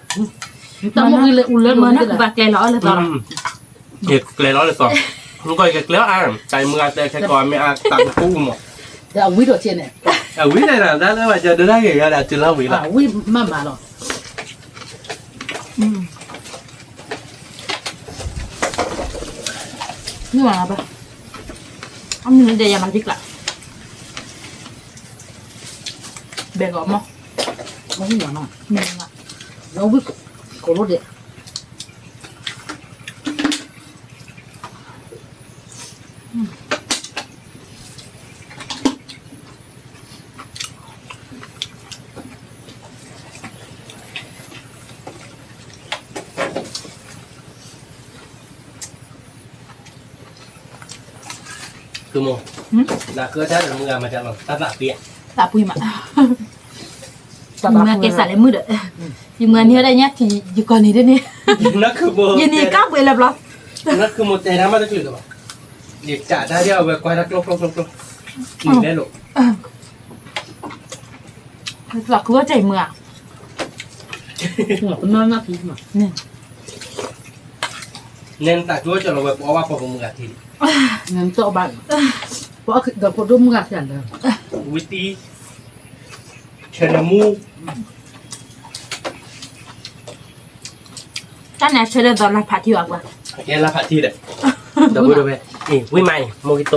Speaker 2: tao mua cái uốn lên
Speaker 3: mà
Speaker 2: luôn
Speaker 3: nó
Speaker 2: cái
Speaker 3: bạc cái lõ là to
Speaker 1: เด็กเลยร้อยเลยสองมันก็เด็กแล้วใจเมื่อแต่แค่ก่อนไม่ตัดกุ้งหมด
Speaker 2: để ông quý đồ trên này
Speaker 1: วิได้นะได้แล้วว่าจะได้กี่ก็ได้จุดละวิละ
Speaker 2: quý mà rồi
Speaker 3: nhưng mà apa ông nhìn đây yang mati lah bego mo
Speaker 2: nó không nhỏ nào
Speaker 3: nhưng
Speaker 2: nó quý cổ lốt điện
Speaker 1: คือโมน่ะคือถ้าเมื่อมันจะแบบตัดละเปีย
Speaker 3: tak punya mak nhưng cái sợi mưa đợi nhưng mà như đây nhá thì chỉ còn này đây nè
Speaker 1: นั่นคือโม
Speaker 3: nhìn đi các vậy là lo
Speaker 1: นั่นคือโมเตนะมาตะกี้หรือเปล่าเด็กจ่าได้เดียวแบบควายรักลบกินได้หรอ
Speaker 3: là cứ chảy mưa
Speaker 2: nó cũng non nó thì mà
Speaker 1: เน้นตัดช่วยจะเราแบบเอาว่าพอมือที
Speaker 2: nên cho bạn có được có đúng ngạt chẳng được
Speaker 1: วิธีเชนมู
Speaker 3: cái này chơi được là phải thiệu quá
Speaker 1: แกละผัดทีเด็ดเดี๋ยววิดูไปนี่วิใหม่โมกิโต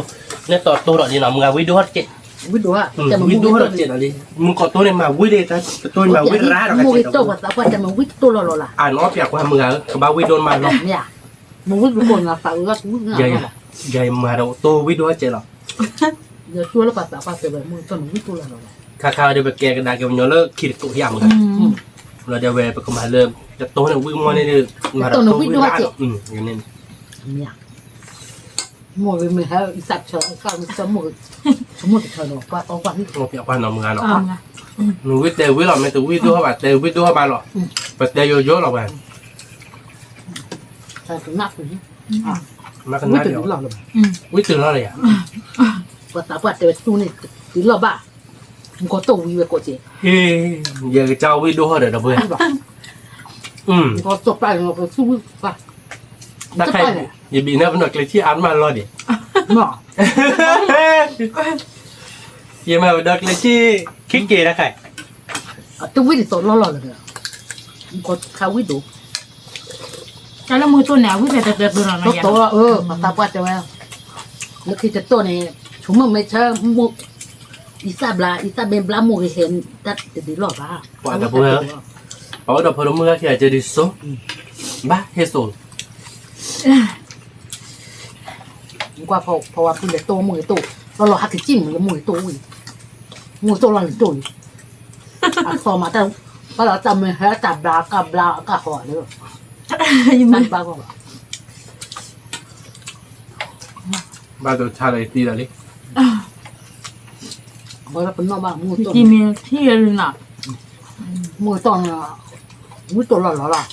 Speaker 1: เนี่ยต่อตัวดอกนี่เนาะมึงเอาวิดูฮอตเจ็ด
Speaker 2: quý đồ ạ
Speaker 1: วิดูฮอตเจ็ดอะไรมึงกดตัวเนี่ยมาวิเดต้าตัวมาวิร้าดอก
Speaker 2: mua
Speaker 1: เจ็
Speaker 2: cái
Speaker 1: ด
Speaker 2: tô và tao quan trọng là quý tô là
Speaker 1: อ่านออฟอยากว่ามึงเอาบ้าวิโดนมาเนาะ
Speaker 2: nhà mua quý cái bồn là phải ước quý
Speaker 1: ใหญ่
Speaker 2: ngạt
Speaker 1: ใหญ่มาเราตัววิดูฮอตเจ็ดหรอ
Speaker 2: giờ chua nó phải tạo phải về mua cho nó quý tô là
Speaker 1: ข้าวเดี๋ยวไปแกกันได้กันย้อนเลิกคิดตัวที่อย่างมึงเราเดี๋ยวไปประกอบมาเริ่มจะโตเนี่ยวิ่งมาเนี่ยมาเราตัววิ่งร้านอย่างนี้
Speaker 2: nhà mua về mình hay sạch chờ cao mình sớm mua thì chờ nó qua có qua đi
Speaker 1: โมเปียกว่าหนอมึงเนาะ
Speaker 3: à
Speaker 1: มึงวิ่งเตะวิ่งหรอไม่ตัววิ่งดูเขาแบบเตะวิ่งดูเขาบ้านหรอแบบเตะโยโย่หรอบ้าน
Speaker 2: chờ cái nát rồi
Speaker 1: มากัน
Speaker 2: quý
Speaker 1: น่า
Speaker 2: từ
Speaker 1: เดียว
Speaker 2: đúng lòng rồi
Speaker 1: วิ่งตื่นแล้วเลยอ่ะ
Speaker 2: và tạo phải từ tu này từ lo bà không có tổ gì về cổ chị
Speaker 1: เฮ้ยอย่าเจ้าวิ่งดูเขาเดี๋ยวเบื่อ
Speaker 2: có tổ phải nó có su và
Speaker 1: ถ้าใครอย่าบีนะเป็นหนักเลยที่อ่านมารอดิ
Speaker 2: nhỏ
Speaker 1: อย่ามาดักเลยที่คิดเกย์นะใคร
Speaker 2: tôi quý thì tổ lo rồi kìa có khá quý đủ
Speaker 3: cái là mưa tuần nào quý phải được được
Speaker 2: tốt tổ mà tao qua cho em lúc khi cái tổ này chúng mình mới chơi mua isa bên bla mua cái hiện đặt để đi lo bà
Speaker 1: ว่าแต่เบื่อเอาดอกพลเมืองที่อาจจะดิโซบ้าเฮโซ
Speaker 2: qua phò qua cái tổ mua cái tổ lo hạt cái chim mua cái tổ là cái tổ à so mà tao có là tao mình hết tao bla cả họ nữa
Speaker 3: nhưng mà
Speaker 2: ba con
Speaker 1: บ้าตัวชาเลยตีอะไร
Speaker 2: bởi là phần nó bà mua tổ
Speaker 3: thì mình thì là
Speaker 2: mua tổ là mua tổ là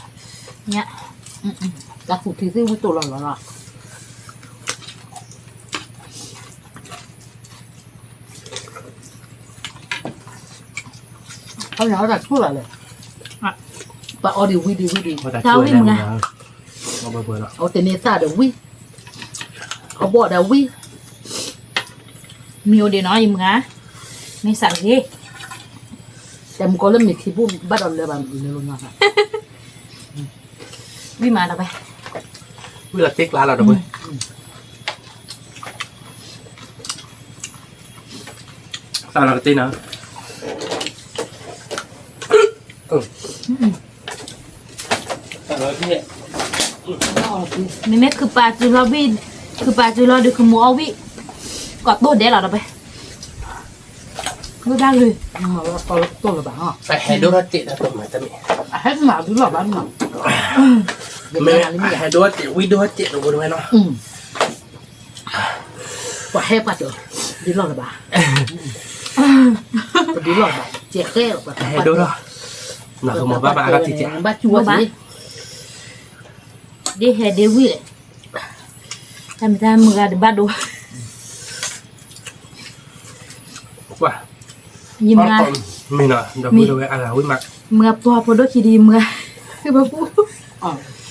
Speaker 3: nhá
Speaker 2: là phụ thì mua tổ làเขาnói là chút là và ở điều đi
Speaker 1: ว่าแต่ช่วยแล้วมึงเอาเบื่อแล้ว
Speaker 2: ở tên này xa được quy ở bộ đã quy
Speaker 3: nhiều để nói gì mà mấy sẵn ghê
Speaker 2: em có lần mình khi bố bắt đầu lên bàn luôn mà
Speaker 3: vì mà đâu vậy
Speaker 1: เวลาติ๊กร้านเราเดี๋ยวเบื่อสารกตีนะสารกตี
Speaker 3: mình biết cứ bà chú lo vi cứ bà chú lo được cứ mua vi có tốt đấy là đâu vậy cứ ra rồi
Speaker 2: nhưng mà tôi là bạn hả
Speaker 1: ไปให้ดูรถจิตนะตัวใหม่ตัวนี้
Speaker 2: hết mà cứ là bạn mà
Speaker 1: ไม่ให้ดูรถจิตวิ่งดูรถจิตเราดูไหมเนาะ
Speaker 2: và hết bắt được đi lo là bà đi lo bà trẻ khé rồi
Speaker 1: ให้ดูรถหนักหมดบ้าก็ติดเจ็บ
Speaker 2: ba chua gì
Speaker 3: đi hè đi vi đấy làm ra mưa ra được bắt đồ
Speaker 1: ว่า
Speaker 3: nhìn mà
Speaker 1: ไม่เนาะเดี๋ยวพูดเอาไว้อะไรวิ่งมา
Speaker 3: เมื่อตัวพอดคีดีเมื่อคือบ่พูด
Speaker 2: อ๋อ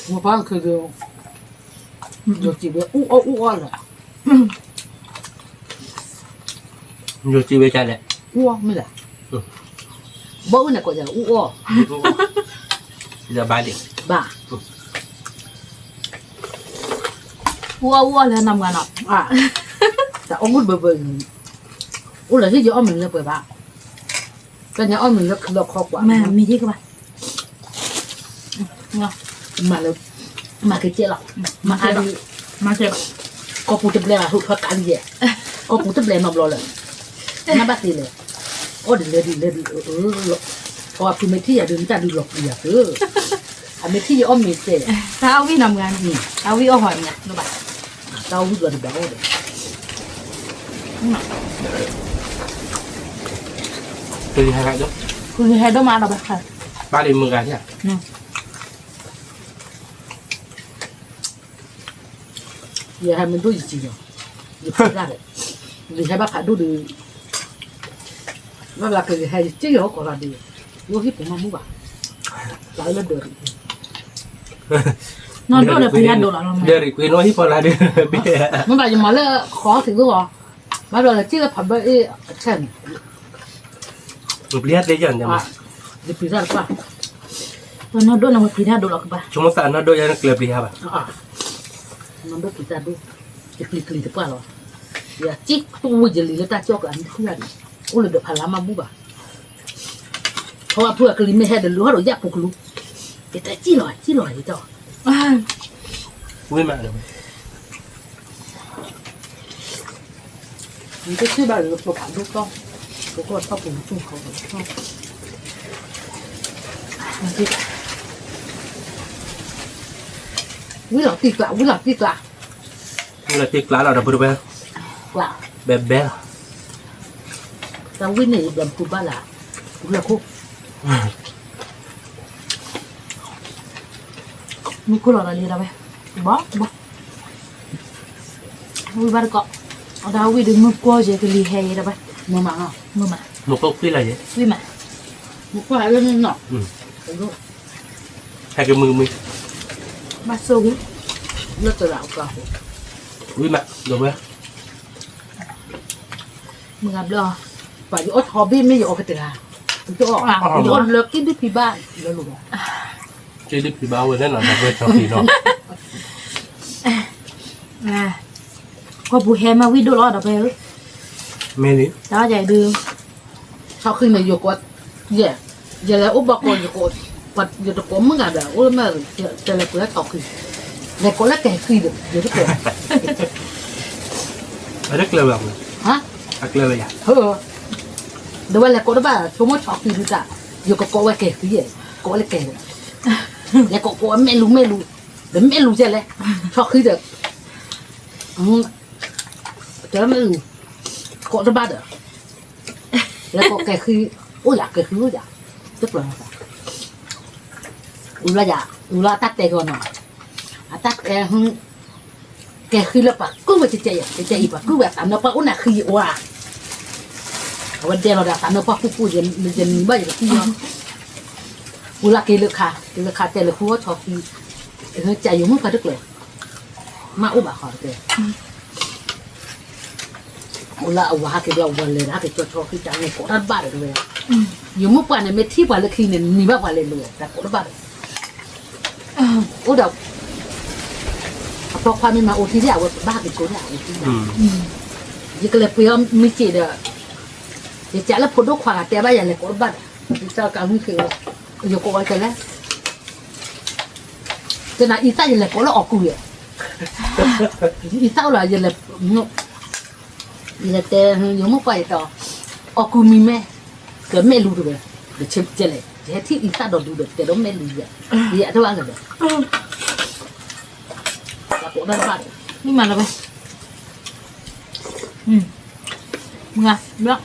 Speaker 2: มาฟังคือเดียวจีบอู้อ้อเลย
Speaker 1: อยู่จีเวจันแหละ
Speaker 2: อู้ไม่แหละบ่เนี่ยก็จะอู้อ้อ
Speaker 1: เดี๋ยวบายเด็ก
Speaker 2: บ้า
Speaker 3: วัวแล้วนำกันอ่ะ
Speaker 2: อ่ะแต่อ้อมุดเบิ่งอู้เลยที่จะอ้อมันเลยเปิดบ้าก็เนี่ยอ้อมันเลยเราคอกว่า
Speaker 3: แม่มีที่กันปะเนาะ
Speaker 2: มาเลยมาคือเจ๊หรอกมาอันนี้
Speaker 3: มาเจอ
Speaker 2: ก็ปูจะเปลี่ยนหุ่นพักกันเย่ก็ปูจะเปลี่ยนนมรอเลยน่าบ้าสิเลยโอ้ดีก็คือไม่ที่อย่าดื่มจะดูหลอกอย่าอันไม่ที่อ้อมมีเจ๊
Speaker 3: ถ้าเอาวิ่งนำกันเอาวิ่งเอาหอยเนี่ยรู้ป่ะ
Speaker 2: เต้าหู้ตัวเดียวเลย
Speaker 1: คือที่ไหนจ๊ะ
Speaker 3: คือให้ดมาเราไปค่ะ
Speaker 1: บ้านเด็กเมืองกันเนี่ย
Speaker 2: อย่าให้มันดูจริงๆอย่าพูดได้เลยอย่าให้บ้าขาดูดีว่าเราเคยให้เจ๊เขาก็ราดีรู้ที่ผมมามู่บ้าหลายเรื่องเดือด
Speaker 3: นอนตัวเดียวพยานโดนเรา
Speaker 1: เดี๋ยวคุยน้อยที่พอละเดี๋ยวเบี้ย
Speaker 2: มันแบบจะมาเล่ขอถึงตัวมาเลยเจ๊ก็ผัดไปเอ๊ะเช่น
Speaker 1: เบี้ยได้ยังเนี่ย
Speaker 2: อ่ะจะปีได้หรือเปล่า
Speaker 3: นอนตัวเราพยานโดนเราป่ะ
Speaker 1: cuma sana do yang klub dia apa
Speaker 2: อ่ะมันดูปีได้ดูจะปีกลีหรือเปล่าหรออย่าจิ๊กตัวจะลีแล้วตาจอกอันเพื่อนโอ้เลยเดือดพลังมามู่บ้าเพราะว่าเพื่อนกลีไม่ให้เดือดรู้เราอยากปลุกรู้แต่จี้หน่อยเจ้า
Speaker 1: wih mak dong
Speaker 2: 你这这边有个做盘都高，不过他不种好的。这个，为了地瓜，
Speaker 1: ini latih kelar ada berapa
Speaker 2: 瓜，
Speaker 1: bebel
Speaker 2: 但为那边不办了，不了苦。
Speaker 3: มีกุหลาบอะไรเราไปบ่วิบาร์ก็เอาดาวิดึงมือกลัวจะกลีเฮยเราไป
Speaker 2: 没忙啊，
Speaker 3: มือมา
Speaker 1: mau kau pilih aja
Speaker 3: วิมา
Speaker 2: 我过来了呢，
Speaker 1: hai cái mưa mưa
Speaker 3: มาโซกิ
Speaker 2: 那得了个，
Speaker 1: wih mak dong ya
Speaker 3: มือกับรอ
Speaker 2: 把有好比没有个得啦，就有了给你皮包，有路。
Speaker 1: jadi di bawah dan ada berapa no
Speaker 3: ก็ผู้แฮมาวิดูรอเราไป
Speaker 1: meli
Speaker 3: แล้วใหญ่ดื่ม
Speaker 2: เขาขึ้นมาอยู่กว่าเย่อย่าแล้วอุบกรอยู่กว่าปัดอยู่ตะกมึงอ่ะเด้อโอ้แม่จะเลยเปิดตอกขึ้นแล้วก็แล้วแกขึ้นเด้อเดี๋ยวจะเกิด
Speaker 1: ada klub apa
Speaker 2: ฮะ
Speaker 1: ada klub ya
Speaker 2: เฮ้อเดี๋ยวแล้วก็ได้บ้าชั่วโมงช็อกขึ้นจ้ะอยู่กับก็ว่าแกขึ้นเย่ก็แล้วแกแล้วก็ไม่รู้เดี๋ยวไม่รู้ใช่เลยช็อกขึ้นเด้อเดี๋ยวไม่รู้ก็ได้บ้าเด้อแล้วก็แกขึ้นโอ้ยแกขึ้นโอ้ยตึ๊บเลยอุลาตัดแต่ก่อนเนาะตัดแต่แกขึ้นแล้วปะกูว่าจะใจอีปะกูแบบตามแล้วปะอุ้นน่ะคือว่าวันเดียวเราได้ตามแล้วปะกูจะมีบ้าอย่างที่ยังอุลาเกลือค่ะแต่ละคู่ว่าชอบคือใจอยู่มุ่งกระดึกเลยมาอุบะขอเตะอุลาเอาว่าเกลือวันเลยนะเกลือชอบคือใจเนี่ยกดดันบ้าเลยอยู่มุ่งป่านเนี่ยไม่ที่ป่านเลยคือเนี่ยมีบ้าป่านเลยเลยแต่กดดันบ้าโอ้เดี๋ยวพอความมีมาโอทีเนี่ยว่าบ้าเป็นคนเนี่ยโอทีเนี่ยยิ่งก็เลยเพื่อไม่จีเด้อยิ่งจะแล้วพอดูความแต่บ้าอย่างไรก็บ้ายิ่งจะการมุ่งคืออยู่ก็ไว้กันแล้วแต่น่ะอีตาอย่างไรก็แล้วออกกูเนี่ยอีตาอะไรอย่างไรเนี่ยแต่ยังไม่ไปต่อออกกูมีแม่เกิดแม่รู้ด้วยเดี๋ยวเชื่อเลยจะที่อีตาโดนดูเด็กแต่ต้องแม่รู้เนี่ยเยอะเท่าไหร่กันเด้อแล้วก็ได้บ้าน
Speaker 3: นี่มาเราไปมึงอ่ะเลือก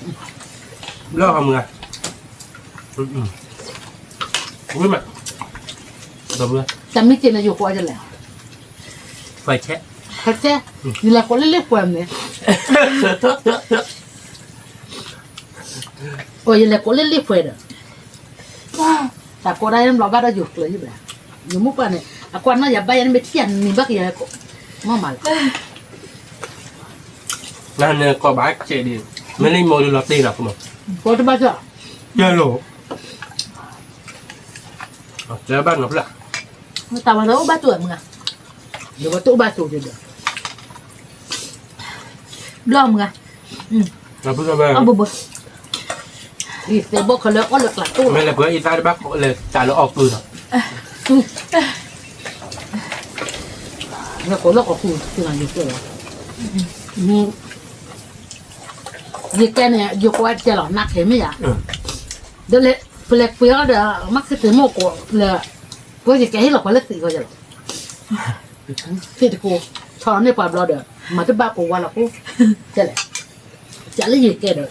Speaker 1: lo kamu nggak wih mak dong ya
Speaker 2: แต่ไม่เจนอยู่กว่าจะแล้ว
Speaker 1: phải check
Speaker 2: เขาแจ้นี่แหละคนเล็กๆกว่าเนี่ย โอ้ยเลยก็เล่นรีบเฟดแต่ก็ได้เราบ้านเราหยุดเลยอยู่แบบอยู่มุกป่ะเนี่ยอ่ะกวนน่าอย่าไปยันไปเที่ยนนี่บ้ากี่อะไรก็มามาเลย
Speaker 1: นั่นเนี่ยก็บ้าเจดีไม่ได้โมดูลอตตี้หรอกคุณหมอ
Speaker 2: ก็จะบ้าจ้ะ
Speaker 1: เยอะโลเจอบ้านหรอกล่ะ
Speaker 3: แต่ว่าเราบ้าจวดมึงอะ
Speaker 2: เดี๋ยวว่าตู้บ้าตู้เดี๋ยว
Speaker 3: รอบมึงอะ
Speaker 1: เราเพิ่งเอาไป
Speaker 3: เอาบุบ
Speaker 2: อีเซบอกเขาเลยก็เลิกหลักตู้
Speaker 1: ไม่เลยเพื่ออีตาได้บ้าเลยจ่ายเราออกปืนหรอ
Speaker 2: แล้วก็เลิกกับคุณคืออะไรเกี่ยวยี่แกเนี่ยยกไว้จะหล่อนักเห็นไหมอ่ะเดี๋ยวเลยเปลือกเปลือกเดี๋ยวมักจะถึงโมกเลยก็ยี่แกให้หลอกไปเล็กสิก็จะหลอกที่ตะกูชอนในปากเราเดี๋ยวมาที่บ้านกูว่าเรากูจะเลยจะเลยยี่แกเดี๋ยว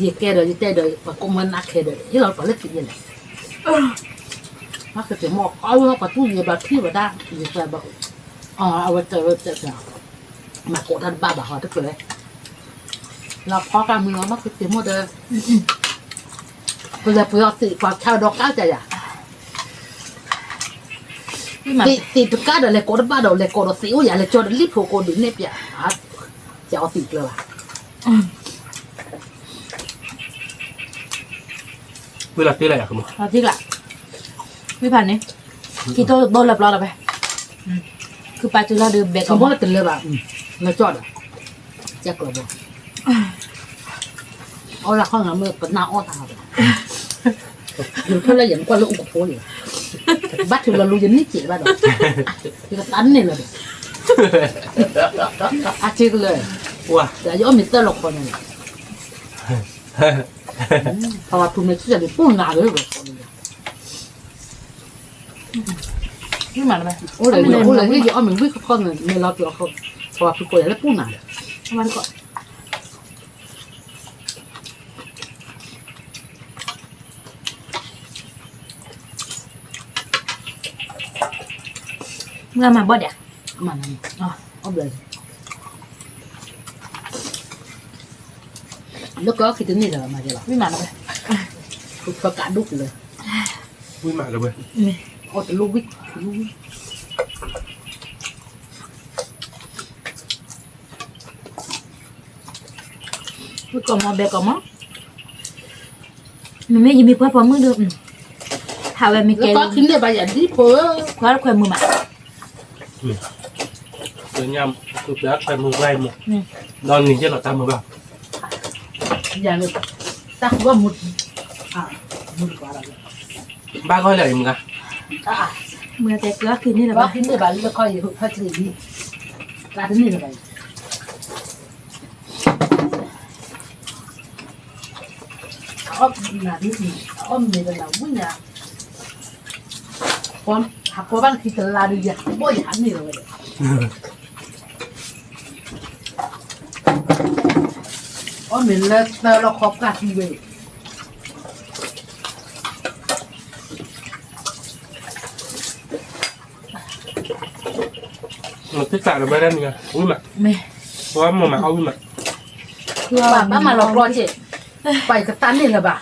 Speaker 2: ยี่แกเดี๋ยวยี่แกเดี๋ยวปากกูมันนักเดี๋ยวให้เราไปเล็กสิยังไงมักจะถึงโมกเอาเราไปตู้ยี่แบบที่ว่าได้ยี่แกบอกอ๋อเอาไว้เจอมาโกดันบ้าบ่าวทุกคนเลยเราพอการมือมาคือเสียหมดเลยก็เลยพยายามติความชาวดอกก้าวใจอ่ะ
Speaker 3: พี่หมา
Speaker 2: ติตุก้าเดี๋ยวเลยโกดันบ้าเดี๋ยวเลยโกดันสิวอย่าเลยจนรีบโผล่โกดันเนี่ยเปียจะเอาติเลยว่ะ
Speaker 1: เวลาที่อะไรอะคุณหมอ
Speaker 3: เอาที่ละพี่ผ่านนี่กี่โต๊ะโดนหลับรอเราไปคือปลาจุฬาดื่มเบรก
Speaker 2: สมมติว่าติดเลยว่ะเราจอดอ่ะแจ็คเลยบอกเอาละข้างหลังมือเป็นหน้าอ้อตาอยู่เท่าไรอย่างกว่าเราอุกโผล่อยู่บัดถึงเรารู้ยันนี่จีบ้าดอกที่ก็ตันนี่เลยอาชีพเลย
Speaker 1: ว้า
Speaker 2: แต่ยอมมิเตอร์หลอกคนนี่เพราะว่าทุนไม่ใช่จะปูนหนาเลยแบบคนนี้
Speaker 3: พี่หมาไป
Speaker 2: โอ้เลยที่ยอมมันวิ่งเข้าเนี่ยในเราตัวเขาเพราะว่าทุกคนแล้วปูนหนา
Speaker 3: วันก่อนเมื่อมาบ่เดี๋ยว
Speaker 2: มันอ๋อเอาเลยแล้วก็คิดถึงนี่เลยมาเดี๋ยว
Speaker 3: พี่หมาไป
Speaker 2: คุณประกาศลุกเลย
Speaker 1: วิ่งมาเลยเว้ย
Speaker 2: เอาแต่ลูกวิ่ง
Speaker 3: พูดก่อนมาเบรกก่อนมั้งมันไม่ยินมีเพื่อนพอมือเดิมถ้าแบบมี
Speaker 2: แล้
Speaker 3: เก
Speaker 2: ว
Speaker 3: ล
Speaker 2: ก็คิดเนี่ยไปอย่างที่เพ้อ
Speaker 3: เพราะเราเคยมือหมา
Speaker 1: เดินยำคือเปลือกไปมือไล่หมดนอนหนีเจ้าหน้าตามมือบ้า
Speaker 2: อย่างนี้ถ้าว่ามุดมุดกว่าอะไร
Speaker 1: บ้าก็อะไรมึงอะ
Speaker 3: เมื่อแต่เกลือคืนนี่แหละ
Speaker 2: ว่า
Speaker 3: ปะ
Speaker 2: คิดเนี่ยไปแล้วค่อยพัฒนาดีการที่นี่เลยอ้อมหนาที่นี่อ้อมเนี่ยเราวิ่งเนี่ยคนหักคนบ้านคิดตลาดดีอ่ะบ่อยหันนี่เลยอ้อมเนี่ยเราครอบกันทีเว้ย
Speaker 1: มันพิจารณาไม่ได้เนี่ยวิ่งมา
Speaker 3: ไม่
Speaker 1: เพราะว่ามันมาเอาวิ่งมา
Speaker 3: คือ
Speaker 2: บ้านมาหลอกล่อเจ๊ไปกับตันนี่แหละบ่ะ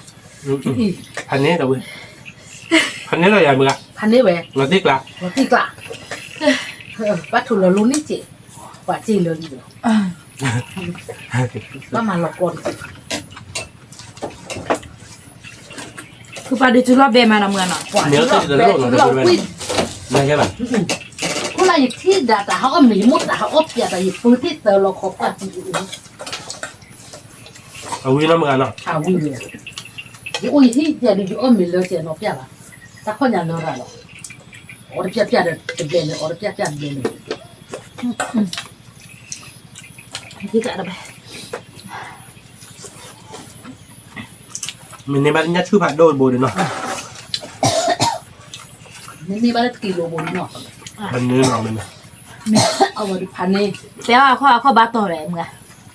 Speaker 1: พันนี้แต่เว้ยพันนี้เราใหญ่มึงอะ
Speaker 2: พันนี้เว้ย
Speaker 1: เราติ๊กละ
Speaker 2: เราตีกละวัตถุเรารู้นี่เจ๊ว่าจีเลยอยู่บ้านมาหลอกล่อ
Speaker 3: คือปลาดิจูรอบเบมานะเมื่อน่ะ
Speaker 1: เนื้อก็จะเลือกเราได้ด้วยไม่ใช่ไหม
Speaker 2: ผู้ไรที่ด่าแต่เขาก็หนีมุดแต่เขาอบเปียแต่ยิบปืนที่เตอเราครบกัน
Speaker 1: เอาวิ่งน้ำมึงอะเนาะ
Speaker 2: ข่าววิ่งเลยอุ้ยที่เจ๊ดูอ้อมมีเลยเจ๊นอกเปียละแต่คนยังนอนหรอออร์เปียเปียเดินเบนออร์เปียเปียเดิน
Speaker 3: ที่จะอะไร
Speaker 1: มันในบ้านยัดชื่อผัดโดนโบดเนาะ
Speaker 2: นี่บ้านกิโลบนเนาะ
Speaker 1: มันเนื้อหน่อมัน
Speaker 2: เอาไว้พันนี่
Speaker 3: แต่ว่าข้อบ้าตัวอะไรมึงอะ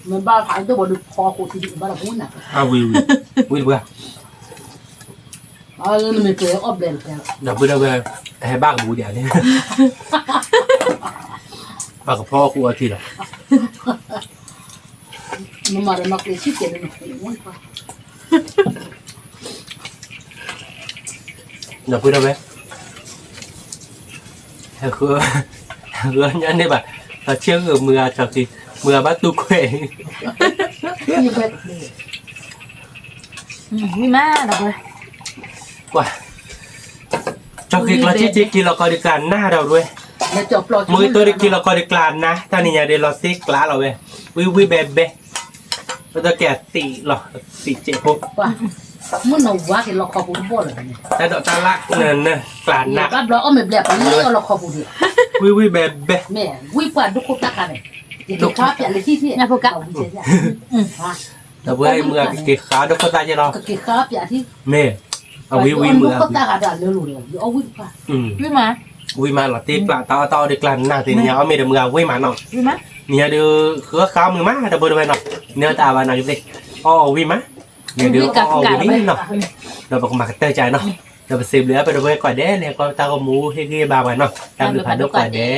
Speaker 2: มันบ้านพันตัวบนคอโคตรดีบ้านเราพูดน่ะ
Speaker 1: เอาวิ่งเบื่อ
Speaker 2: เอาเรื่องมันเกลืออบเบนแล้ว
Speaker 1: เดี๋ยวเบื่อให้บ้ากับบูเดียวนี่บ้ากับพ่อกูอาทิตย์หรอ
Speaker 2: nó mà nó cái ship tiền nó muốn quá
Speaker 1: เดี๋ยวพูดได้ไหมคืออันนี้แบบเชื่อเมื่อจากที่เมื่อบ้านตุกเอง
Speaker 2: như vậy
Speaker 3: มีมาดอกเลย
Speaker 1: กว่าจากที่เราที่กินเราก็ได้การหน้าเราด้วย
Speaker 2: là chọc lọt
Speaker 1: มือตัวได้กินเราก็ได้การนะถ้านี่ยังได้เราซิกล้าเราเว้ยวิเบเราจะแก่ตีหรอตีเจ็บพวก
Speaker 2: quá muốn nấu quá thì lọt kho bún bò rồi
Speaker 1: แต่ดอกตาละเนินเนี่ยกลานหนัก
Speaker 2: bắp đó mày đẹp lắm lọt kho bún đi
Speaker 1: วิเบ
Speaker 2: mẹ quý quả đúc cô ta cả này thì được chóp nhận lấy chi thì
Speaker 3: nhà phụ cận
Speaker 1: แต่เว้ยเมื่อกี่ขาดก็ตายจะรอ
Speaker 2: cái khớp vậy thì
Speaker 1: เม่เอาวิเมื่อ
Speaker 2: cô ta cả đoạn lừa lừa rồi ô quý quả
Speaker 3: มีมา
Speaker 1: วิมาหรอตีกลานต่อได้กลานหน้าตีเนี่ยเอาไม่ได้เมื่อวิมาหน่อย
Speaker 3: มีมา
Speaker 1: เนี่ยเดือคือข้าวมือมาแต่บริเวณหน่อยเนี่ยตาบานหน่อยสิอ๋อวิมาเนี่ยเดืออ๋อวินี่เนาะเราบอกมาเตอร์ใจเนาะเราไปซื้อเหลือไปด้วยก่อนเด้เนี่ยก็ตาก็มูให้กี่บาวันเนาะตามดูผ่านดูก่อนเด้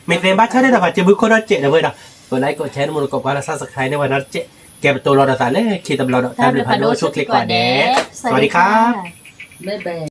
Speaker 1: ไม่เต็มบ้านใช่ได้แต่ว่าจะบุกคนละเจ็ดเลยเนาะกดไลค์กดแชร์มือกดว่าซับสไครต์ในวันนั้นเจ๊แกเป็นตัวเราแต่เลยคิดตามเราตามดูผ่านดูช่วยคลิกก่อนเด้สวัสดีครับ
Speaker 2: bye bye